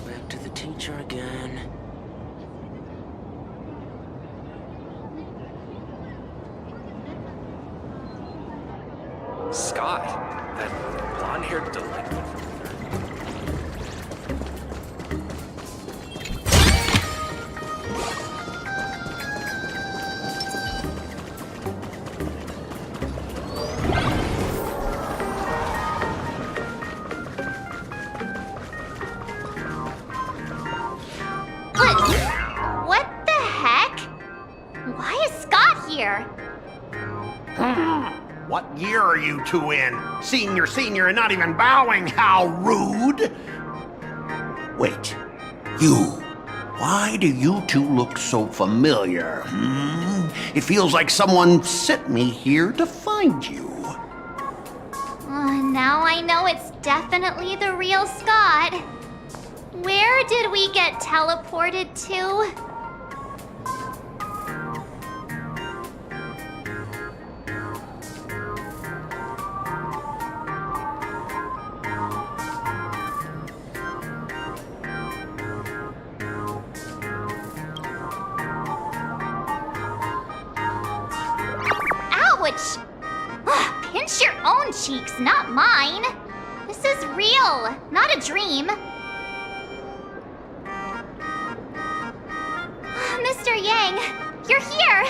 [SPEAKER 14] Back to the teacher again.
[SPEAKER 16] Scott, that blonde-haired delinquent.
[SPEAKER 3] What the heck? Why is Scott here?
[SPEAKER 19] What year are you two in? Senior, and not even bowing. How rude! Wait, you. Why do you two look so familiar? It feels like someone sent me here to find you.
[SPEAKER 3] Now I know it's definitely the real Scott. Where did we get teleported to? Ouch! Pinch your own cheeks, not mine. This is real, not a dream. Mr. Yang, you're here!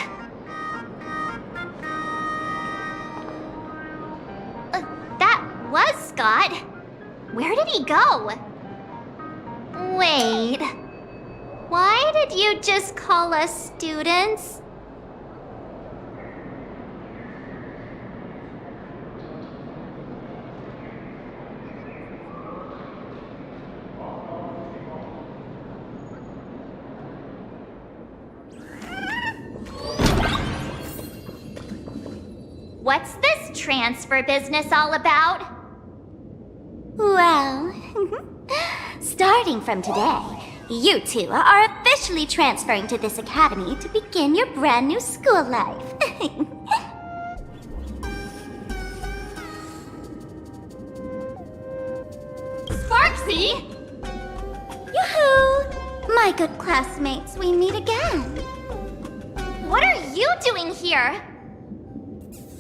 [SPEAKER 3] That was Scott. Where did he go? Wait. Why did you just call us students? What's this transfer business all about?
[SPEAKER 8] Well, starting from today, you two are officially transferring to this academy to begin your brand new school life.
[SPEAKER 3] Sparksy!
[SPEAKER 8] Yoo-hoo! My good classmates, we meet again.
[SPEAKER 3] What are you doing here?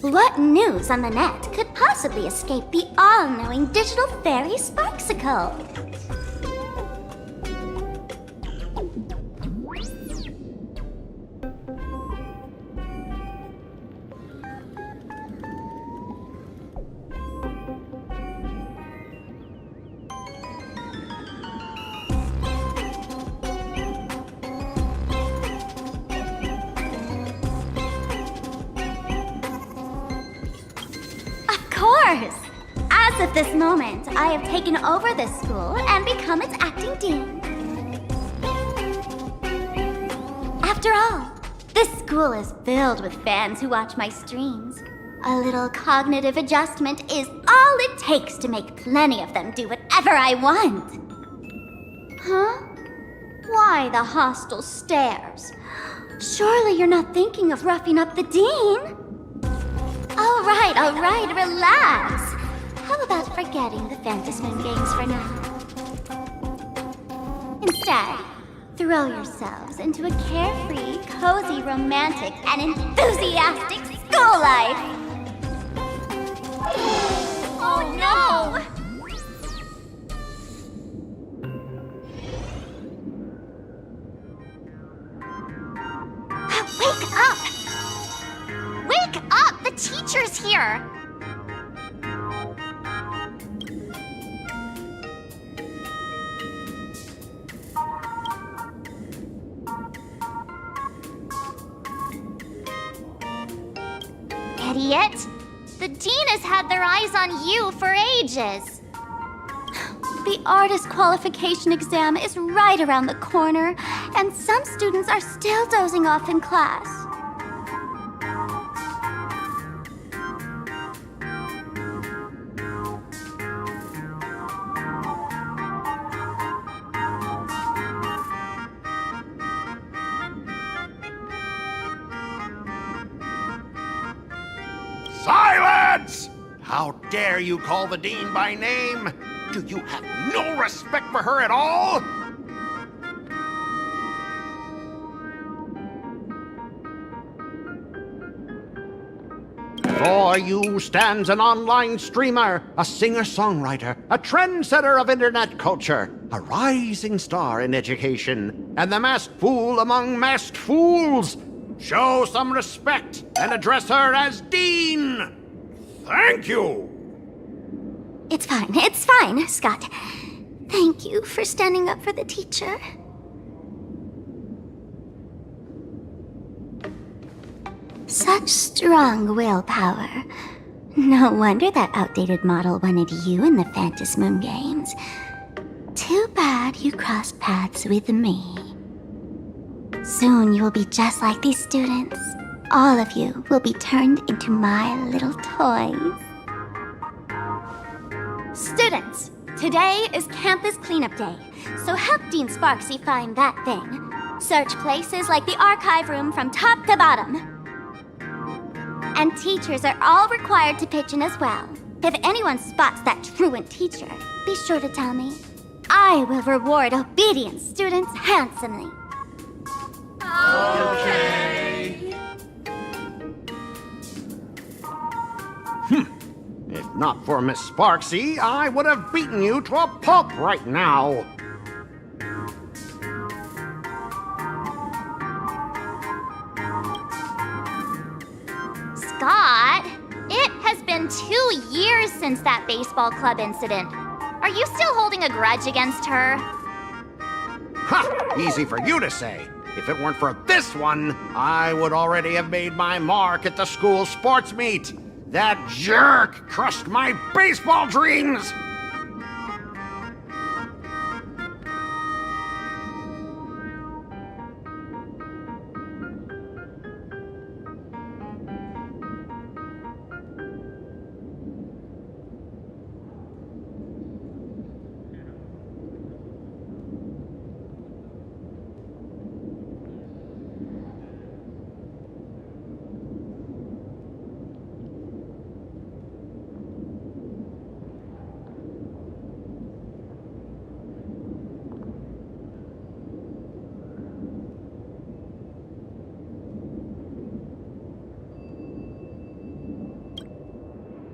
[SPEAKER 8] What news on the net could possibly escape the all-knowing digital fairy Sparksicle? As of this moment, I have taken over this school and become its acting dean. After all, this school is filled with fans who watch my streams. A little cognitive adjustment is all it takes to make plenty of them do whatever I want. Huh? Why the hostile stares? Surely you're not thinking of roughing up the dean? All right, relax. How about forgetting the Phantasmoon games for now? Instead, throw yourselves into a carefree, cozy, romantic, and enthusiastic school life!
[SPEAKER 3] Oh no! Wake up! Wake up! The teacher's here! Idiot! The dean has had their eyes on you for ages.
[SPEAKER 8] The artist qualification exam is right around the corner, and some students are still dozing off in class.
[SPEAKER 19] Silence! Lads! How dare you call the Dean by name? Do you have no respect for her at all? Before you stands an online streamer, a singer-songwriter, a trendsetter of internet culture, a rising star in education, and the masked fool among masked fools. Show some respect and address her as Dean. Thank you.
[SPEAKER 8] It's fine, Scott. Thank you for standing up for the teacher. Such strong willpower. No wonder that outdated model wanted you in the Phantasmoon games. Too bad you crossed paths with me. Soon you will be just like these students. All of you will be turned into my little toys.
[SPEAKER 11] Students, today is campus cleanup day, so help Dean Sparksy find that thing. Search places like the archive room from top to bottom. And teachers are all required to pitch in as well. If anyone spots that truant teacher, be sure to tell me. I will reward obedient students handsomely.
[SPEAKER 19] Okay. If not for Miss Sparksy, I would have beaten you to a pulp right now.
[SPEAKER 3] Scott, it has been 2 years since that baseball club incident. Are you still holding a grudge against her?
[SPEAKER 19] Ha! Easy for you to say. If it weren't for this one, I would already have made my mark at the school sports meet. That jerk crushed my baseball dreams!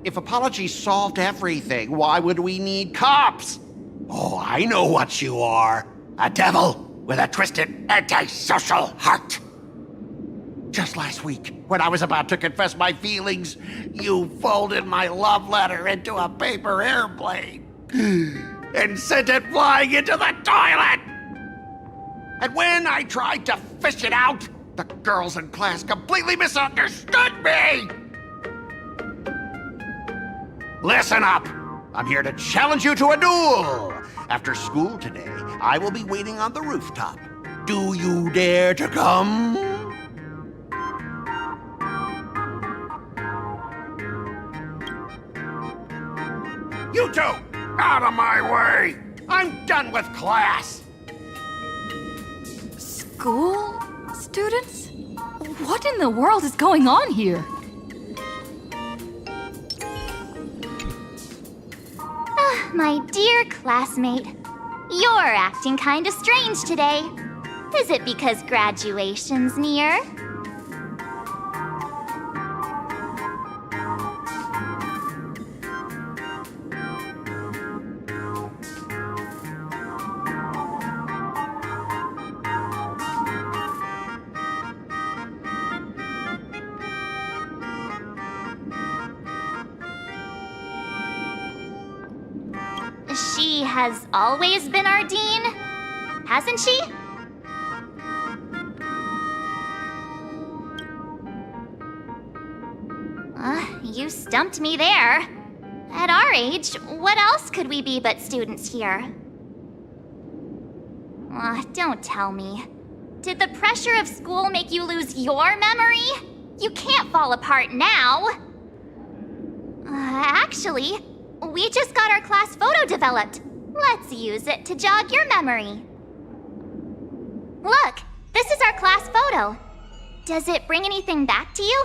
[SPEAKER 19] If apologies solved everything, why would we need cops? Oh, I know what you are. A devil with a twisted, antisocial heart. Just last week, when I was about to confess my feelings, you folded my love letter into a paper airplane and sent it flying into the toilet. And when I tried to fish it out, the girls in class completely misunderstood me. Listen up! I'm here to challenge you to a duel! After school today, I will be waiting on the rooftop. Do you dare to come? You two! Out of my way! I'm done with class!
[SPEAKER 5] School? Students? What in the world is going on here?
[SPEAKER 3] My dear classmate, you're acting kinda strange today. Is it because graduation's near? She has always been our dean, hasn't she? You stumped me there. At our age, what else could we be but students here? Don't tell me. Did the pressure of school make you lose your memory? You can't fall apart now. Actually, we just got our class photo developed. Let's use it to jog your memory. Look, this is our class photo. Does it bring anything back to you?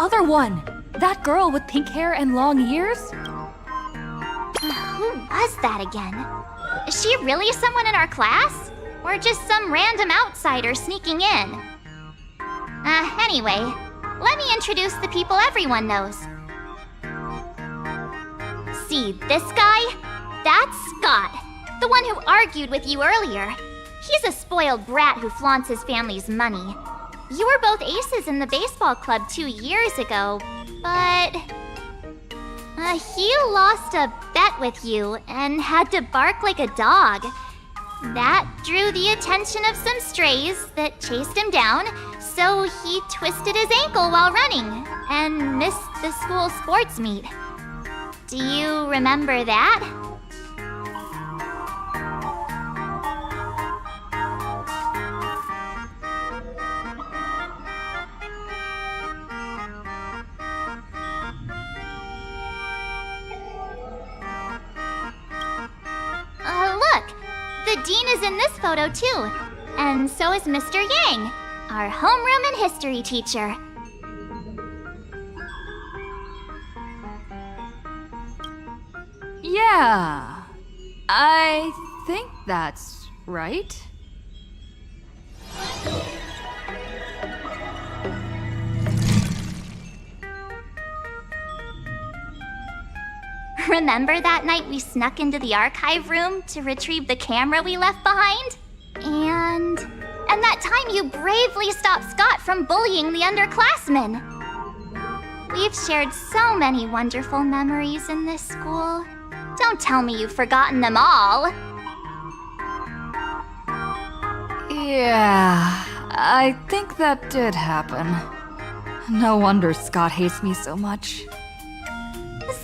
[SPEAKER 7] other one! That girl with pink hair and long ears?
[SPEAKER 3] Who was that again? Is she really someone in our class? Or just some random outsider sneaking in? Anyway, let me introduce the people everyone knows. See this guy? That's Scott, the one who argued with you earlier. He's a spoiled brat who flaunts his family's money. You were both aces in the baseball club 2 years ago, but... he lost a bet with you and had to bark like a dog. That drew the attention of some strays that chased him down, so he twisted his ankle while running and missed the school sports meet. Do you remember that? Look! The dean is in this photo too, and so is Mr. Yang, our homeroom and history teacher.
[SPEAKER 7] Yeah, I think that's right.
[SPEAKER 3] Remember that night we snuck into the archive room to retrieve the camera we left behind? And that time you bravely stopped Scott from bullying the underclassmen. We've shared so many wonderful memories in this school. Don't tell me you've forgotten them all.
[SPEAKER 7] Yeah, I think that did happen. No wonder Scott hates me so much.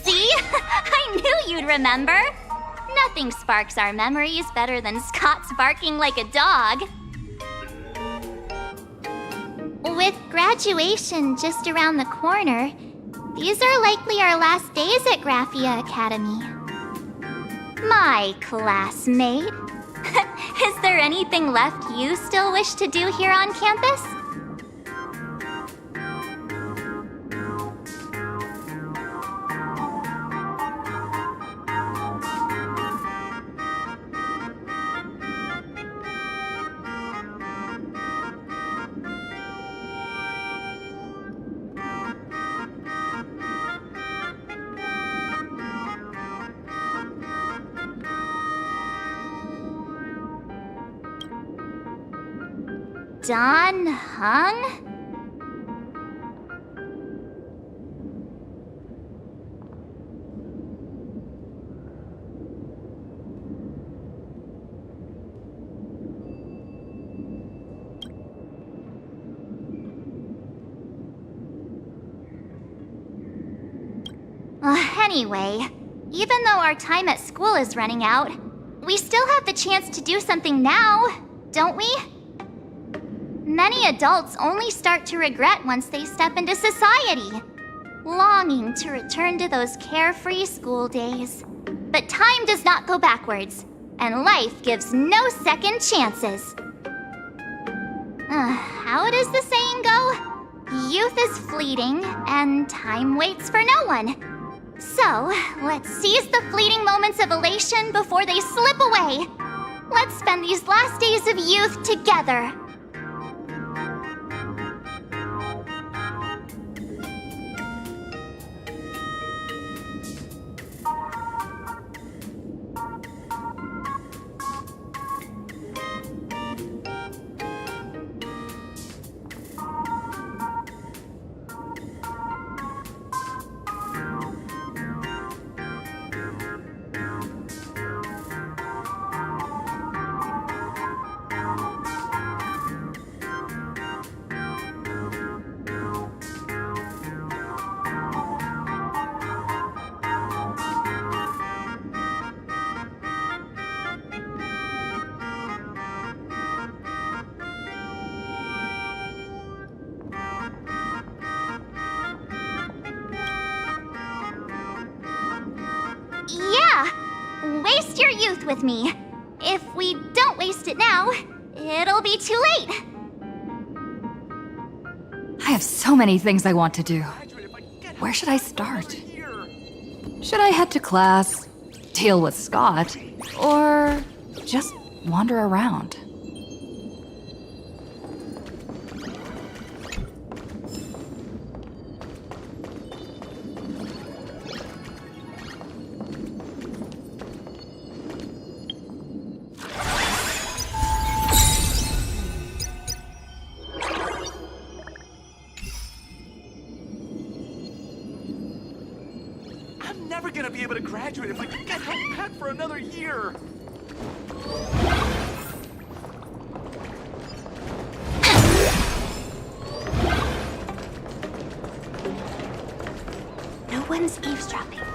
[SPEAKER 3] See? I knew you'd remember. Nothing sparks our memories better than Scott's barking like a dog. With graduation just around the corner, these are likely our last days at Graphia Academy. My classmate. Is there anything left you still wish to do here on campus? Don Hung? Anyway, even though our time at school is running out, we still have the chance to do something now, don't we? Many adults only start to regret once they step into society, longing to return to those carefree school days. But time does not go backwards, and life gives no second chances. How does the saying go? Youth is fleeting, and time waits for no one. So, let's seize the fleeting moments of elation before they slip away. Let's spend these last days of youth together. Waste your youth with me. If we don't waste it now, it'll be too late.
[SPEAKER 7] I have so many things I want to do. Where should I start? Should I head to class, deal with Scott, or just wander around?
[SPEAKER 16] I'm never gonna be able to graduate if I can get held back for another year.
[SPEAKER 3] No one's eavesdropping.